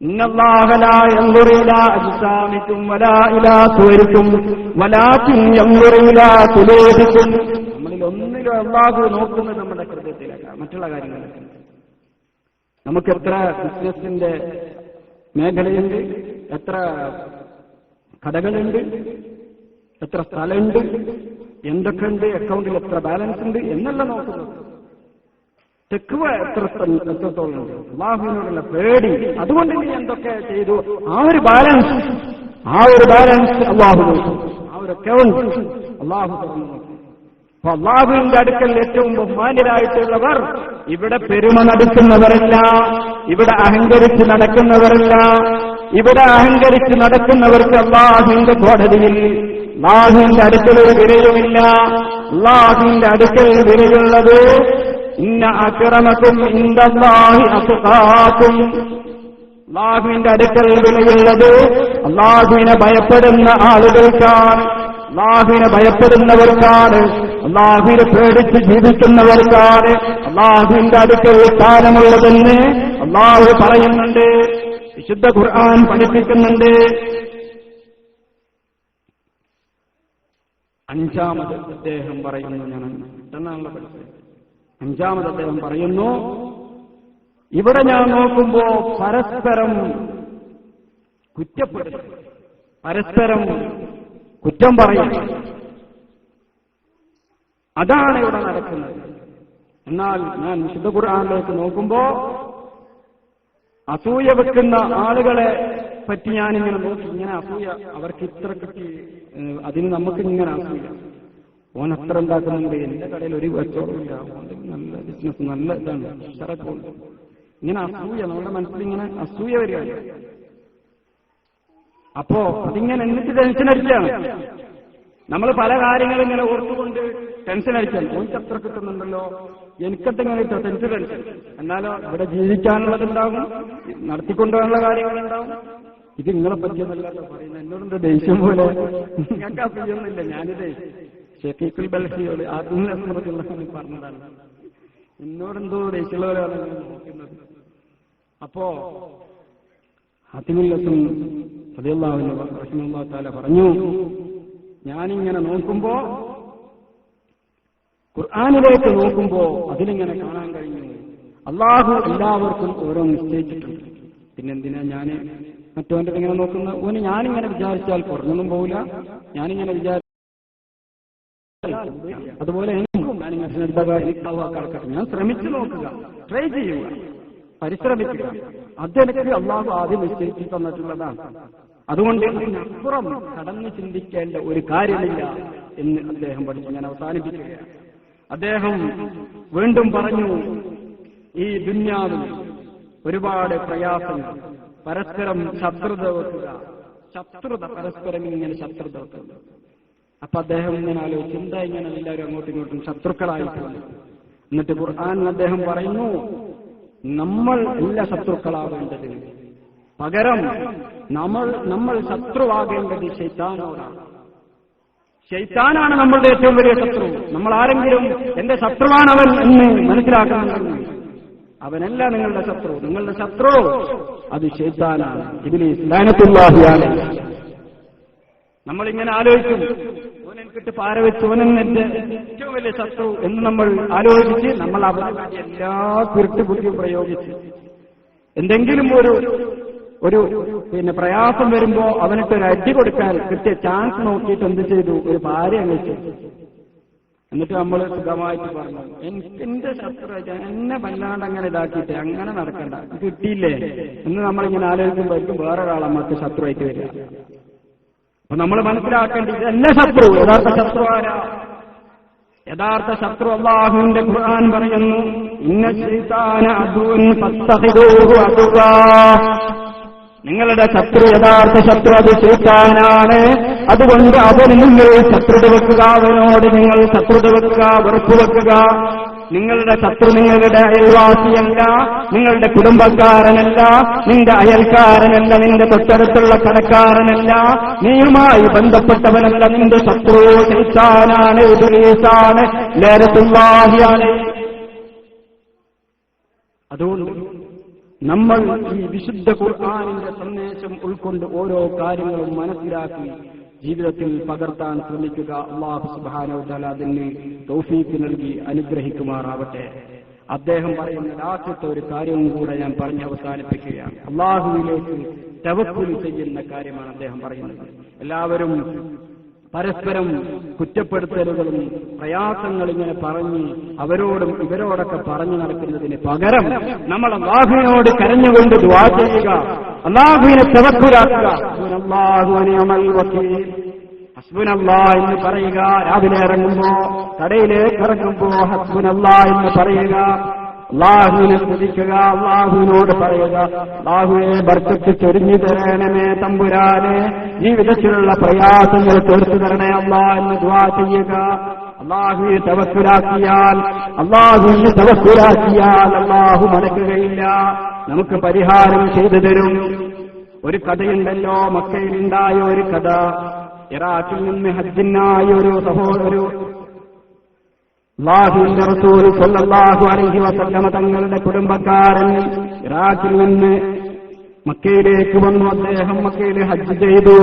ഇന്നല്ലാഹ ലാ യൻദുറു ഇലാ അജ്സാമികും വലാ ഇലാ സുവരികും വലാകിൻ യൻദുറു ഇലാ ഖുലൂബികും. നമ്മളിൽ ഒന്നിലും അല്ലാഹു നോക്കുന്നത് നമ്മുടെ ഹൃദയത്തിലല്ല, മറ്റുള്ള കാര്യങ്ങളൊക്കെ. നമുക്ക് എത്ര ബിസിനസിന്റെ മേഖലയുണ്ട്, എത്ര കടകളുണ്ട്, എത്ര സ്ഥലമുണ്ട്, എന്തൊക്കെയുണ്ട്, അക്കൗണ്ടിൽ എത്ര ബാലൻസ് ഉണ്ട് എന്നല്ല നോക്കുന്നത്. തെക്കുവ എത്രത്തോളം ഉണ്ട്, അല്ലാഹുവിനോടുള്ള പേടി, അതുകൊണ്ട് നീ എന്തൊക്കെ ചെയ്തു, ആ ഒരു ബാലൻസ് അല്ലാഹു നോക്കും. ആ ഒരു അക്കൗണ്ട് അല്ലാഹു തുറന്നു നോക്കും. അപ്പൊ അല്ലാഹുവിന്റെ അടുക്കൽ ഏറ്റവും ബഹുമാന്യരായിട്ടുള്ളവർ ഇവിടെ പെരുമ നടക്കുന്നവരല്ല, ഇവിടെ അഹങ്കരിച്ച് നടക്കുന്നവരല്ല. ഇവിടെ അഹങ്കരിച്ച് നടക്കുന്നവർക്ക് അല്ലാഹുവിന്റെ കോടതിയിൽ അല്ലാഹുവിന്റെ അടുക്കൽ ഒരു വിലയുമില്ല. അല്ലാഹുവിന്റെ അടുക്കൽ വിലയുള്ളത് ഇന്ന അക്രമക്കും ഇൻദല്ലാഹി അത്ഖാക്കും. അല്ലാഹുവിന്റെ അടുക്കൽ വിലയുള്ളത് അല്ലാഹുവിനെ ഭയപ്പെടുന്ന ആളുകൾക്കാണ്, അല്ലാഹുവിനെ ഭയപ്പെടുന്നവർക്കാണ്, അല്ലാഹുവിനെ പേടിച്ച് ജീവിക്കുന്നവർക്കാണ് അല്ലാഹുവിന്റെ അടുക്കൽ സ്ഥാനമുള്ളതെന്ന് അല്ലാഹു പറയുന്നുണ്ട്, വിശുദ്ധ ഖുർആൻ പഠിപ്പിക്കുന്നുണ്ട്. അഞ്ചാമത് അദ്ദേഹം പറയുന്നു, ഞാൻ പെട്ടെന്നാണല്ലോ പഠിച്ചത്. അഞ്ചാമത് അദ്ദേഹം പറയുന്നു, ഇവിടെ ഞാൻ നോക്കുമ്പോ പരസ്പരം കുറ്റപ്പെടും, പരസ്പരം കുറ്റം പറയും, അതാണ് ഇവിടെ നടക്കുന്നത്. എന്നാൽ ഞാൻ വിശുദ്ധ ഖുർആനിലേക്ക് നോക്കുമ്പോ അസൂയ വെക്കുന്ന ആളുകളെ പറ്റി ഞാനിങ്ങനെ നോക്കി, ഇങ്ങനെ അസൂയ അവർക്ക് ഇത്ര കിട്ടി, അതിന് നമുക്ക് ഇങ്ങനെ അസൂയ, ഓൻ അത്ര ഉണ്ടാക്കുന്നുണ്ട്, എന്റെ കടയിൽ ഒരു കച്ചവടമില്ല, നല്ല ബിസിനസ്, നല്ല ഇതാണ്, ഉഷാറായിട്ടുണ്ട്. ഇങ്ങനെ അസൂയ നമ്മുടെ മനസ്സിൽ ഇങ്ങനെ അസൂയ വരികയാണ്. അപ്പോ അതിങ്ങനെ എന്നിട്ട് ടെൻഷൻ അടിച്ചാണ്. നമ്മൾ പല കാര്യങ്ങളും ഇങ്ങനെ ഓർത്തുകൊണ്ട് ടെൻഷൻ അടിച്ചാൽ ഓർക്ക് അത്ര കിട്ടുന്നുണ്ടല്ലോ, എനിക്കത്തെങ്ങനെ കിട്ടും, ടെൻഷൻ അടിച്ചു. എന്നാലോ ഇവിടെ ജീവിക്കാനുള്ളതുണ്ടാകും, നടത്തിക്കൊണ്ടുപോകാനുള്ള കാര്യങ്ങളുണ്ടാവും. ഇത് നിങ്ങളെ പറ്റിയൊന്നല്ലാട്ടോ പറയുന്നത്, എന്നോടെന്താ ദേഷ്യം പോലെ, ഞങ്ങൾക്ക് അസൂയൊന്നുമില്ല. ഞാനിത് ഷെഫീഖുൽ ബൽഹിയോട് ആത്മീയമുള്ള പറഞ്ഞതാണ്, എന്നോടെന്തോ ദേഷ്യമുള്ള പോലെയാണ് നോക്കുന്നത്. അപ്പോ ഹത്തിമുല്ലത്തും റളിയല്ലാഹു തആല പറഞ്ഞു, ഞാനിങ്ങനെ നോക്കുമ്പോ, ഖുർആനിലേക്ക് നോക്കുമ്പോ അതിലിങ്ങനെ കാണാൻ കഴിഞ്ഞു അല്ലാഹു എല്ലാവർക്കും ഓരോ നിശ്ചയിച്ചിട്ടുണ്ട്. പിന്നെന്തിനാ ഞാൻ മറ്റവന്റെ ഇങ്ങനെ നോക്കുന്നത്? ഓന് ഞാനിങ്ങനെ വിചാരിച്ചാൽ കുറഞ്ഞൊന്നും പോകില്ല, ഞാനിങ്ങനെ അതുപോലെ ഞാൻ ശ്രമിച്ചു നോക്കുക, ട്രൈ ചെയ്യുക, പരിശ്രമിക്കുക. അതെനിക്ക് അല്ലാഹു ആദ്യം നിശ്ചയിച്ചു തന്നിട്ടുള്ളതാണ്. അതുകൊണ്ട് അതിനപ്പുറം കടന്നു ചിന്തിക്കേണ്ട ഒരു കാര്യമില്ല എന്ന് അദ്ദേഹം പഠിച്ചു. ഞാൻ അവസാനിപ്പിക്കുകയാണ്. അദ്ദേഹം വീണ്ടും പറഞ്ഞു, ഈ ദുന്യാവിൽ ഒരുപാട് പ്രയാസങ്ങൾ, പരസ്പരം ശത്രുത വെക്കുക, പരസ്പരം ഇങ്ങനെ ശത്രുത വെക്കുക. അപ്പൊ അദ്ദേഹം ഇങ്ങനെ ആലോചിച്ചു, എന്താ ഇങ്ങനെ എല്ലാവരും അങ്ങോട്ടും ഇങ്ങോട്ടും ശത്രുക്കളായിട്ടുണ്ട്. എന്നിട്ട് ഖുർആനിൽ അദ്ദേഹം പറയുന്നു, നമ്മൾ അല്ല ശത്രുക്കളാവേണ്ടത്, പകരം നമ്മൾ ശത്രുവാകേണ്ടത് ശൈത്താനോടാണ്. ശൈത്താനാണ് നമ്മളുടെ ഏറ്റവും വലിയ ശത്രു. നമ്മൾ ആരെങ്കിലും എന്റെ ശത്രുവാണവൻ എന്ന് മനസ്സിലാക്കണമെന്ന്, അവനല്ല നിങ്ങളുടെ ശത്രു. നിങ്ങളുടെ ശത്രു അത് ശൈത്താനാണ്, ഇബ്ലീസ് ലഅനത്തുല്ലാഹി അലൈഹി. നമ്മളിങ്ങനെ ആലോചിക്കും, ഓനെനിക്കിട്ട് പാര വെച്ച് ഓനെന്റെ ഏറ്റവും വലിയ ശത്രു എന്ന് നമ്മൾ ആലോചിച്ച് നമ്മൾ അവന് എല്ലാ കുരുട്ടുബുദ്ധിയും പ്രയോഗിച്ച് എന്തെങ്കിലും ഒരു പ്രയാസം വരുമ്പോ അവനിട്ടൊരു അടി കൊടുക്കാൻ കിട്ടിയ ചാൻസ് നോക്കിയിട്ട് എന്ത് ചെയ്തു? ഒരു ഭാര്യ വെച്ചു. എന്നിട്ട് നമ്മൾ സുഖമായിട്ട് പറഞ്ഞു, എന്റെ ശത്രു എന്നെ വല്ലാണ്ട് അങ്ങനെ ഇതാക്കിയിട്ട് അങ്ങനെ നടക്കണ്ട, കിട്ടിയില്ലേ എന്ന് നമ്മളിങ്ങനെ ആലോചിക്കുമ്പോഴേക്കും വേറൊരാൾ നമ്മൾക്ക് ശത്രുവായിട്ട് വരിക. അപ്പൊ നമ്മൾ മനസ്സിലാക്കേണ്ടത് ഇതല്ല ശത്രു. യഥാർത്ഥ ശത്രു ആരാ? യഥാർത്ഥ ശത്രു അല്ലാഹുവിന്റെ ഖുർആൻ പറയുന്നു, ഇന്ന ശൈത്താന അദുവ്വൻ ഫത്തഖിദൂഹു അദുവ്വാ. നിങ്ങളുടെ ശത്രു, യഥാർത്ഥ ശത്രു അത് ശൈത്താനാണ്. അതുകൊണ്ട് അവന് നിങ്ങൾ ശത്രുത വെക്കുക, അവനോട് നിങ്ങൾ ശത്രുത വെക്കുക, വെറുപ്പ് വെക്കുക. നിങ്ങളുടെ ശത്രു നിങ്ങളുടെ അയൽവാസിയല്ല, നിങ്ങളുടെ കുടുംബക്കാരനല്ല, നിന്റെ അയൽക്കാരനല്ല, നിന്റെ തൊട്ടടുത്തുള്ള കടക്കാരനല്ല, നീയുമായി ബന്ധപ്പെട്ടവനല്ല. നിന്റെ ശത്രു ശൈത്താനാണ്, ഇബ്ലീസാണ്, ലഅനത്തുല്ലാഹി അലൈഹി. അതുകൊണ്ട് നമ്മൾ ഈ വിശുദ്ധ ഖുർആനിന്റെ സന്ദേശം ഉൾക്കൊണ്ട് ഓരോ കാര്യങ്ങളും മനസ്സിലാക്കി ജീവിതത്തിൽ പകർത്താൻ ശ്രമിക്കുക. അല്ലാഹു സുബ്ഹാനഹു വ തആല അതിന് തൗഫീഖ് നൽകി അനുഗ്രഹിക്കുമാറാവട്ടെ. അദ്ദേഹം പറയുന്ന ലാസ്റ്റത്തെ ഒരു കാര്യവും കൂടെ ഞാൻ പറഞ്ഞ് അവസാനിപ്പിക്കുകയാണ്. അള്ളാഹുവിലേക്ക് തവക്കുൽ ചെയ്യുന്ന കാര്യമാണ് അദ്ദേഹം പറയുന്നത്. എല്ലാവരും പരസ്പരം കുറ്റപ്പെടുത്തലുകളും പ്രയാസങ്ങൾ ഇങ്ങനെ പറഞ്ഞ് അവരോടും ഇവരോടൊക്കെ പറഞ്ഞു നടക്കുന്നതിന് പകരം നമ്മൾ അല്ലാഹുവിനോട് കരഞ്ഞുകൊണ്ട് ദുആ ചെയ്യുക, അല്ലാഹുവിനെ തവക്കുലാക്കുക. ഹസ്ബുനല്ലാഹ് എന്ന് പറയുക. രാവിലെ ഇറങ്ങുമ്പോ, കടയിലേക്ക് ഇറങ്ങുമ്പോ ഹസ്ബുനല്ലാഹ് എന്ന് പറയുക. അല്ലാഹുവിനെ സ്തുതിക്കുക, അല്ലാഹുവിനോട് പറയുക, അല്ലാഹുവേ ബർക്കത്ത് ചൊരിഞ്ഞു തരണമേ തമ്പുരാനെ, ജീവിതത്തിലുള്ള പ്രയാസങ്ങൾ തീർത്തു തരണേ അല്ലാഹ് എന്ന് ദുആ ചെയ്യുക. അല്ലാഹുവിനെ തവക്കുലാക്കിയാൽ അല്ലാഹു മടക്കുകയില്ല, നമുക്ക് പരിഹാരം ചെയ്തു തരും. ഒരു കഥയുണ്ടല്ലോ, മക്കയിലുണ്ടായ ഒരു കഥ. ഇറാഖിൽ നിന്ന് ഹജ്ജിനായ ഒരു സഹോദരൻ അല്ലാഹുവിന്റെ റസൂൽ സ്വല്ലല്ലാഹു അലൈഹി വസല്ലമ തങ്ങളുടെ കുടുംബക്കാരൻ ഇറാഖിൽ നിന്ന് മക്കയിലേക്ക് വന്നു. അദ്ദേഹം മക്കയിൽ ഹജ്ജ് ചെയ്തു.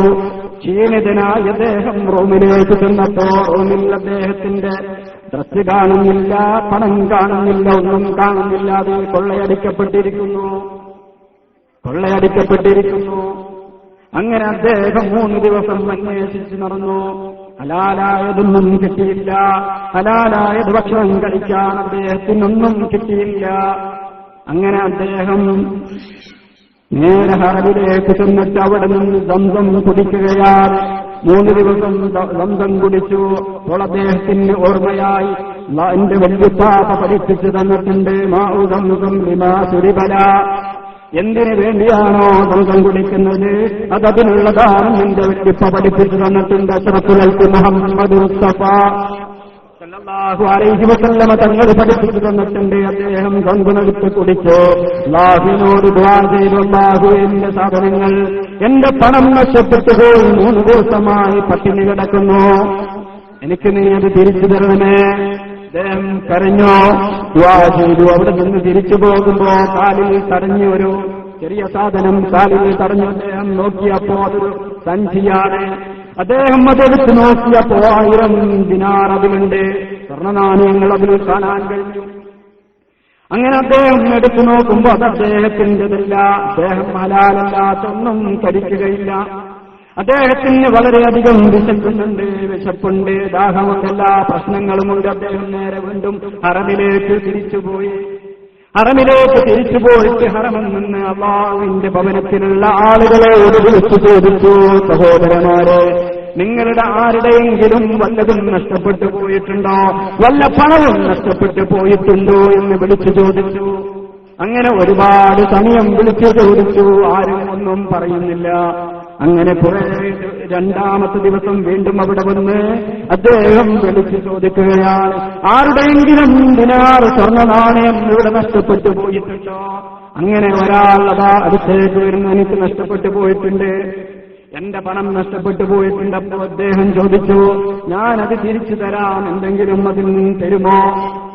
ക്ഷീണിതനായ അദ്ദേഹം റോമിലേക്ക് ചെന്നപ്പോ റോമിൽ അദ്ദേഹത്തിന്റെ ഡ്രസ് കാണുന്നില്ല, പണം കാണുന്നില്ല, ഒന്നും കാണുന്നില്ല. അത് കൊള്ളയടിക്കപ്പെട്ടിരിക്കുന്നു. അങ്ങനെ അദ്ദേഹം 3 ദിവസം അന്വേഷിച്ച് നടന്നു. ഹലാലായതൊന്നും കിട്ടിയില്ല. ഹലാലായത് ഭക്ഷണം കഴിക്കാൻ അദ്ദേഹത്തിനൊന്നും കിട്ടിയില്ല. അങ്ങനെ അദ്ദേഹം നേരെ ഹറമിലേക്ക് ചെന്നിട്ട് അവിടെ നിന്ന് സംസം കുടിക്കുകയാണ്. 3 ദിവസം സംസം കുടിച്ചു. അപ്പോൾ അദ്ദേഹത്തിന് ഓർമ്മയായി, എന്റെ വല്യുപ്പാപ്പ പഠിപ്പിച്ചു തന്നിട്ടുണ്ട്, മാഉ സംസം ലിമാ സുരിബല, എന്തിനു വേണ്ടിയാണോ സംസം കുടിക്കുന്നത് അതതിനുള്ളതാണ് എന്റെ വല്യുപ്പ പഠിപ്പിച്ചു തന്നിട്ടുണ്ട്. അഷ്റഫുൽ മുഹമ്മദ് മുസ്തഫ സല്ലല്ലാഹു അലൈഹി വസല്ലമ തങ്ങൾ പഠിപ്പിച്ചു തന്നിട്ടുണ്ട്. അദ്ദേഹം സംഗുണവിട്ട് കുടിച്ചു. അല്ലാഹുവിനോട് ദുആ ചെയ്തു, അല്ലാഹുവേ എന്റെ സാധനങ്ങൾ, എന്റെ പണം നഷ്ടപ്പെട്ടു പോയി, 3 ദിവസമായി പട്ടിണി കിടക്കുന്നു, എനിക്ക് നീ അത് തിരിച്ചു തരണമേ. അദ്ദേഹം കരഞ്ഞോ, ദുആ ചെയ്തു. അവിടെ നിന്ന് തിരിച്ചു പോകുമ്പോ കാലിൽ തടഞ്ഞു, ഒരു ചെറിയ സാധനം കാലിൽ തടഞ്ഞു. അദ്ദേഹം നോക്കിയപ്പോ അതൊരു സഞ്ചിയാണ്. അദ്ദേഹം അതെടുത്ത് നോക്കിയപ്പോ 1000 ദിനാർ അതിലുണ്ട്, സ്വർണ്ണനാണയങ്ങൾ അതിൽ കാണാൻ കഴിഞ്ഞു. അങ്ങനെ അദ്ദേഹം എടുത്തു നോക്കുമ്പോ അത് അദ്ദേഹത്തിൻ്റെതല്ല. അദ്ദേഹം ഹലാലല്ലാത്തൊന്നും കഴിക്കുകയില്ല. അദ്ദേഹത്തിന് വളരെയധികം വിശക്കുന്നുണ്ട്, വിശപ്പുണ്ട്, ദാഹമുണ്ട്, എല്ലാ പ്രശ്നങ്ങളുമുണ്ട്. അദ്ദേഹം നേരെ വീണ്ടും ഹറമിലേക്ക് തിരിച്ചുപോയി. ഹറമിൽ നിന്ന് അല്ലാഹുവിന്റെ ഭവനത്തിലുള്ള ആളുകളോട് വിളിച്ചു ചോദിച്ചു, സഹോദരന്മാരെ, നിങ്ങളുടെ ആരുടെയെങ്കിലും വല്ലതും നഷ്ടപ്പെട്ടു പോയിട്ടുണ്ടോ, വല്ല പണവും നഷ്ടപ്പെട്ടു പോയിട്ടുണ്ടോ എന്ന് വിളിച്ചു ചോദിച്ചു. അങ്ങനെ ഒരുപാട് സമയം വിളിച്ചു ചോദിച്ചു, ആരും ഒന്നും പറയുന്നില്ല. അങ്ങനെ കുറെ 2ാമത്തെ ദിവസം വീണ്ടും അവിടെ വന്ന് അദ്ദേഹം വിളിച്ചു ചോദിക്കുകയാണ്, ആരുടെയെങ്കിലും ദിനാർ സ്വർണ്ണ നാണയം ഇവിടെ നഷ്ടപ്പെട്ടു പോയിട്ടുണ്ടോ? അങ്ങനെ ഒരാൾ അതാ അടുത്തേക്ക് വരുന്നു, എനിക്ക് നഷ്ടപ്പെട്ടു പോയിട്ടുണ്ട്, എന്റെ പണം നഷ്ടപ്പെട്ടു പോയിട്ടുണ്ട്. അപ്പോൾ അദ്ദേഹം ചോദിച്ചു, ഞാനത് തിരിച്ചു തരാം, എന്തെങ്കിലും അതിൽ നിന്ന് തരുമോ?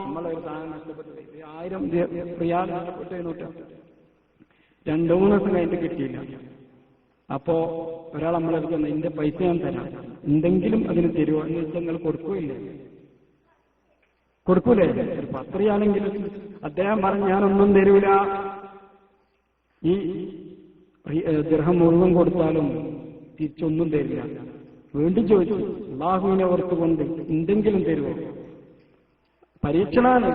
നമ്മളൊരു സാധനം നഷ്ടപ്പെട്ടു, 1000 റിയാൽ നഷ്ടപ്പെട്ടു, 2-3 ദിവസം കഴിഞ്ഞിട്ട് കിട്ടിയില്ല. അപ്പോ ഒരാൾ നമ്മളെടുത്ത് എന്റെ പൈസ ഞാൻ തരാം, എന്തെങ്കിലും അതിന് തരുമോ എന്ന് വെച്ചാൽ നിങ്ങൾ കൊടുക്കൂലേ? ഒരു 10 റിയാലെങ്കിലും. അദ്ദേഹം പറഞ്ഞു, ഞാനൊന്നും തരൂല, ഈ ദിർഹം മുഴുവൻ കൊടുത്താലും തിരിച്ചൊന്നും തരില്ല. വീണ്ടും ചോദിച്ചു, അല്ലാഹുവിനെ ഓർത്തുകൊണ്ട് എന്തെങ്കിലും തരുമോ? പരീക്ഷണാണ്.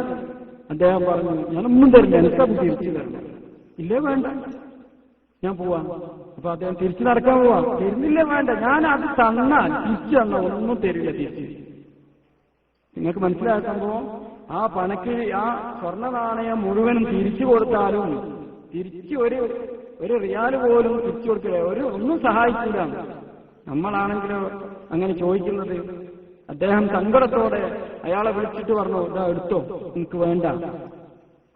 അദ്ദേഹം പറഞ്ഞു, ഞാനൊന്നും തരില്ല, എനിക്കത് തിരിച്ചു തരണം. ഇല്ലേ, വേണ്ട, ഞാൻ പോവാം. അപ്പൊ അദ്ദേഹം തിരിച്ചു നടക്കാൻ പോവാം. തരുന്നില്ലേ, വേണ്ട, ഞാൻ അത് തന്നാൽ തിരിച്ചു തന്നാൽ ഒന്നും തരില്ല തിരിച്ച്. നിങ്ങൾക്ക് മനസ്സിലാക്കുമ്പോ ആ പണക്ക് ആ സ്വർണ്ണ നാണയം മുഴുവനും തിരിച്ചു കൊടുത്താലും തിരിച്ച് ഒരു റിയാൽ പോലും തിരിച്ചു കൊടുക്കില്ല, ഒന്നും സഹായിക്കില്ല. നമ്മളാണെങ്കിലോ അങ്ങനെ ചോദിക്കുന്നത്. അദ്ദേഹം സങ്കടത്തോടെ അയാളെ വിളിച്ചിട്ട് പറഞ്ഞു, ഇതാ എടുത്തോ, എനിക്ക് വേണ്ട,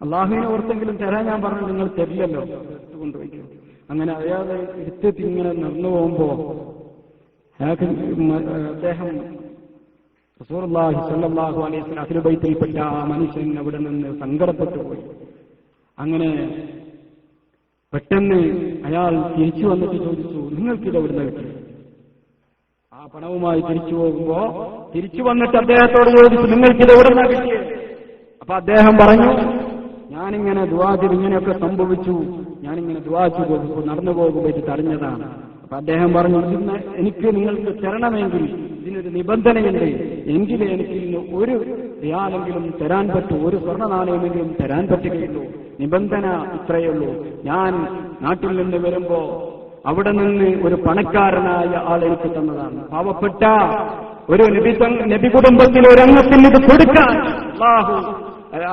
അള്ളാഹുവിനെ ഓർത്തെങ്കിലും തരാൻ ഞാൻ പറഞ്ഞു, നിങ്ങൾ തരില്ലല്ലോ, എടുത്തു കൊണ്ടുപോയി. അങ്ങനെ അയാളെ എടുത്തിട്ട് ഇങ്ങനെ നടന്നു പോകുമ്പോ അദ്ദേഹം റസൂലുള്ളാഹി സ്വല്ലല്ലാഹു അലൈഹി വസല്ലം അഹ്ലു ബൈത്തിൽപ്പെട്ട ആ മനുഷ്യൻ അവിടെ നിന്ന് സങ്കടപ്പെട്ടു പോയി. അങ്ങനെ പെട്ടെന്ന് അയാൾ തിരിച്ചു വന്നിട്ട് ചോദിച്ചു, നിങ്ങൾക്കിത് എവിടുന്ന് കിട്ടി? ആ പണവുമായി തിരിച്ചു പോകുമ്പോ തിരിച്ചു വന്നിട്ട് അദ്ദേഹത്തോട് ചോദിച്ചു, നിങ്ങൾക്കിത് എവിടുന്നാ കിട്ടിയത്? അപ്പൊ അദ്ദേഹം പറഞ്ഞു, ഞാനിങ്ങനെ ദുആ ചെയ്ത് ഇങ്ങനെയൊക്കെ സംഭവിച്ചു, ഞാനിങ്ങനെ ദുആ ചെയ്തു നടന്നു പോകുമ്പോൾ തടഞ്ഞതാണ്. അപ്പൊ അദ്ദേഹം പറഞ്ഞു, ഇതിന് എനിക്ക് നിങ്ങൾക്ക് തരണമെങ്കിൽ ഇതിനൊരു നിബന്ധനയുണ്ട്, എങ്കിലേ എനിക്ക് ഇന്ന് ഒരു റിയാലെങ്കിലും തരാൻ പറ്റൂ, ഒരു സ്വർണ്ണ നാണയമെങ്കിലും തരാൻ പറ്റുകയുള്ളൂ. നിബന്ധന ഇത്രയുള്ളൂ, ഞാൻ നാട്ടിൽ നിന്ന് വരുമ്പോ അവിടെ നിന്ന് ഒരു പണക്കാരനായ ആൾ എനിക്ക് തന്നതാണ്. പാവപ്പെട്ട ഒരു നബി കുടുംബത്തിലെ ഒരു അംഗത്തിന് ഇത് കൊടുക്കാൻ അല്ലാഹു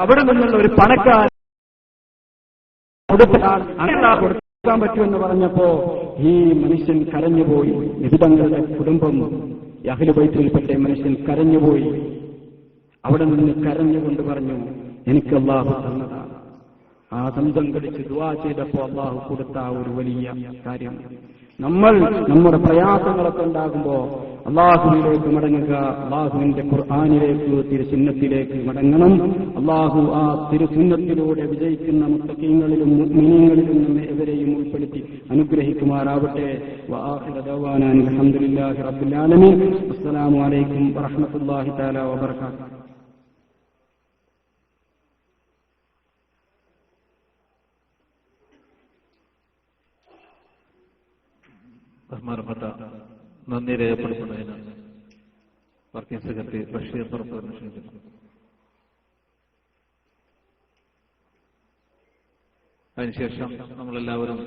അവിടെ നിന്നുള്ള ഒരു പണക്കാരൻ കൊടുക്കാൻ പറ്റുമെന്ന് പറഞ്ഞപ്പോ ഈ മനുഷ്യൻ കരഞ്ഞുപോയി. നബി തങ്ങളുടെ കുടുംബം അഹ്ലു ബൈത്തിൽപ്പെട്ട മനുഷ്യൻ കരഞ്ഞുപോയി. അവിടെ നിന്ന് കരഞ്ഞുകൊണ്ട് പറഞ്ഞു, എനിക്ക് അല്ലാഹു തന്നതാണ്. ആ സംസം കടിച്ച് ദുആ ചെയ്തപ്പോ അല്ലാഹു കൊടുത്ത ഒരു വലിയ കാര്യം. നമ്മൾ നമ്മുടെ പ്രയാസങ്ങളൊക്കെ ഉണ്ടാകുമ്പോ അള്ളാഹുവിലേക്ക് മടങ്ങുക, അള്ളാഹുവിന്റെ ഖുർആനിലേക്ക് തിരുസുന്നത്തിലേക്ക് മടങ്ങണം. അള്ളാഹു ആ തിരുസുന്നത്തിലൂടെ വിജയിക്കുന്ന മുത്തഖീങ്ങളിലും മുഅ്മിനീങ്ങളിലും നമ്മെ എവരെയും ഉൾപ്പെടുത്തി അനുഗ്രഹിക്കുമാറാവട്ടെ. വആഖിറ ദഅവാനാ അൽഹംദുലില്ലാഹി റബ്ബിൽ ആലമീൻ. അസ്സലാമു അലൈക്കും വറഹ്മത്തുള്ളാഹി തആല വബറകാതുഹു. ബഹുമാനപ്പെട്ട നന്ദി രേഖപ്പെടുത്തുന്നതിന് വർക്കിംഗ് സെക്രട്ടറി ബഷീർ പുറപ്പെടുന്ന ക്ഷണിക്കുന്നു. അതിനുശേഷം നമ്മളെല്ലാവരും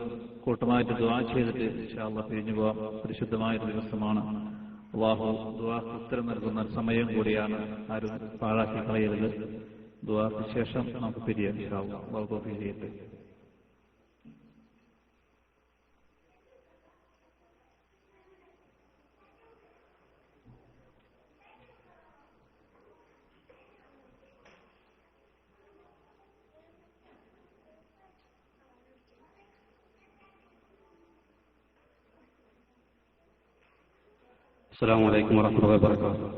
കൂട്ടമായിട്ട് ദുആ ചെയ്തിട്ട് ഇൻഷാ അല്ലാഹ് പിരിഞ്ഞു പോകാം. പരിശുദ്ധമായൊരു ദിവസമാണ്. അല്ലാഹു ദുആക്ക് ഉത്തരം നൽകുന്ന സമയം കൂടിയാണ്. ആരും പാഴാക്കി കളയരുത്. ദുആക്ക് ശേഷം നമുക്ക് പിരിയാം ഇൻഷാ അല്ലാഹ്. അല്ലാഹു തൗഫീഖ് ചെയ്യട്ടെ. അസ്സലാമു അലൈക്കും വറഹ്മത്തുള്ളാഹി വബറകാതുഹു.